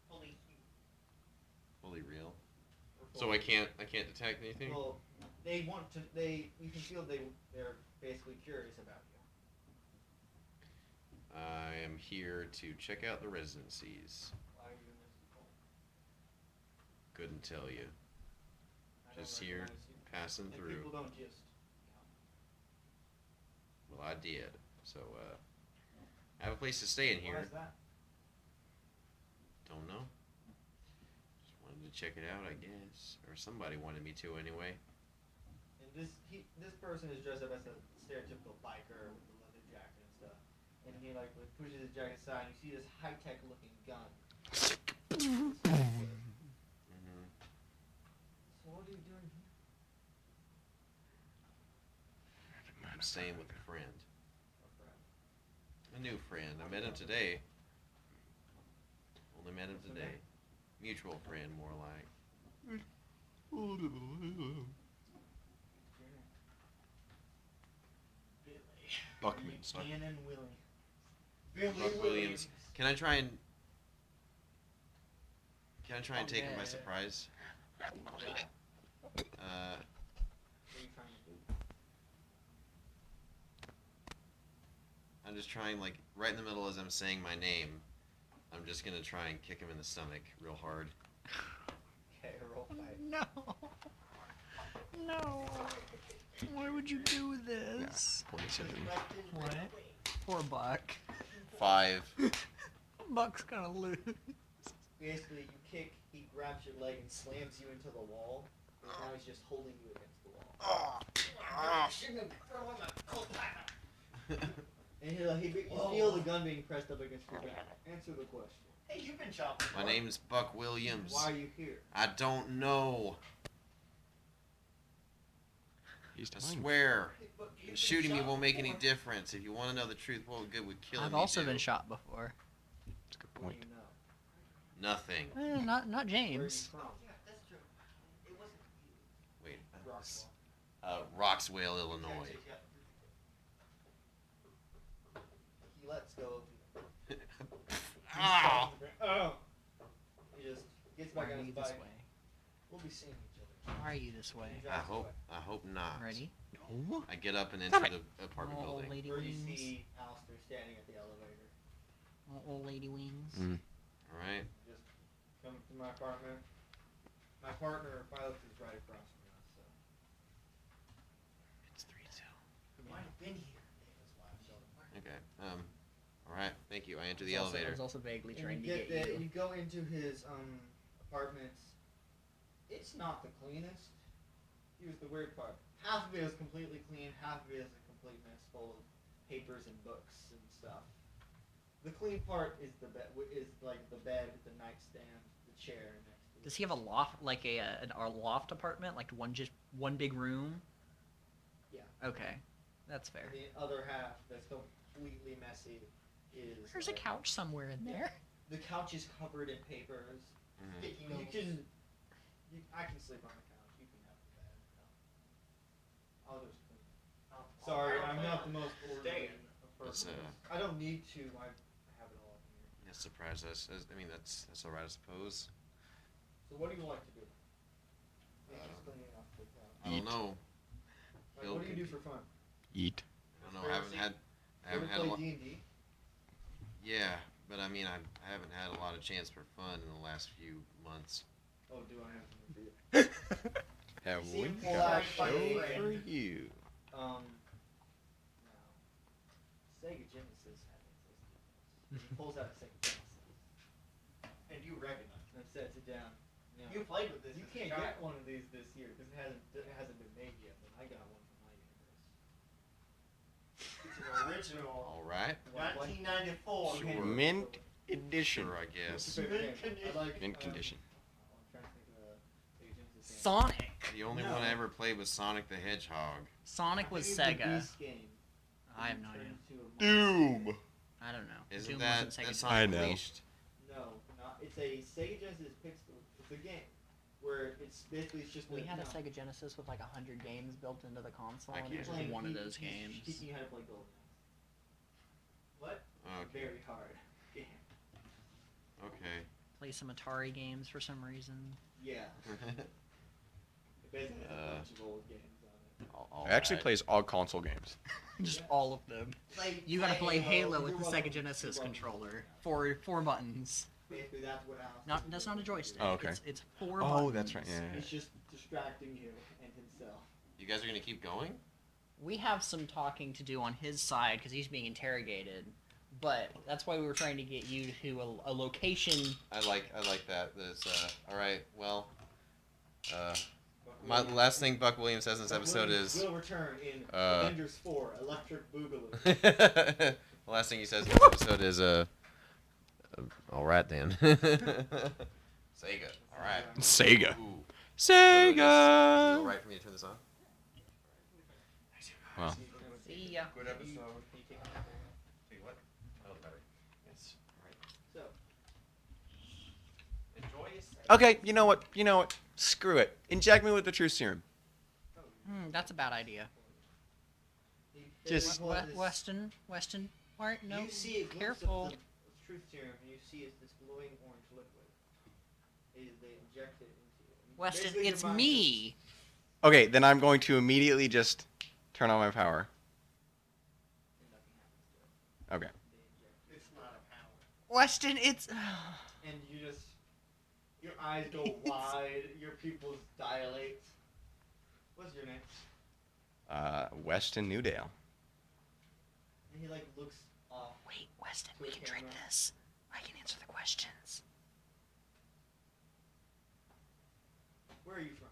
Fully human. Fully real. Or So I fully- can't detect anything? Well, you can feel they're basically curious about you. I am here to check out the residencies. Why are you in this hole? Couldn't tell you. I don't Just here, recognize you. passing And through. people don't just come. Well, I did. So, I have a place to stay in Why here. is that? Don't know. Just wanted to check it out, I guess. Or somebody wanted me to anyway. And this person is dressed up as a stereotypical biker with the leather jacket and stuff. And he pushes his jacket aside and you see this high tech looking gun. Mm-hmm. So what are you doing here? I'm staying with a friend. A new friend. I met him today. Only met him today. Mutual friend, more like. Buckminster. Cannon Williams. Buck Williams. Can I try and take him by Okay. surprise? What are you trying to do? I'm just trying, like, right in the middle as I'm saying my name. I'm just gonna try and kick him in the stomach real hard. Okay, roll fight. No. No. Why would you do this? 47. What? Poor Buck. 5. Buck's gonna lose. Basically, you kick, he grabs your leg and slams you into the wall, and now he's just holding you against the wall. And you feel the gun being pressed up against your back. Answer the question. Hey, you've been chopping. My name's Buck Williams. Why are you here? I don't know. He's I telling you. swear. Shooting me won't make any difference. If you want to know the truth, what good would killing I've me also do? been shot before. That's a good What do point. you know? Nothing. Not Where are you James. from? Yeah, that's true. It wasn't you. Wait. Roswell. Roxwell, Illinois. He lets go of you. Ow! Oh! He just gets Why back are on you his this bike. way? We'll be seeing each other. Why are you this way? He I drives away. hope not. Ready? No. I get up and enter the apartment Little old building. lady Where you wings. see Alistair standing at the elevator. Little old lady wings. Mm. All right. Just come to my apartment. My partner, Violet, is right across from us, so. It's 3-2. He might have been here. David's wife showed him. Okay. All right. Thank you. I enter the I was elevator. also vaguely And trying to you get get there, you. you go into his apartment. It's not the cleanest. Here's the weird part. Half of it is completely clean, half of it is a complete mess full of papers and books and stuff. The clean part is the bed, is like the bed, the nightstand, the chair next to it. Does he have a loft, like a loft apartment, like one big room? Yeah. Okay, that's fair. And the other half that's completely messy is. There's a like- couch somewhere in there. The couch is covered in papers. Mhm. Sticky notes. I can sleep on the couch. You can have the bed. I'll just clean it. Sorry, I'm not the most orderly of It's, person. I don't need to. I have it all in here. That surprised us. I mean, that's all right, I suppose. So what do you like to do? Yeah, Uh, just cleaning off the couch. I don't know. Like, what do you do for fun? Eat. I don't know. I haven't had a play lot. D&D? Yeah, but I mean, I haven't had a lot of chance for fun in the last few months. Oh, do I have something for you? Have See we him pull got out a show a- for you? Now, Sega Genesis had existed. He pulls out a Sega Genesis. And you recognize it and sets it down. Now, You played with this. you as a can't child. get one of these this year because it hasn't been made yet, but I got one for my universe. It's an original. All right. You wanna play? 1994. Sure. man. Mint edition. Sure, I What's guess. your favorite Mint game? I like, Mint condition. I'm trying to think of a Sega Genesis game. Sonic. The only No. one I ever played was Sonic the Hedgehog. Sonic was I think it Sega. was the Beast game. I have no idea. Turned into a monster. Doom. I don't know. Isn't Doom that wasn't Sega. that's I Sonic know. Unleashed? No, not. It's a Sega Genesis pixel. It's a game where it's basically just. We had a no. Sega Genesis with like 100 games built into the console, I and can't it was Playing- one of he- those he's games. Teaching you how to play Golden What? Okay. Very hard game. Okay. Play some Atari games for some reason. Yeah. It basically has a Uh, bunch of old games on it. All It actually right. plays all console games. Just Yeah. all of them. You gotta play Halo with the You're Sega welcome. Genesis You're welcome. controller. Four buttons. Basically, that's what Alice. Not that's not a joystick. Oh, okay. It's 4 Oh, buttons. that's right. Yeah. He's just distracting you and himself. You guys are gonna keep going? We have some talking to do on his side because he's being interrogated. But that's why we were trying to get you to a location. I like that. There's all right. Well, my the last thing Buck Williams says in this episode is Will return in uh, Avengers 4: Electric Boogaloo. the last thing he says in this episode is all right then. Sega. All right. Sega. Ooh. Sega. Is it all right for me to turn this on? Well, See, See ya. Good episode. Can you take a nap? Take what? Oh, better. Yes. Right. So, Enjoy your stay. Okay, you know what? Screw it. Inject me with the truth serum. That's a bad idea. Just- Weston, Why? No, you see a glimpse careful. of the truth serum, and you see it's this glowing orange liquid. They inject it into you. And Weston, basically your it's mind me. Okay, then I'm going to immediately just turn on my power. just- and nothing happens to it. Okay. They inject it. It's not a power. Weston, it's. And you just, your eyes go wide, your pupils dilate. What's your name? Weston Newdale. And he like looks off. Wait, Weston, To we a can drink camera. this. I can answer the questions. Where are you from?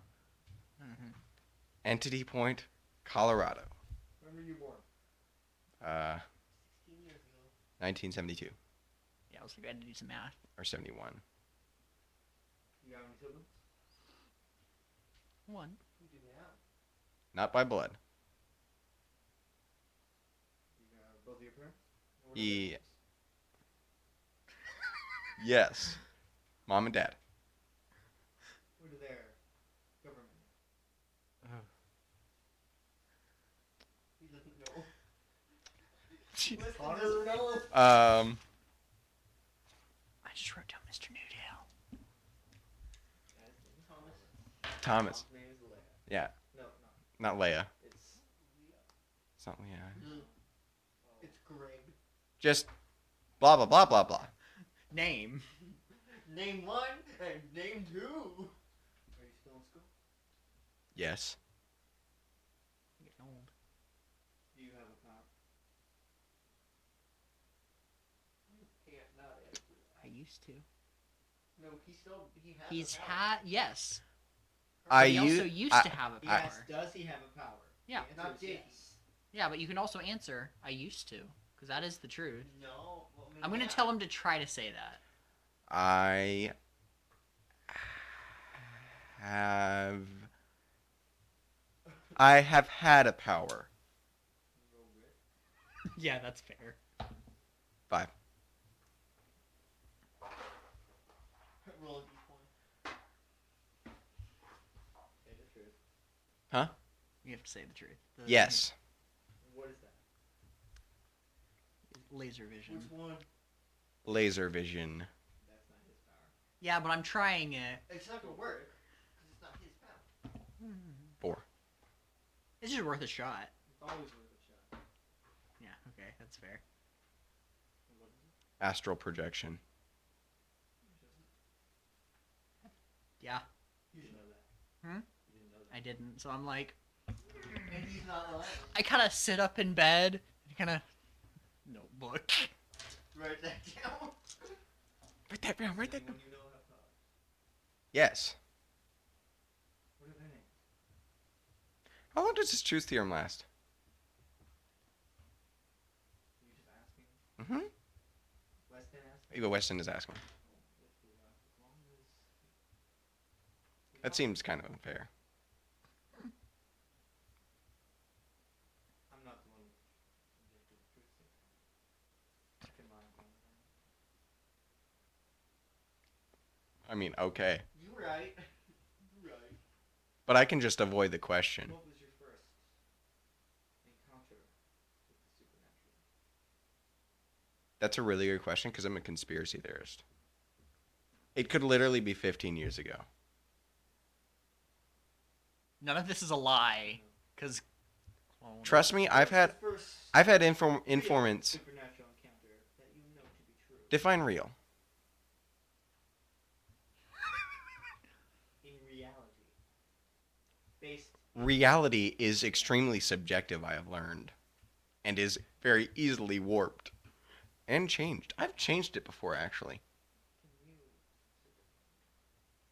Entity Point, Colorado. When were you born? 16 years ago. 1972 Yeah, I was like, I had to do some math. or 71. You got any siblings? One. Who do they have? Not by blood. You got both of your parents? And what are their Yeah. names? Yes. Mom and Dad. What are their government? He doesn't know. Listen, Connor doesn't know. I just wrote down Mr. Newdale. Guy's name is Thomas. Thomas. Mom's name is Leia. Yeah. No, Not Leia. it's It's not Leia. it's Greg. Just blah blah blah blah blah. Name. Name one and name two. Are you still in school? Yes. I'm getting old. Do you have a power? You can't not answer that. I used to. No, he has He's a power. had yes. I But he also u- used I- to have a He power. has, does he have a power? Yeah. The answer Not is did. yes. Yeah, but you can also answer I used to, because that is the truth. No. Well, I mean, I'm gonna yeah. tell him to try to say that. I have had a power. Roll grit. Yeah, that's fair. 5. Roll a d20. Say the truth. Huh? You have to say the truth. Yes. What is that? Laser vision. Which one? Laser vision. That's not his power. Yeah, but I'm trying it. It's not gonna work because it's not his power. 4. It's just worth a shot. It's always worth a shot. Yeah, okay, that's fair. And what is it? Astral projection. Yeah, You didn't know that. Hmm? You didn't know that. I didn't. So I'm like, And he's not lying. I kind of sit up in bed and kind of notebook. Write that down. Write that down. Write that down. Anyone you know have power. Yes. What are their names? How long does this truth theorem last? You just asking. Mm-hmm. Weston asking. Weston is asking. If you ask as long as. That seems kind of unfair. I'm not the one injected the truth serum. I can lie on that. I mean, okay. You right. You right. But I can just avoid the question. What was your first encounter with the supernatural? That's a really good question because I'm a conspiracy theorist. It could literally be 15 years ago. None of this is a lie, because. Trust me, I've What's had the first real informants supernatural encounter that you know to be true define real. in reality. Based. Reality is extremely subjective, I have learned, and is very easily warped and changed. I've changed it before, actually. Can you?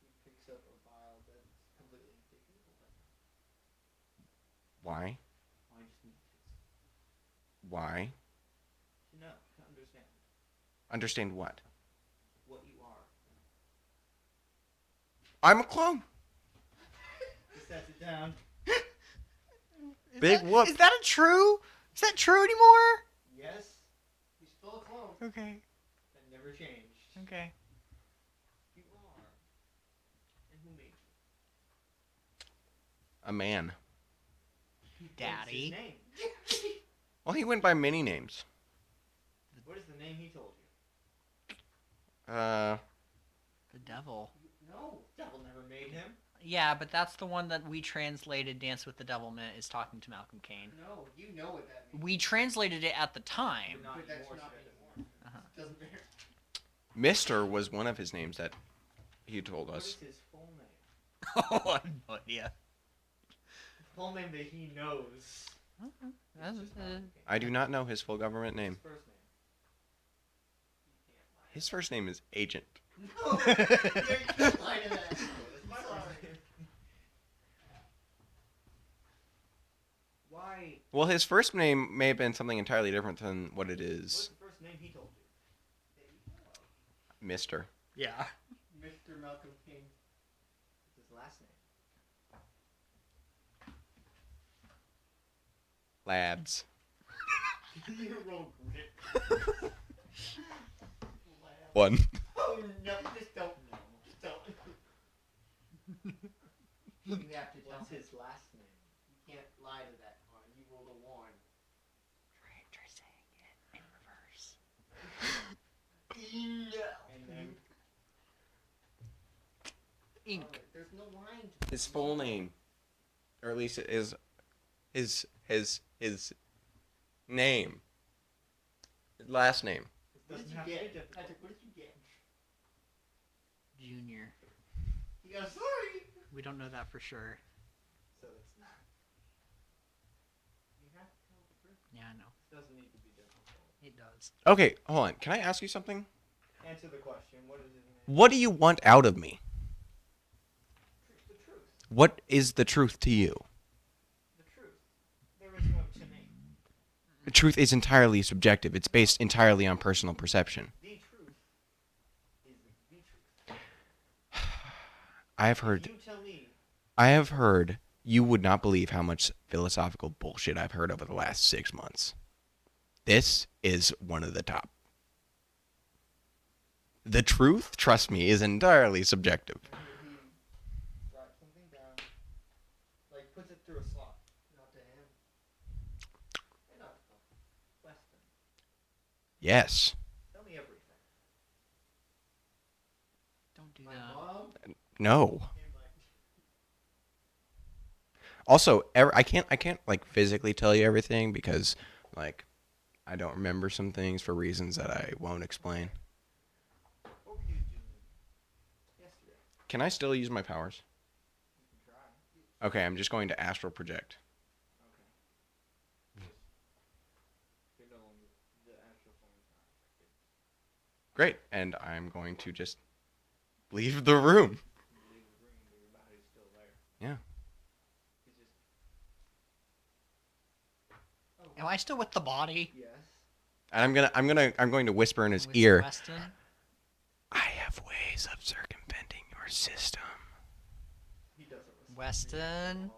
He picks up a vial that's completely empty. Can you hold that? Why? I just need to Why? know, to understand Understand what? what you are. I'm a clone. He sets it down. Big whoop. Is that a true Is that true anymore? Yes, he's still a clone. Okay. That never changed. Okay. You are. And who made you? A man. What's his Daddy. name? Well, he went by many names. What is the name he told you? The devil. No, devil never made him. Yeah, but that's the one that we translated Dance with the Devil meant is talking to Malcolm Caine. No, you know what that means. We translated it at the time. But not But that's anymore, not so it anymore. Uh-huh. doesn't matter. Mister was one of his names that he told What us. is his full name? Oh, I have no idea. The full name that he knows. That's, It's just Malcolm Caine. I do not know his full government name. His first name. You can't lie. His first name is Agent. No, you can't lie to that. That's my first name. Why? Well, his first name may have been something entirely different than what it What's is. the first name he told you? Mister. Yeah. Mr. Malcolm King. What's his last name? Labs. You roll grit. One. Oh no, just don't know. Just don't. You have to tell his last name. You can't lie to that one. You rolled a one. Try saying it in reverse. And then Ink. there's no line to His full name, or at least it is his name. His last name. It What did doesn't you have to be get? difficult. Patrick, what did you get? Junior. He goes, sorry. We don't know that for sure. So it's not. You have to tell the truth. Yeah, I know. It doesn't need to be difficult. It does. Okay, hold on. Can I ask you something? Answer the question. What is his name? What do you want out of me? The truth. What is the truth to you? The truth. There is no to name. The truth is entirely subjective. It's based entirely on personal perception. The truth is the truth. I have If heard you tell me. you would not believe how much philosophical bullshit I've heard over the last 6 months. This is one of the top. The truth, trust me, is entirely subjective. He writes something down, like puts it through a slot. Not to him. And not to Weston. Yes. Tell me everything. Don't do My that. mom No. and my. Also, I can't like physically tell you everything because like I don't remember some things for reasons that I won't explain. What were you doing yesterday? Can I still use my powers? You can try. Okay, I'm just going to astral project. Okay. You're no longer the actual form is not affected. Great, and I'm going to just leave the room. You leave the room, but your body's still there. Yeah. It's just. Am I still with the body? Yes. And I'm going to whisper in his With ear. Weston? I have ways of circumventing your system. He doesn't listen. Weston?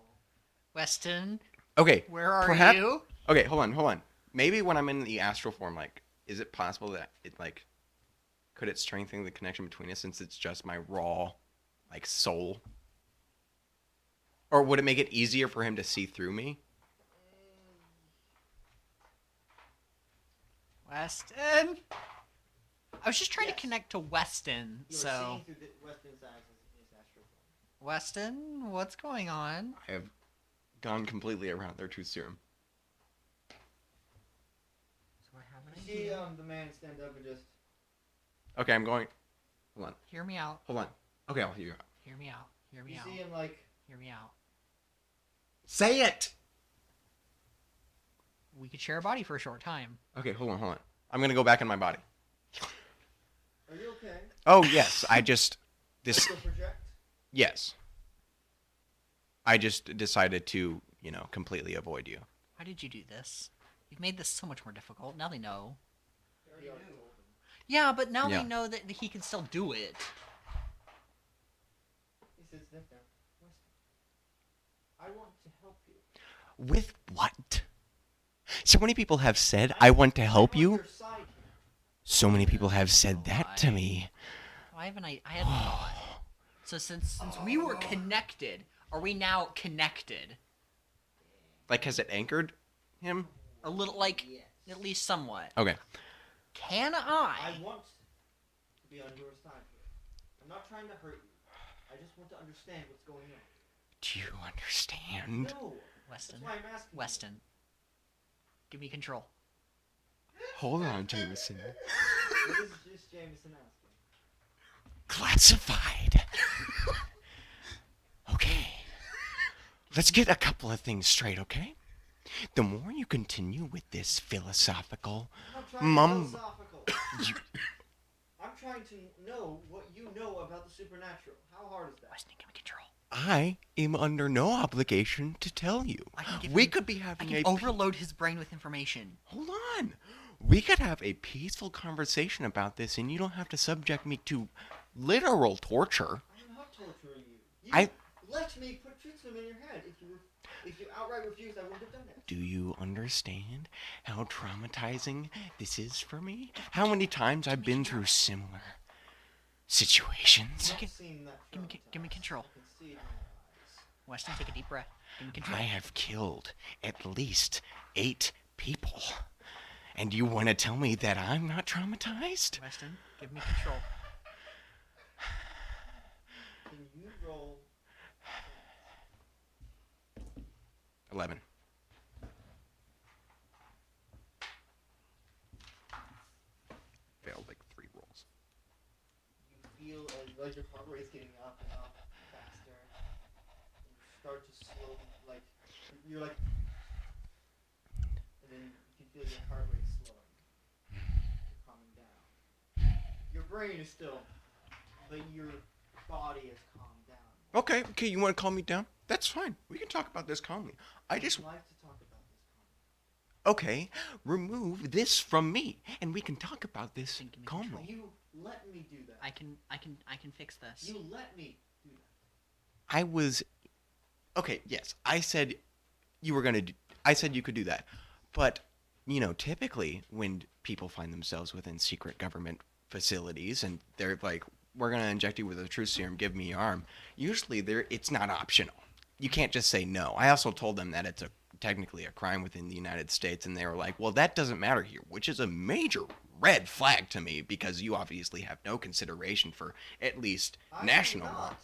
Weston? Okay. Where are Perhaps- you? Okay, hold on. Maybe when I'm in the astral form, like, is it possible that it like could it strengthen the connection between us since it's just my raw like soul? Or would it make it easier for him to see through me? Weston? I was just trying to Yes. connect to Weston, You were so... seeing through Weston's eyes as his astral form. Weston, what's going on? I have gone completely around their truth serum. So I have You see the man stand up and just. Okay, I'm going. Hold on. Hear me out. Hold on. Okay, I'll hear you out. Hear me out. Hear me You out. see him like. Hear me out. Say it! We could share a body for a short time. Okay, hold on. I'm gonna go back in my body. Are you okay? Oh, yes. I just. This. Astral project? Yes. I just decided to, completely avoid you. Why did you do this? You've made this so much more difficult. Now they know. He already told him. Yeah, but now Yeah. they know that he can still do it. He says, "Sit down, Weston. I want to help you." With what? So many people have said, I want to help I'm on you. your side here. So many people have said that to me. I have an I had a thought. So since we were connected, are we now connected? Like, has it anchored him? A little, like, Yes. at least somewhat. Okay. Can I I? want to be on your side here. I'm not trying to hurt you. I just want to understand what's going on. Do you understand? No. Weston. That's why I'm asking. Weston. Give me control. Hold on, Jameson. What is just Jameson asking? Classified. Okay. Let's get a couple of things straight, okay? The more you continue with this philosophical I'm not trying to mum... be philosophical. I'm trying to know what you know about the supernatural. How hard is that? Weston, give me control. I am under no obligation to tell you. I can give We him- could be I having can a... overload his brain with information. Hold on. We could have a peaceful conversation about this, and you don't have to subject me to literal torture. I'm not torturing you. You I- let me put truth to them in your head. If you outright refused, I wouldn't have done it. Do you understand how traumatizing this is for me? How many times I've been through similar situations? You don't seem that give me traumatized. control. I can see it in your eyes. Weston, take a deep breath. Give me control. I have killed at least 8 people. And you want to tell me that I'm not traumatized? Weston, give me control. Can you roll? 11. Failed like 3 rolls. You feel like your heart rate's getting up and up faster. And you start to slow, like, you're like, and then you can feel your heart rate slowing. You're calming down. Your brain is still, but your body is calmed down. Okay, you want to calm me down? That's fine. We can talk about this calmly. I just... I'd like to talk about this calmly. Okay, remove this from me, and we can talk about this Give me control. calmly. You let me do that. I can fix this. You let me do that. I was... Okay, yes, I said you were going to... I said you could do that. But, you know, typically when people find themselves within secret government facilities and they're like, we're going to inject you with a truth serum, give me your arm, usually it's not optional. You can't just say no. I also told them that it's technically a crime within the United States, and they were like, well, that doesn't matter here, which is a major red flag to me because you obviously have no consideration for at least I national do law. not.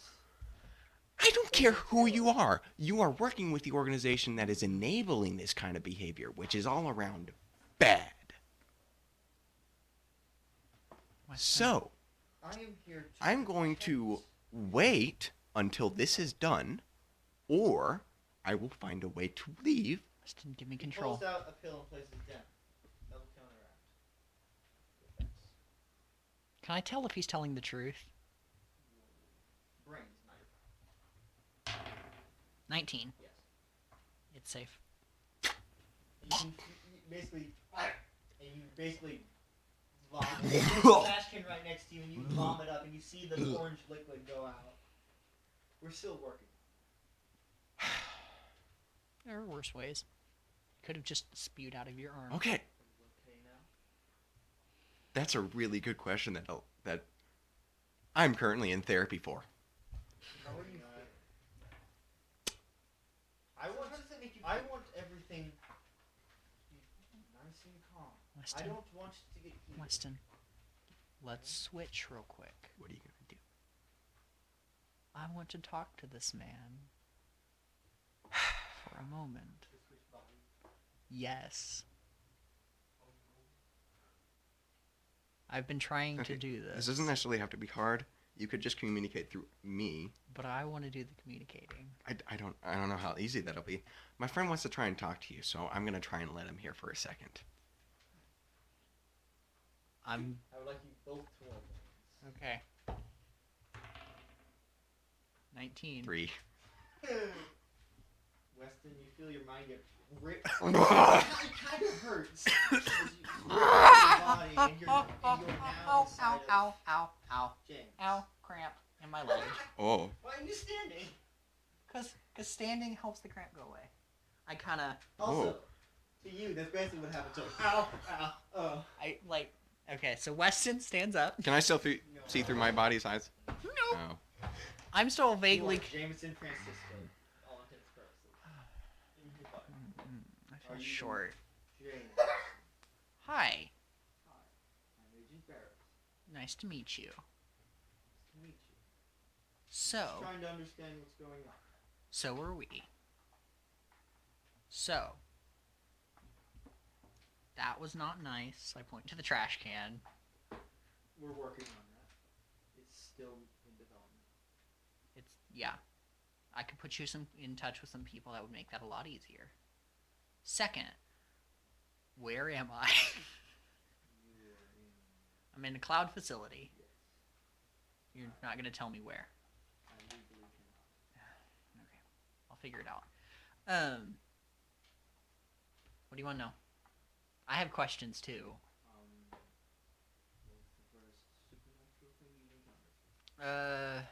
I don't care who you are. You are working with the organization that is enabling this kind of behavior, which is all around bad. Weston, So, I am here to I'm going to wait until this is done, or I will find a way to leave. Weston, give me He control. pulls out a pill and places it down. That will counteract the effects. Can I tell if he's telling the truth? Brains, not your 19. yes. It's safe. You basically, and you basically vomit. There's a trash can right next to you, and you vomit up, and you see the orange liquid go out. We're still working. There are worse ways. Could have just spewed out of your arm. Okay, Are you okay now? that's a really good question that I'm currently in therapy for. How are you feeling? I want everything to be nice and calm. Weston, I don't want to get heated. Weston, let's switch real quick. What are you going to do? I want to talk to this man for a moment. Yes. I've been trying to Okay, do this. This doesn't necessarily have to be hard. You could just communicate through me. But I want to do the communicating. I don't know how easy that'll be. My friend wants to try and talk to you, so I'm gonna try and let him here for a second. I would like you both to roll. Okay. 19. 3. Weston, you feel your mind get ripped. It kind of hurts. As you rip your body and you're now inside of ow, James. ow, cramp in my leg. Oh. Why are you standing? Cause standing helps the cramp go away. I kind of. Also, To you, that's basically what happened to him. Ow, ow, oh. Okay, so Weston stands up. Can I still see through my body size? No. Oh. I'm still You vaguely. are Jameson Francisco. All intents and purposes. I Are feel you short. James. Hi. Hi. I'm Agent Barrett. Nice to meet you. Nice to meet you. So, Just trying to understand what's going on. so are we. So, that was not nice. I point to the trash can. We're working on that. It's still in development. Yeah. I could put you in touch with some people that would make that a lot easier. Second, where am I? You are in. I'm in a cloud facility. Yes. You're not going to tell me where. I legally cannot. Okay. I'll figure it out. What do you want to know? I have questions too. What's the first supernatural thing you encountered?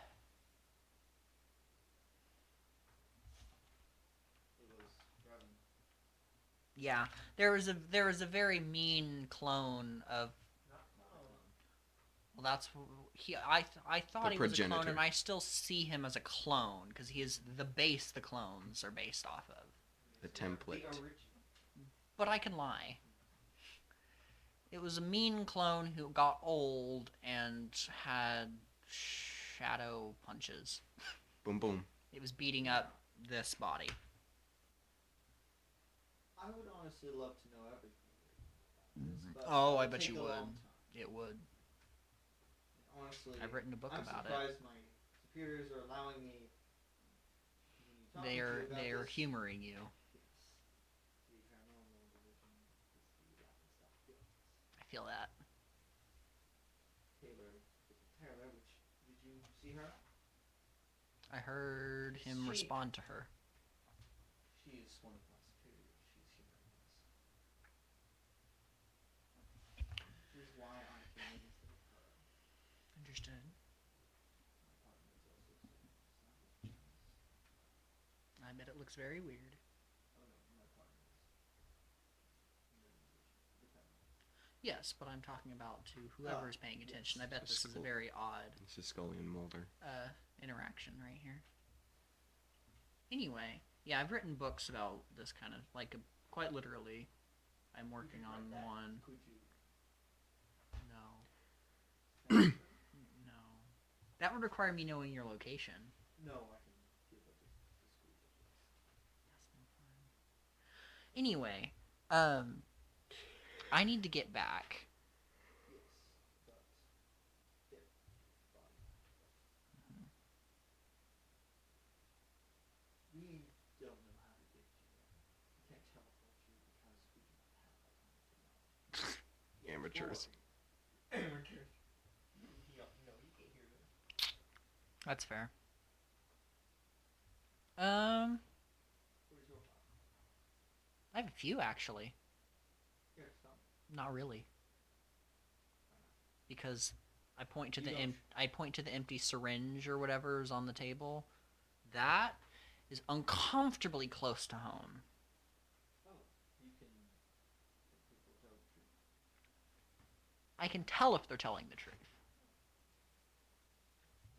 It was driving. Yeah. There was a very mean clone of. Not a clone. Well, that's I thought The he was a clone, progenitor. and I still see him as a clone because he is the base the clones are based off of. The So you're template. The original. But I can lie. It was a mean clone who got old and had shadow punches. Boom, boom. It was beating up this body. I would honestly love to know everything about this, but Oh, it I would bet take you a would. long time. It would. And honestly, I've written a book I'm about it. surprised my superiors are allowing me to continue talking to you about They're this. humoring you. Yes. The paranormal division is the laughing stock of feelings. I feel that. Taylor, which did you see her? I heard him She- respond to her. She is one of my superiors. She's humoring us. Which is why I came in instead of her. Understood. My partner is also a student. I bet it looks very weird. Oh no, my partner is in the division, the paranormal. Yes, but I'm talking about to whoever is paying attention. I bet Yes. this is a very odd This is Scully and Mulder. interaction right here. Anyway, yeah, I've written books about this kind of, quite literally. I'm working Could you on write that? one. Could you? No. No. That would require me knowing your location. No, I can give a discreet address. That's no fun. Anyway, I need to get back. Yes, but dead body. We don't know how to get you there. We can't teleport you because we do not have that kind of technology. Yet Amateurs. Amateurs. No, you can't hear them. That's fair. Where's your file? I have a few actually. Here, stop. Not really. Because I point to You don't- I point to the empty syringe or whatever is on the table. That is uncomfortably close to home. Oh, you can people tell the truth. I can tell if they're telling the truth.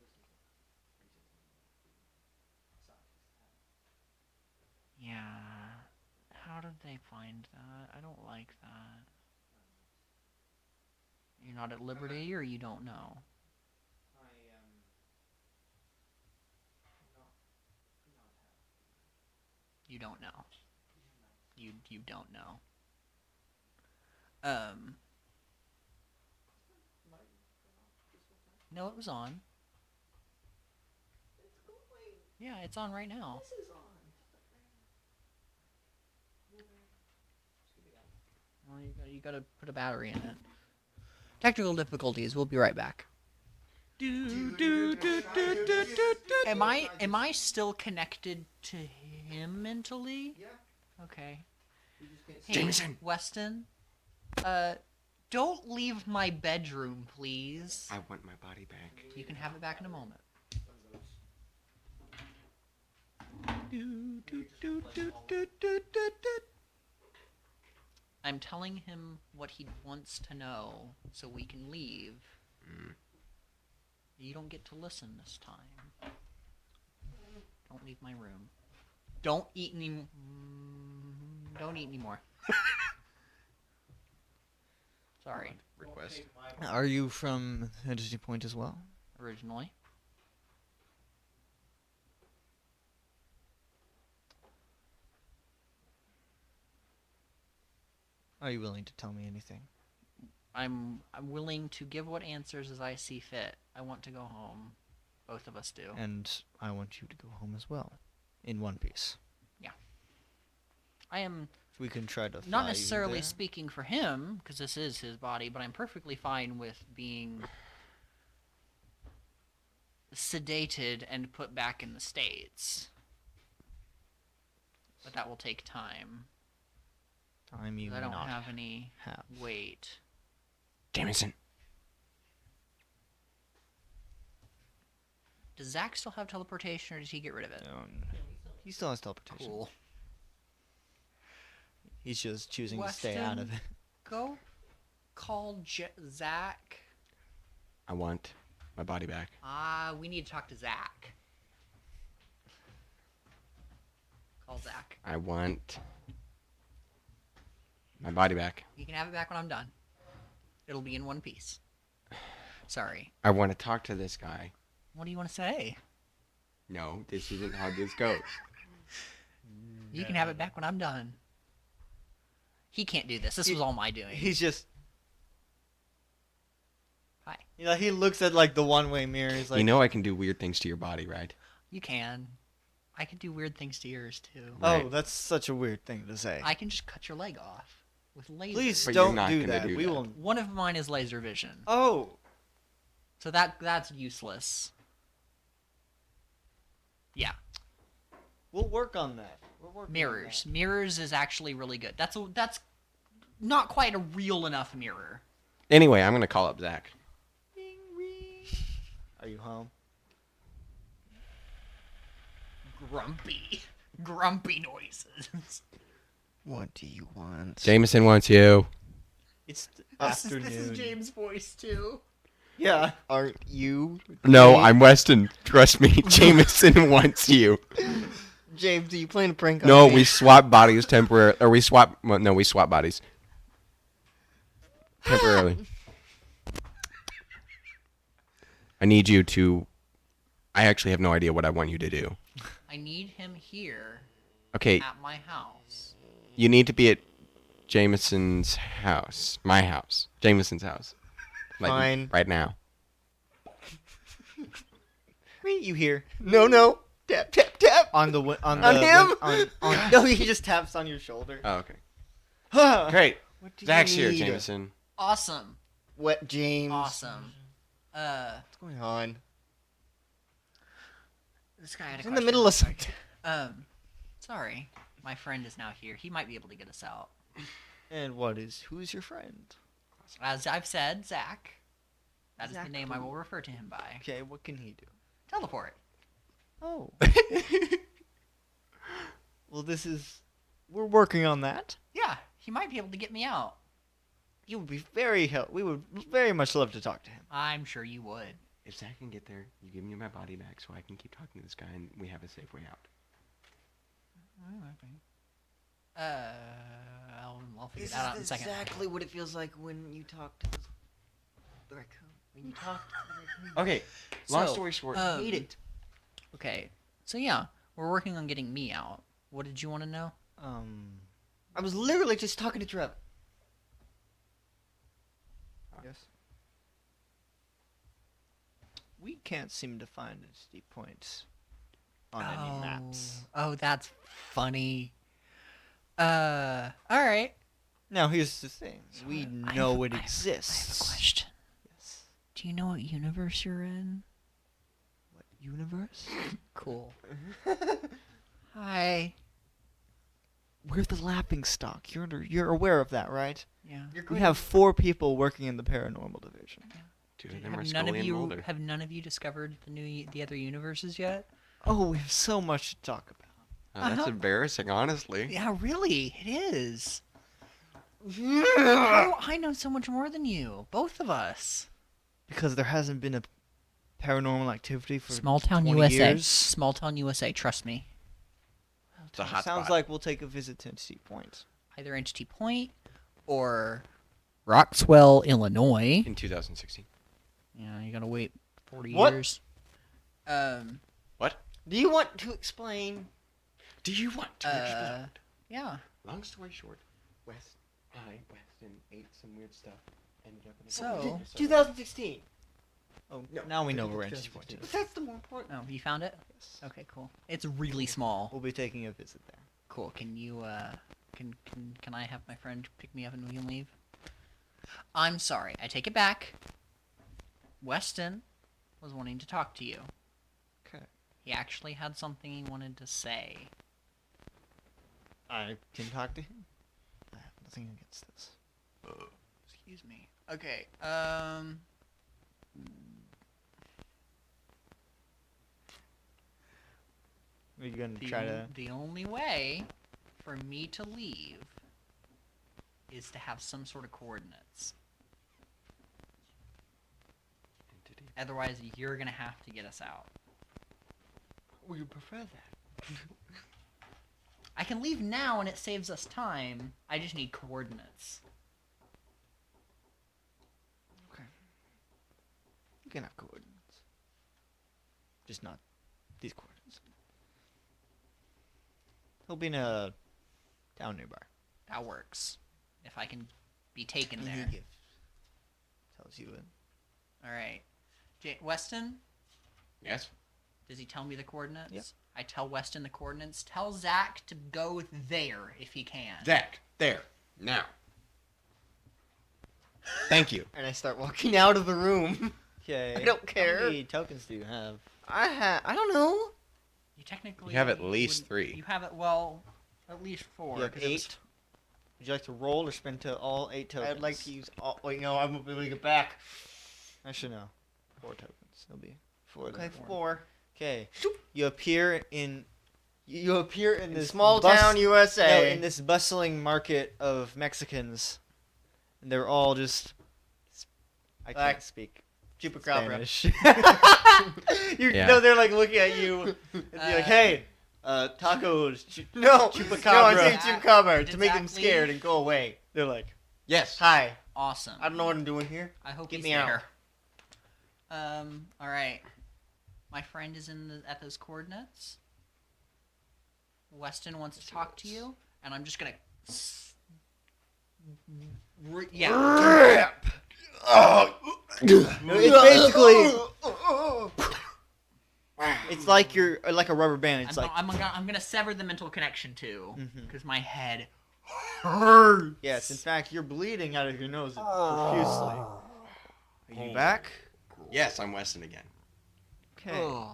This is a recent thing that the scientists have. Yeah. How did they find that? I don't like that. You're not at liberty or you don't know? I am not happy. You don't know. Yeah, You don't know. Might turn off this whole time. No, it was on. It's going. Yeah, it's on right now. This is on. Well, you gotta put a battery in it. Technical difficulties. We'll be right back. Am I still connected to him mentally? Yeah. Okay. We just can't Hey, see. Jameson! Weston. Don't leave my bedroom, please. I want my body back. You can have it back in a moment. One of those. I'm telling him what he wants to know so we can leave. You don't get to listen this time. Don't leave my room. Don't eat any. Don't eat anymore. Sorry. Request. Are you from Hennessy Point as well? Originally. Are you willing to tell me anything? I'm willing to give what answers as I see fit. I want to go home. Both of us do. And I want you to go home as well, in one piece. I am We can try to fly not you necessarily there. speaking for him, because this is his body, but I'm perfectly fine with being sedated and put back in the States. But that will take time. Time you 'Cause I don't not have any have. weight. Jameson. Does Zach still have teleportation, or did he get rid of it? He still has teleportation. Cool. He's just choosing to stay out of Weston? it. Go call Zach. I want my body back. We need to talk to Zach. Call Zach. I want my body back. You can have it back when I'm done. It'll be in one piece. Sorry. I want to talk to this guy. What do you want to say? No, this isn't how this goes. You can have it back when I'm done. He can't do this. This was all my doing. He's just. Hi. You know, he looks at like the one-way mirror. He's like, You know I can do weird things to your body, right? You can. I can do weird things to yours too. oh, Right. that's such a weird thing to say. I can just cut your leg off with laser. Please But you're don't not do gonna that. do We that. will. One of mine is laser vision, Oh, so that's useless. Yeah, we'll work on that. We're working on mirrors. that. Mirrors is actually really good. That's not quite a real enough mirror. Anyway, I'm going to call up Zach. Are you home? Grumpy noises. What do you want? Jameson wants you. It's This afternoon. is James' voice too. Yeah. Aren't you? No, James? I'm Weston. Trust me. Jameson wants you. James, are you playing a prank on No, me? we swap bodies temporarily. Or we swap bodies. Temporarily. I need you to. I actually have no idea what I want you to do. I need him here Okay, at my house. you need to be at Jameson's house. My house. Jameson's house. Like, Fine. right now. Wait, you hear? No. Tap, tap, tap. On the on On the him? on no, he just taps on your shoulder. Oh, okay. Huh. Great. What do Zach's you here, need? Jameson. Awesome. What, James? Awesome. What's going on? This guy had a He's in the question middle real of quick. something. Sorry. My friend is now here. He might be able to get us out. And who's your friend? As I've said, Zach. That is Zach the name I who? will refer to him by. Okay, what can he do? Teleport. Oh. Well, we're working on that. Yeah, he might be able to get me out. He would be we would very much love to talk to him. I'm sure you would. If Zach can get there, you give me my body back so I can keep talking to this guy and we have a safe way out. I'll figure that out in a second. exactly what it feels like when you talk to the raccoon. When you talk to the raccoon. Okay, long So, story short. Hate it. Okay, so yeah, we're working on getting me out. What did you want to know? I was literally just talking to Trev. Yes. We can't seem to find a steep point on any maps. Oh, that's funny. Alright. Now here's the thing: we know it I have a exists. question. Yes. Do you know what universe you're in? What universe? Cool. Hi. We're the lapping stock. You're aware of that, right? Yeah. We have 4 people working in the paranormal division. Two of them are Have Scully and Mulder. none of you discovered the other universes yet? Oh, we have so much to talk about. Oh, that's embarrassing, honestly. Yeah, really, it is. How do I know so much more than you? Both of us. Because there hasn't been a paranormal activity for Small town 20 USA. years. Small town USA. Trust me. It's a hot Sounds spot. like we'll take a visit to Entity Point. Either Entity Point or Roxwell, Illinois. In 2016. Yeah, you gotta wait 40 What? years. What? Do you want to explain? Do you want to explode? Yeah. Long story short, Weston ate some weird stuff. Ended up in a So- 2016. Oh, No, now we know where 2016. Entity Point is. But that's the more important. Oh, you found it? Yes. Okay, cool. It's really small. We'll be taking a visit there. Cool. Can you can I have my friend pick me up and we can leave? I'm sorry. I take it back. Weston was wanting to talk to you. Okay. He actually had something he wanted to say. I can talk to him. I have nothing against this. Excuse me. Okay. Are you gonna try to? The only way for me to leave is to have some sort of coordinates. Otherwise, you're gonna have to get us out. We prefer that. I can leave now and it saves us time. I just need coordinates. Okay. You can have coordinates. Just not these coordinates. He'll be in a town nearby. That works. If I can be taken And he there. tells you it. Alright. Weston, Yes. does he tell me the coordinates? Yep. I tell Weston the coordinates. Tell Zach to go there if he can. Zach, there, now. Thank you. And I start walking out of the room. Okay. I don't How care. many tokens do you have? I don't know. You technically You have at least wouldn't- 3. You have it at least 4. You have 'cause it was- 8. Would you like to roll or spend all 8 tokens? I'd like to use all. Wait, no, I'm gonna get back. Actually, no. 4 tokens. It'll be 4. Okay, then. 4. Okay. You appear in. You appear in this Small bus- town No, USA. in this bustling market of Mexicans, and they're all just. I Like, can't speak Chupacabra. Spanish. You Yeah. know they're like looking at you and be like, "Hey, tacos." No, Chupacabra. No, I'm saying Zach- chupacabra did to make Zach them scared leave? and go away. They're like, Yes. Hi, Awesome. I don't know what I'm doing here. I hope Get he's me out. there. All right. My friend is at those coordinates. Weston wants to talk to you, and I'm just gonna. Yeah. no, it's basically. It's like you're like a rubber band. It's like I'm gonna sever the mental connection too, Mhm. because my head. yes. In fact, you're bleeding out of your nose profusely. Are you back? Yes, I'm Weston again. Okay.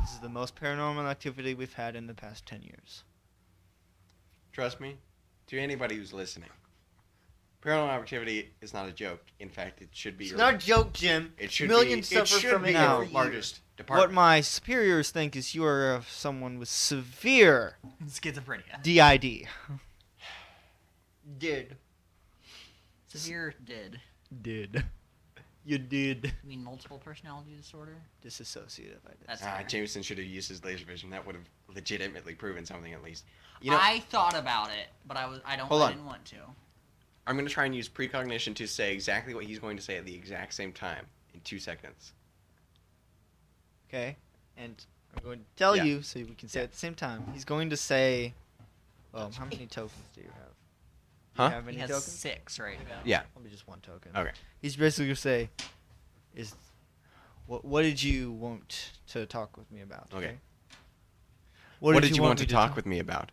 This is the most paranormal activity we've had in the past 10 years. Trust me, to anybody who's listening, paranormal activity is not a joke. In fact, it should be. It's your, not a joke, Jim. It should Millions be. It suffer should from be it now. your every largest What department. my superiors think is you are someone with severe Schizophrenia. DID. Did. Severe did. Did. You did. You mean multiple personality disorder? Disassociative, I did. That's fair. Jameson should have used his laser vision. That would have legitimately proven something at least. You know, I thought about it, but I Hold on. didn't want to. I'm going to try and use precognition to say exactly what he's going to say at the exact same time in 2 seconds. Okay? And I'm going to tell Yeah. you so we can say it at the same time. He's going to say, well, how many tokens do you have? Do Huh? you have He any has tokens? 6 right now. Yeah. Probably just 1 token. Okay. He's basically going to say, what did you want to talk with me about? Okay. What did you want me to talk with me about?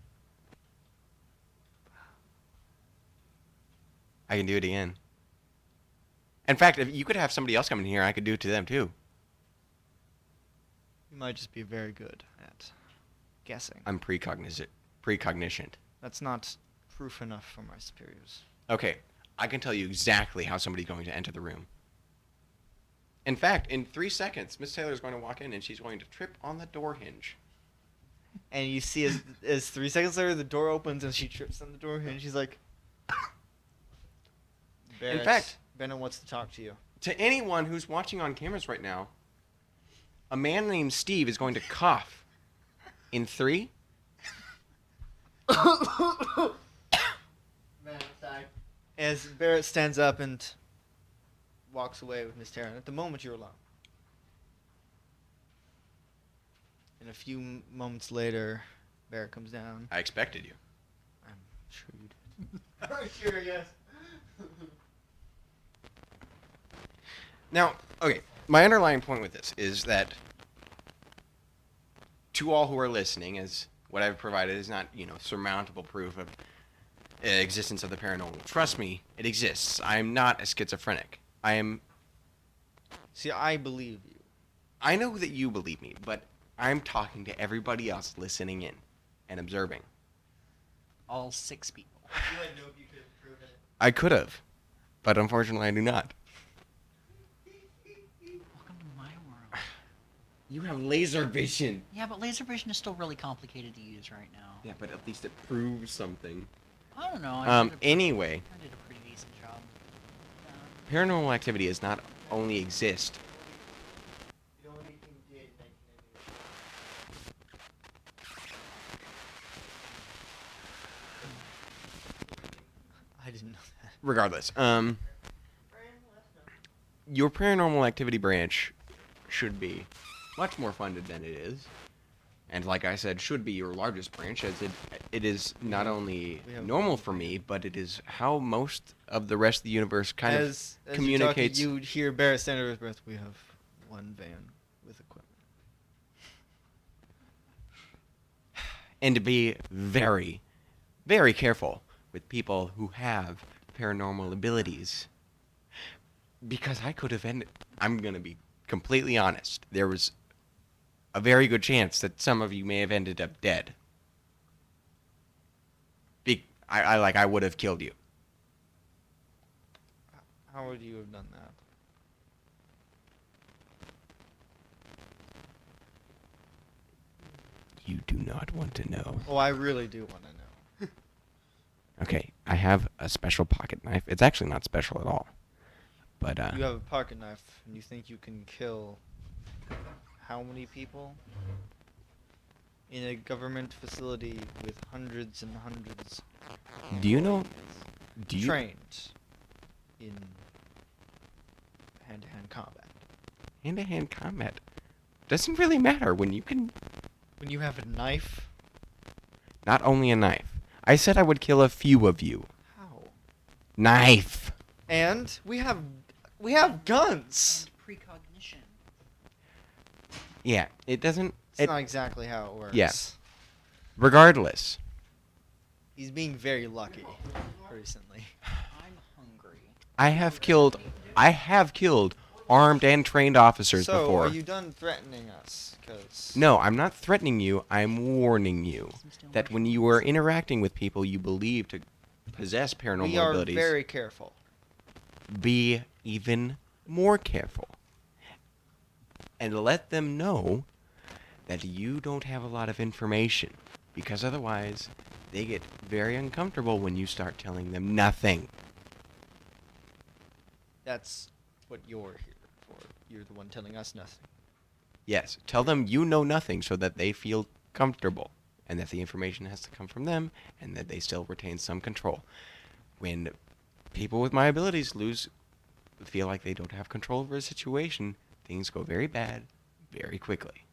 I can do it again. In fact, if you could have somebody else come in here, I could do it to them too. You might just be very good at guessing. I'm precognition. That's not proof enough for my superiors. Okay, I can tell you exactly how somebody's going to enter the room. In fact, in 3 seconds, Miss Taylor is going to walk in and she's going to trip on the door hinge. And you see as 3 seconds later the door opens and she trips on the door and she's like, Barrett, fact- Bennett wants to talk to you. To anyone who's watching on cameras right now, a man named Steve is going to cough in 3. Man, sorry. As Barrett stands up and walks away with Miss Taryn. At the moment, you're alone. And a few moments later, Barrett comes down. I expected you. I'm sure you did. I'm sure, yes. Now, okay, my underlying point with this is that to all who are listening, as what I've provided is not, surmountable proof of existence of the paranormal. Trust me, it exists. I am not a schizophrenic. See, I believe you. I know that you believe me, but I'm talking to everybody else listening in and observing. All 6 people. You had no if you could have proven it. I could have, but unfortunately I do not. Welcome to my world. You have laser vision. Yeah, but laser vision is still really complicated to use right now. Yeah, but at least it proves something. I don't know. I Anyway, did a pretty decent job. paranormal activity does not only exist. The only thing you did in 1998. I didn't know that. Regardless, your paranormal activity branch should be much more funded than it is. And like I said, should be your largest branch, as it is not only we have- normal for me, but it is how most of the rest of the universe kind as of communicates. You hear Barrett stand under his breath. We have one van with equipment. And to be very, very careful with people who have paranormal abilities. Because I could have ended... I'm going to be completely honest. There was a very good chance that some of you may have ended up dead. I would have killed you. How would you have done that? You do not want to know. Oh, I really do want to know. Okay, I have a special pocket knife. It's actually not special at all. But, You have a pocket knife, and you think you can kill how many people? In a government facility with hundreds and hundreds. do you know... Do you... Trained in hand-to-hand combat. Hand-to-hand combat doesn't really matter when you can... When you have a knife, Not only a knife. I said I would kill a few of you. how? Knife. And we have guns. And precognition. Yeah, it doesn't... It's not exactly how it works. Yeah. Regardless. He's being very lucky recently. I'm hungry. I have killed armed and trained officers So, before. are you done threatening us? 'Cause No, I'm not threatening you. I'm warning you that when you are interacting with people you believe to possess paranormal we are abilities, very careful. be even more careful. And let them know that you don't have a lot of information, because otherwise they get very uncomfortable when you start telling them nothing. That's what you're here for. You're the one telling us nothing. Yes, tell them you know nothing so that they feel comfortable and that the information has to come from them and that they still retain some control. When people with my abilities feel like they don't have control over a situation, things go very bad very quickly.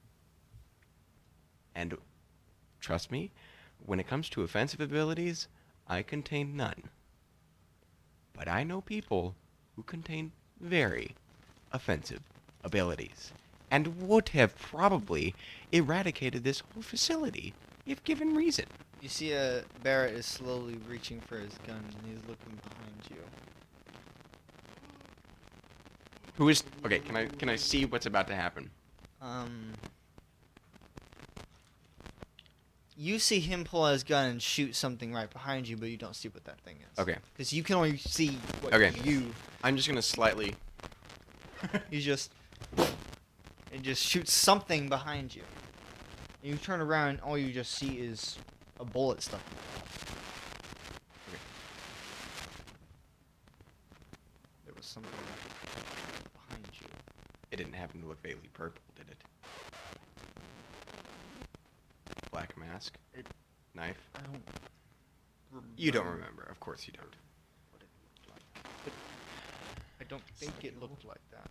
And trust me, when it comes to offensive abilities, I contain none. But I know people who contain very offensive abilities and would have probably eradicated this whole facility if given reason. You see, Barrett is slowly reaching for his gun, and he's looking behind you. Who is... Okay, can I see what's about to happen? You see him pull out his gun and shoot something right behind you, but you don't see what that thing is. Okay. Because you can only see what Okay. I'm just going to slightly... He just... It just shoots something behind you. And you turn around, and all you just see is a bullet stuck in it. There was something behind you. It didn't happen to look vaguely purple, did it? Black mask? Knife? I don't. You don't remember. Of course you don't. What it looked like. But I don't think it looked like that.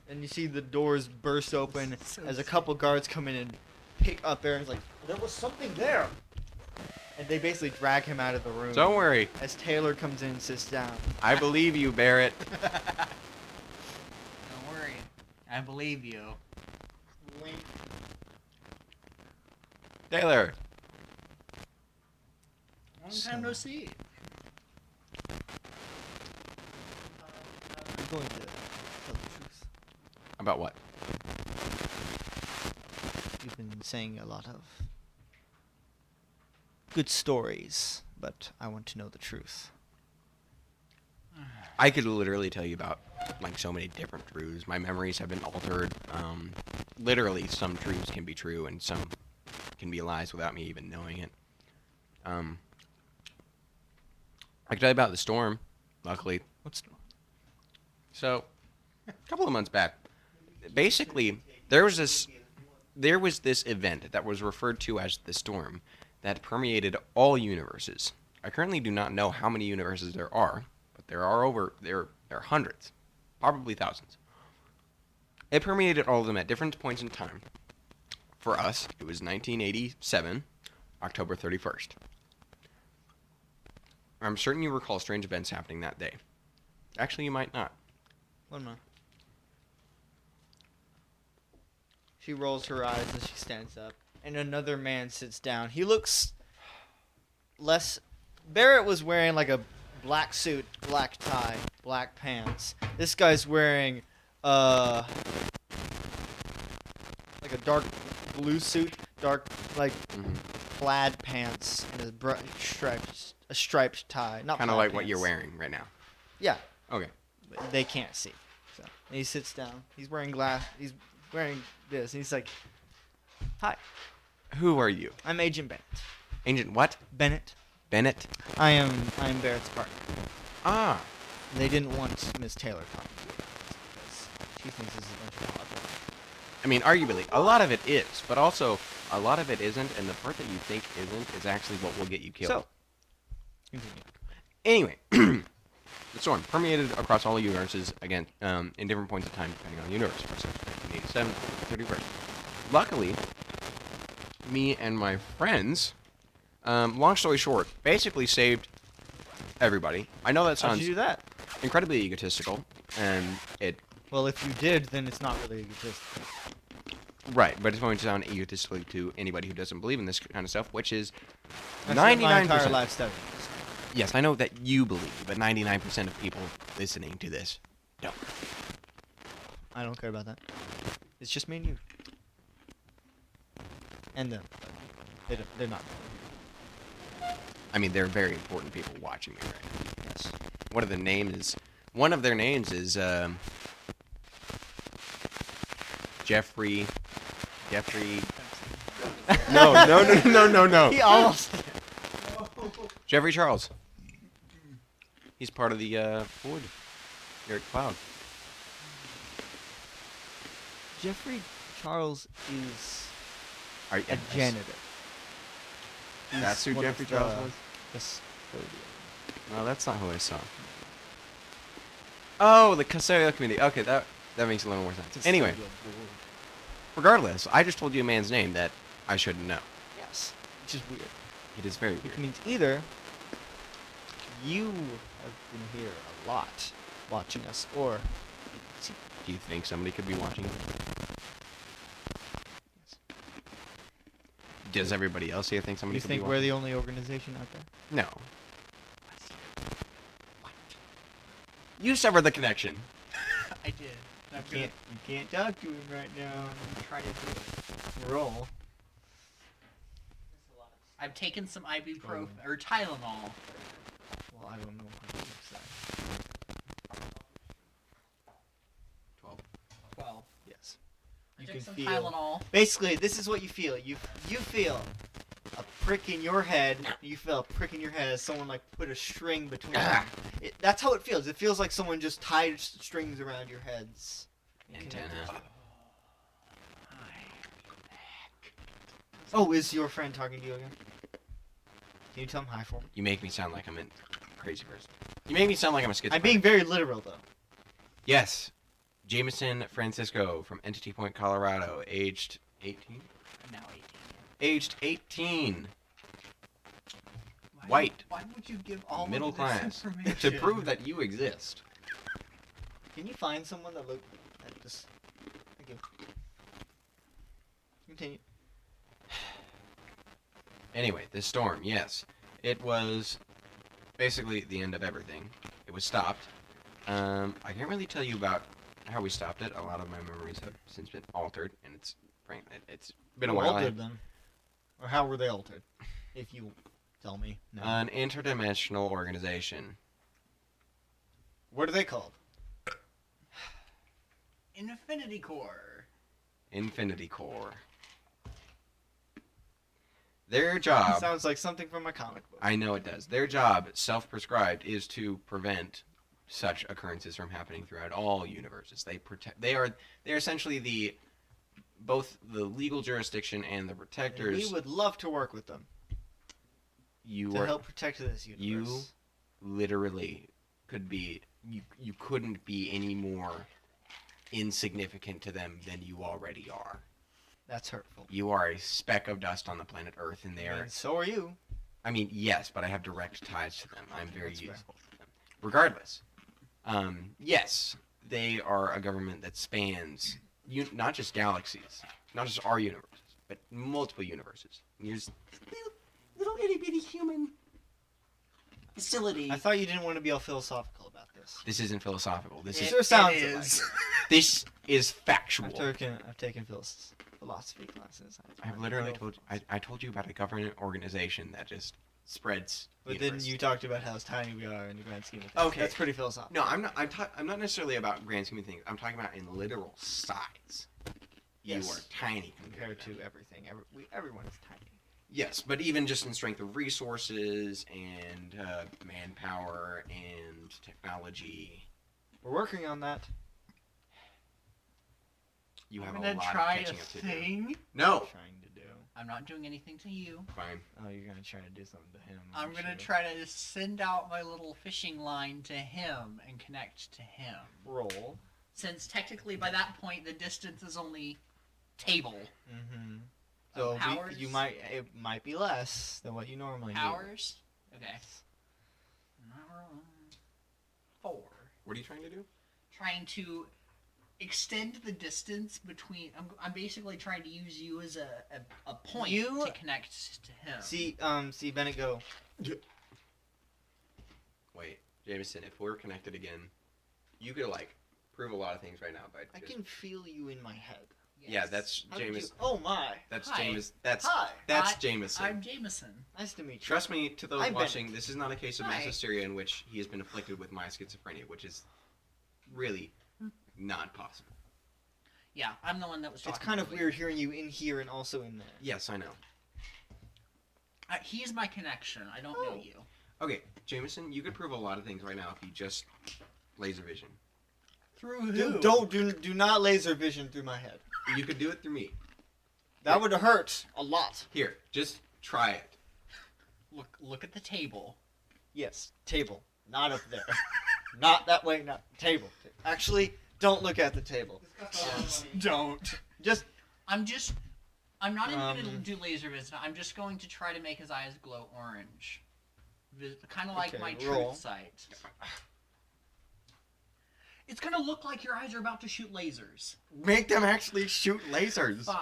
And you see the doors burst open as a couple guards come in and pick up Aaron's like, there was something there. And they basically drag him out of the room. Don't worry. As Taylor comes in and sits down. I believe you, Barrett. Don't worry. I believe you. Wink. Taylor. Long time no see. I'm going to tell the truth. About what? You've been saying a lot of good stories, but I want to know the truth. I could literally tell you about like so many different truths. My memories have been altered. Literally, some truths can be true and some can be lies without me even knowing it. I could tell you about the storm. Luckily, What's so a couple of months back, basically there was this event that was referred to as the storm that permeated all universes. I currently do not know how many universes there are, but there are hundreds, probably thousands. It permeated all of them at different points in time. For us, it was 1987, October 31st. I'm certain you recall strange events happening that day. Actually, you might not. One more. She rolls her eyes as she stands up, and another man sits down. He looks less. Barrett was wearing like a black suit, black tie, black pants. This guy's wearing like a dark blue suit, dark like plaid pants, and a striped tie. Not Kind of plaid like what you're pants. wearing right now. Yeah. Okay. But they can't see. So and he sits down. He's wearing He's wearing this, and he's like, "Hi, Who are you? I'm Agent Bennett. Agent what? Bennett. Bennett? I'm Barrett's partner. Ah. They didn't want Miss Taylor talking to you because she thinks this is a bunch of politics. I mean, arguably, a lot of it is, but also a lot of it isn't, and the part that you think isn't is actually what will get you killed. So, continue. Anyway, the storm permeated across all universes, again, in different points of time, depending on the universe. For instance, 1987, 31st. Luckily, me and my friends, long story short, basically saved everybody. I know that How'd sounds you do that? incredibly egotistical, and it... Well, if you did, then it's not really egotistical. Right, but it's going to sound egotistical to anybody who doesn't believe in this kind of stuff, which is That's what 99%. my entire life studied. Yes, I know that you believe, but 99% of people listening to this don't. I don't care about that. It's just me and you. And them. They're not. I mean, they're very important people watching me right now. Yes. One of their names is Jeffrey. No. He almost. Jeffrey Charles. He's part of the board here at Cloud. Jeffrey Charles is Are you, a janitor. That's who one Jeffrey of Charles the was? custodians. No, that's not who I saw. Oh, the custodial committee. Okay, that makes a little more sense. Anyway, Custodial board. regardless, I just told you a man's name that I shouldn't know. Yes. Which is weird. It is very Which weird. means either you have been here a lot watching us, or Do you think somebody could be watching? Yes. Does everybody else here think somebody You could think be we're watching? the only organization out there? No. What? You severed the connection. I did. You can't talk to him right now. Try to do it. Roll. I've taken some ibuprofen or Tylenol. Well, I don't know how to use that. 12. You Take can some feel. Tylenol. Basically, this is what you feel. You feel a prick in your head. You feel a prick in your head as someone like put a string between them. That's how it feels. It feels like someone just tied strings around your heads. Antenna. Oh, is your friend talking to you again? Can you tell him hi for me? You make me sound like I'm a crazy person. You make me sound like I'm a schizophrenic. I'm being very literal though. Yes. Jameson Francisco from Entity Point, Colorado, aged 18? I'm now 18. Aged 18. Why- White. Why would you give all Middle of this class. information? To prove that you exist. Can you find someone that look at this? Thank you. Continue. Anyway, this storm, yes. It was basically the end of everything. It was stopped. I can't really tell you about how we stopped it. A lot of my memories have since been altered, and it's been a Who while. altered them? Or how were they altered? If you tell me. No. An interdimensional organization. What are they called? Infinity Core. Infinity Core. Their job, Sounds like something from a comic book. I know it does. Their job, self-prescribed, is to prevent such occurrences from happening throughout all universes. They're essentially both the legal jurisdiction and the And protectors. we would love to work with them You to are help protect this universe. you literally could be you couldn't be any more insignificant to them than you already are. That's hurtful. You are a speck of dust on the planet Earth, and they are. And so are you. I mean, yes, but I have direct ties to them. I'm very That's fair. useful to them. Regardless, yes, they are a government that spans not just galaxies, not just our universes, but multiple universes. And there's little itty bitty human facility. I thought you didn't want to be all philosophical about this. This isn't philosophical. This It is sure sounds it like is. it. this is factual. I've taken philosophy classes. I've literally told you. I told you about a government organization that just spreads. But universe. then you talked about how tiny we are in the grand scheme of things. Okay. That's pretty philosophical. No, I'm not. I'm not necessarily about grand scheme of things. I'm talking about in literal size. Yes. You are tiny Compared to everything. Everyone is tiny. Yes, but even just in strength of resources and manpower and technology, We're working on that. you have I'm a gonna lot try of a catching up to do. thing. No, Trying to do. I'm not doing anything to you. fine. Oh, you're gonna try to do something to him. I'm aren't gonna you? try to send out my little fishing line to him and connect to him. roll. Since technically by that point the distance is only table. Mm-hmm. Oh, So powers? it might be less than what you normally do. Hours? Okay. 4. What are you trying to do? Trying to extend the distance between. I'm basically trying to use you as a point You- to connect to him. See Bennett go. Wait, Jameson, if we're connected again, you could prove a lot of things right now, but I can feel you in my head. Yes. yeah, that's How did you- Jameson. Oh my. That's Hi. Jameson. That's Hi. that's I- Jameson. I'm Jameson. Nice to meet you. Trust me, to those I'm watching, Bennett. this is not a case of mass Hi. hysteria in which he has been afflicted with my schizophrenia, which is really not possible. Yeah, I'm the one that was talking. It's kind of earlier. weird hearing you in here and also in there. Yes, I know. He's my connection. I don't know you. Okay, Jameson, you could prove a lot of things right now if you just laser vision. Through Do not laser vision through my head. You could do it through me. That would hurt a lot. Here, just try it. Look at the table. Yes, table, not up there. Not that way. Not table. Actually, don't look at the table. Don't. Just I'm not even gonna Um, do laser vision. I'm just going to try to make his eyes glow orange. Kind of like Okay, my roll. truth sight. It's gonna look like your eyes are about to shoot lasers. Make them actually shoot lasers. 5.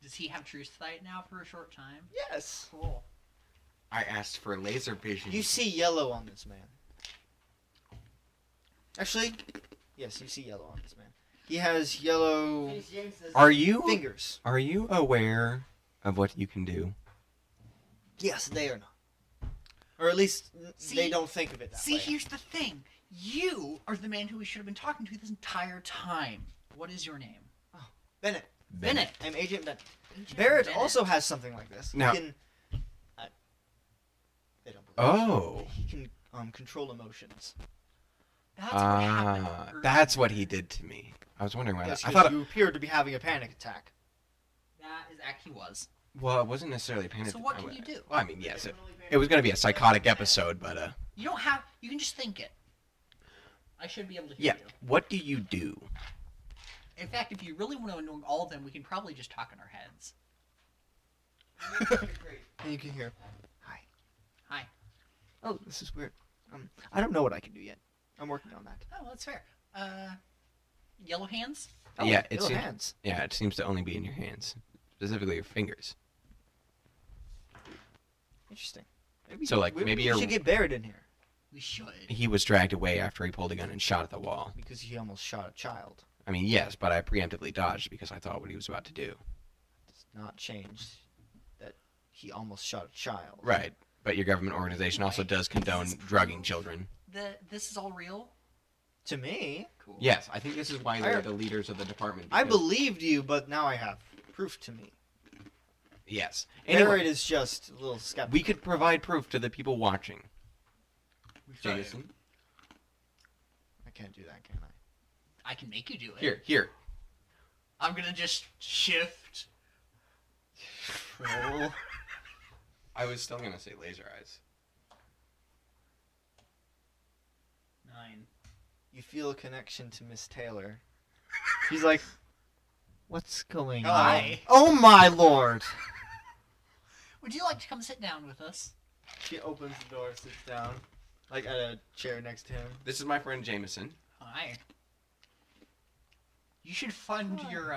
Does he have truth sight now for a short time? yes. Cool. I asked for laser vision. You see yellow on this man. Actually, yes, you see yellow on this man. He has yellow Are you fingers. aware of what you can do? Yes, they are not. Or at least they See- don't think of it that See, way. here's the thing. You are the man who we should have been talking to this entire time. What is your name? Bennett. Bennett. I'm Agent Bennett. Agent Barrett Bennett. also has something like this. Now- He can. They don't believe Oh. it. He can control emotions. That's what happened. That's what he did to me. I was wondering why. Yes, I 'cause thought. you appeared to be having a panic attack. That is actually was. Well, it wasn't necessarily panic. So what can you do? Well, I mean, yes, it was going to be a psychotic episode, but You don't have. You can just think it. I should be able to hear yeah. you. What do you do? In fact, if you really want to know all of them, we can probably just talk in our heads. And you can hear, hi. Hi. Oh, this is weird. I don't know what I can do yet. I'm working on that. Oh, that's fair. Yellow hands. Oh, Yeah, it yellow seems- hands. Yeah, it seems to only be in your hands, specifically your fingers. Interesting. Maybe, So, like, maybe we you're- should get Barrett in here We should. He was dragged away after he pulled a gun and shot at the wall. because he almost shot a child. I mean, yes, but I preemptively dodged because I thought what he was about to do. Does not change that he almost shot a child. Right, but your government organization also does condone drugging children. This is all real. To me, Cool. Yes, I think this is why they're I- the leaders of the department. I because- believed you, but now I have proof to me. Yes. Barrett Anyway, is just a little skeptical. we could provide proof to the people watching. Jameson. I can't do that, can I? I can make you do it. Here. I'm gonna just shift. Roll. I was still gonna say laser eyes. 9. You feel a connection to Miss Taylor. She's like, what's going on? Hi. Oh my lord! Would you like to come sit down with us? She opens the door, sits down, like at a chair next to him. This is my friend Jameson. Hi. You should fund your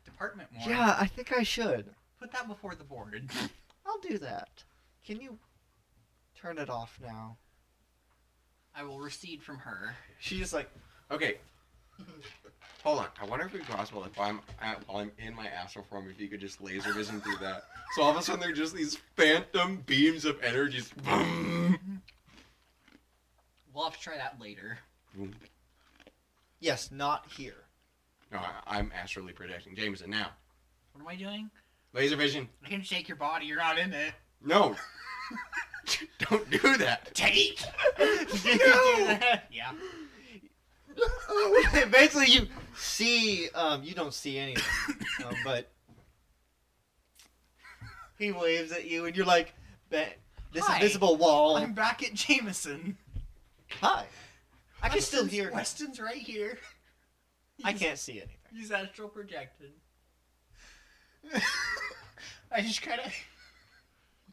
department more. Yeah, I think I should. Put that before the board. I'll do that. Can you turn it off now? I will recede from her. She's just like, Okay. Hold on. I wonder if it'd be possible if while I'm in my astral form, if you could just laser vision through that. So all of a sudden, they're just these phantom beams of energy. We'll have to try that later. yes, not here. No, I'm astrally projecting Jameson now. What am I doing? Laser vision. I can take your body. You're not in it. No. Don't do that. Take. No! Yeah. Basically, you see, you don't see anything, but he waves at you, and you're like, this Hi. invisible wall. I'm back at Jameson. Hi. I can still Weston's- hear. Weston's right here. I can't see anything. He's astral projected. I just kind of.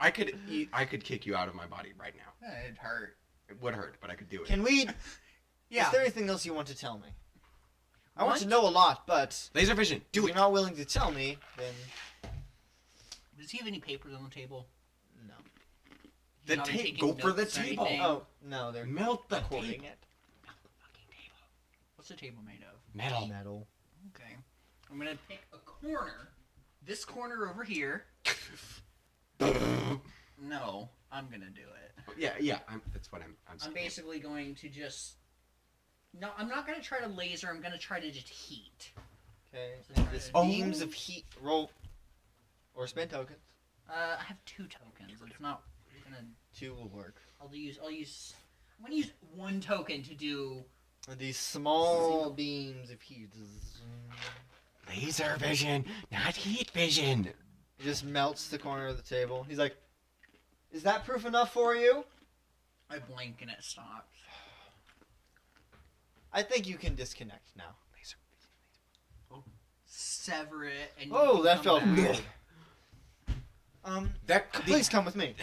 I could kick you out of my body right now. It hurt. It would hurt, but I could do it. Can we? Yeah. Is there anything else you want to tell me? I want What? to know a lot, but Laser vision. if Do you're it. not willing to tell me, then Does he have any papers on the table? no. He's The not tape- taking go for the notes or table. anything? Oh no, they're Melt the recording tape. it. Fucking table. What's the table made of? Metal. Metal. Okay. I'm gonna pick a corner. This corner over here. No, I'm gonna do it. Yeah. That's what I'm I'm saying. basically going to just. No, I'm not gonna try to laser. I'm gonna try to just heat. Okay. So And this try to- beams of heat roll or spend tokens. I have 2 tokens. It's not gonna. 2 will work. I'm gonna use 1 token to do. These small beams of heat. Laser vision, not heat vision. It just melts the corner of the table. He's like, "Is that proof enough for you?" I blink and it stops. I think you can disconnect now. Sever it and. Oh, you that come felt back. weird. That Please come with me.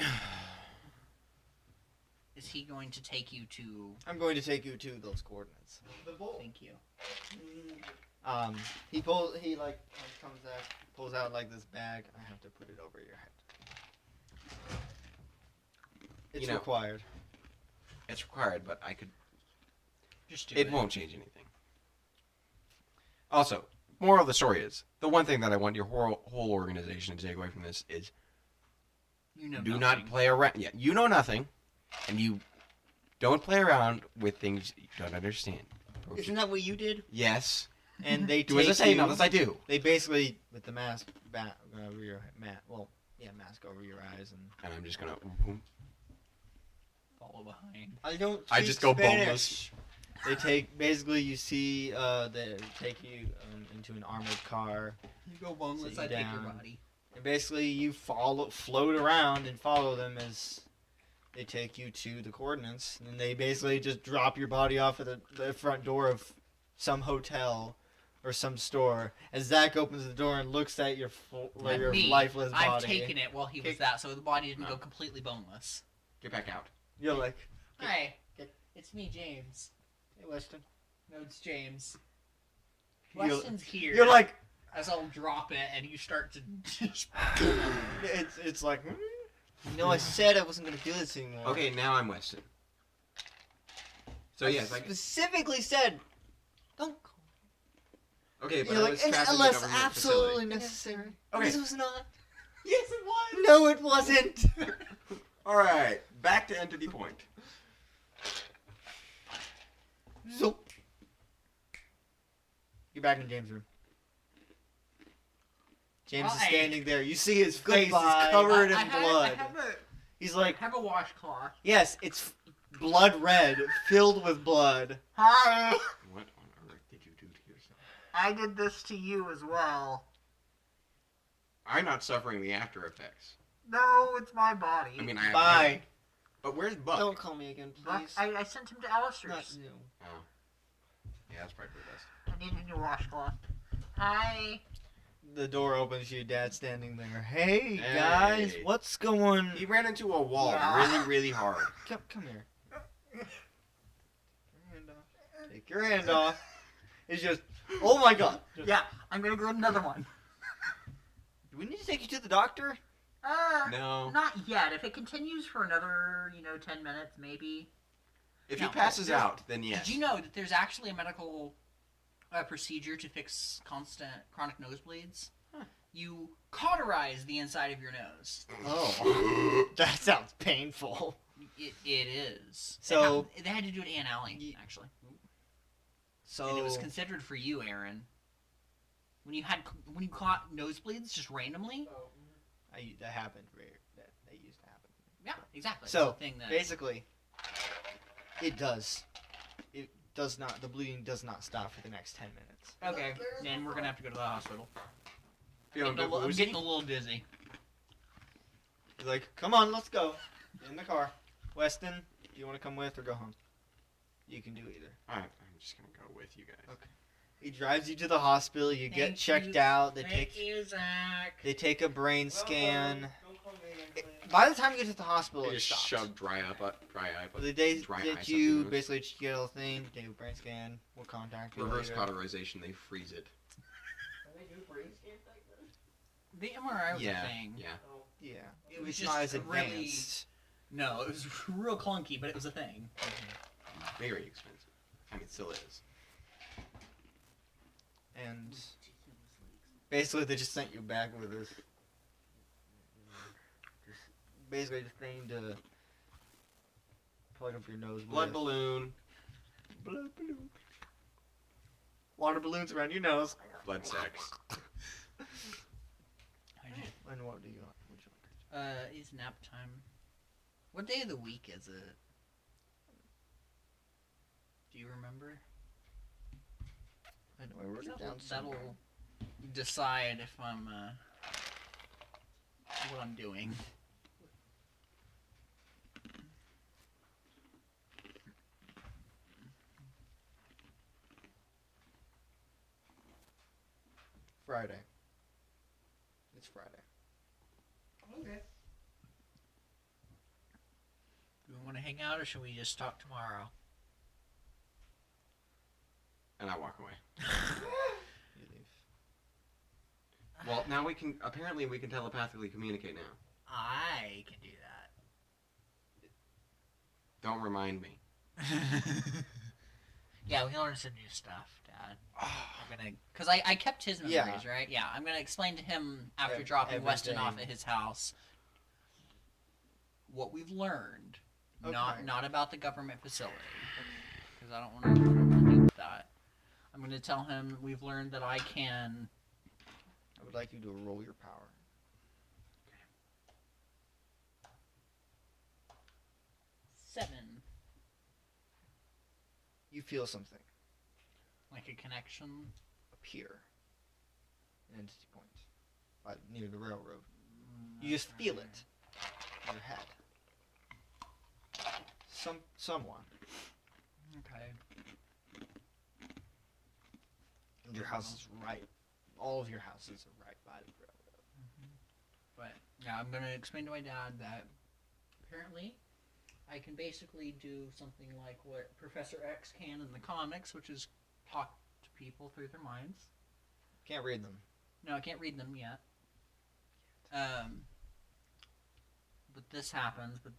Is he going to take you to? I'm going to take you to those coordinates. Thank you. He pulls out like this bag. I have to put it over your head. It's You know- required. It's required, but I could. Just do It won't change anything. Also, moral of the story is the one thing that I want your whole organization to take away from this is You know. do nothing. not play around. Yeah, you know nothing, and you Don't play around with things you don't understand. Isn't that what you did? Yes. And they Do as I take say, you, not as I do. They basically, with the mask over your mask over your eyes, and And I'm just gonna. Follow behind. I don't. I speak just go Spanish. boneless. They take basically. You see, they take you into an armored car, You go boneless, Sit I take your down. body. and basically you float around and follow them as they take you to the coordinates, and then they basically just drop your body off at the front door of some hotel or some store. As Zach opens the door and looks at your Me, lifeless body, I've taken it while he was Okay. that, so the body didn't go Oh. completely boneless. Get back out. you're like, Hi, it's me, James. hey, Weston. No, it's James. You're- Weston's here. You're like, as I'll drop it, and you start to. it's like, no, I said I wasn't gonna do this anymore. Okay, now I'm Weston. So yes, I specifically said, don't call. okay, but You're I like, was trapped in the unless government absolutely facility. necessary. Okay. This was not. Yes, it was. No, it wasn't. All right, back to Entity Point. So, you're back in James' room. James is Hi. standing there. You see his face Goodbye. is covered I in have- blood. I have a, He's like, I have a washcloth. yes, it's blood red, filled with blood. Hi. What on earth did you do to yourself? I did this to you as well. I'm not suffering the after effects. No, it's my body. I mean, I have Bye. no- But where's Buck? Don't call me again, please. I sent him to Not Alistair's. you. Oh. Yeah, that's probably the best. I need a new washcloth. Hi. The door opens, your dad's standing there. Hey, Hey. guys, what's going? He ran into a wall Yeah. really, really hard. Come here. Take your hand off. It's just, oh my god. Yeah, I'm gonna go another one. Do we need to take you to the doctor? No. Not yet. If it continues for another, 10 minutes, maybe. If No, he passes there's- out, then yes. Did you know that there's actually a medical procedure to fix constant chronic nosebleeds? You cauterize the inside of your nose. Oh. That sounds painful. It is. So- they had to do it in Alley, actually. So, And it was considered for you, Aaron. When you caught nosebleeds just randomly. that happened. That used to happen. Yeah, exactly. So, It's a thing that, basically, it does. It does not. The bleeding does not stop for the next 10 minutes. okay, then we're gonna have to go to the hospital. Feeling I'm good, getting a little dizzy. He's like, "Come on, let's go." Get in the car. Weston, do you want to come with or go home? You can do either. I'm just gonna go with you guys. Okay. He drives you to the hospital. You get Thank checked you. out. Thank you, Zach. They take a brain scan. Don't call me again, please. By the time you get to the hospital, They it just stops. shove dry eye. They get dry ice up you your nose. basically get a little thing. They do a brain scan. We'll contact you Reverse later. cauterization. They freeze it. Can they do brain scans back then? The MRI was Yeah. a thing. Yeah. Oh. Yeah, It was it's just not as really- advanced. No, it was real clunky, but it was a thing. Very expensive. I mean, it still is. And basically, they just sent you back with this. Basically, the thing to plug up your nose Blood with. balloon. Blood balloon. Water balloons around your nose. Blood sex. And what do you want? What you want? It's nap time. What day of the week is it? Do you remember? I know I wrote it down That'll somewhere. decide if I'm what I'm doing. Friday. It's Friday. Okay. Do we want to hang out, or should we just talk tomorrow? And I walk away. You leave. Well, now we can. Apparently, we can telepathically communicate now. I can do Don't remind me. that. Yeah, we learned some new stuff, Dad. I'm gonna, cause I kept his memories, Yeah. right? Yeah, I'm gonna explain to him after Ev- dropping Weston off everything. at his house what we've learned Not about the government facility, because I don't want to deal with that. I'm going to tell him we've learned that I can. I would like you to roll your power. Seven, You feel something like a connection. appear. An entity point. Near the railroad. You just feel it. In your head. Someone. Okay. And your house is right. All of your houses are right by the railroad. But yeah, I'm gonna explain to my dad that apparently I can basically do something like what Professor X can in the comics, which is talk to people through their minds. Can't read them. No, I can't read them yet. But this happens. But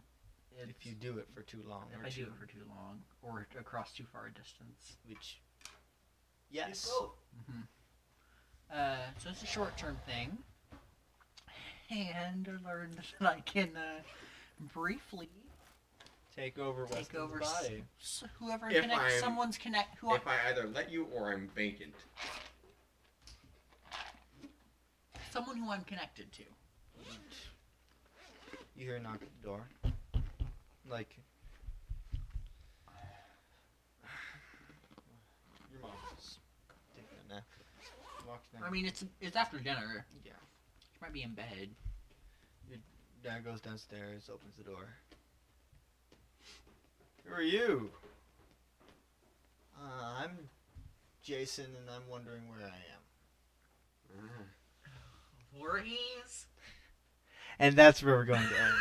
If you do it for too long. if I do it for too long or across too far a distance. Which. Yes. Mm-hmm. So it's a short-term thing, and I learned that I can briefly Take over take Weston's over body. whoever If connects. I'm- Someone's connect. If I either let you or I'm vacant. Someone who I'm connected to. You hear a knock at the door. Like. Your mom's taking a nap. Walks down. I mean, it's after dinner. Yeah. She might be in bed. Your dad goes downstairs, opens the door. Who are you? I'm Jason, and I'm wondering where I am. Voorhees. And that's where we're going to end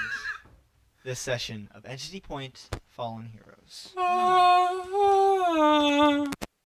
this session of Entity Point Fallen Heroes.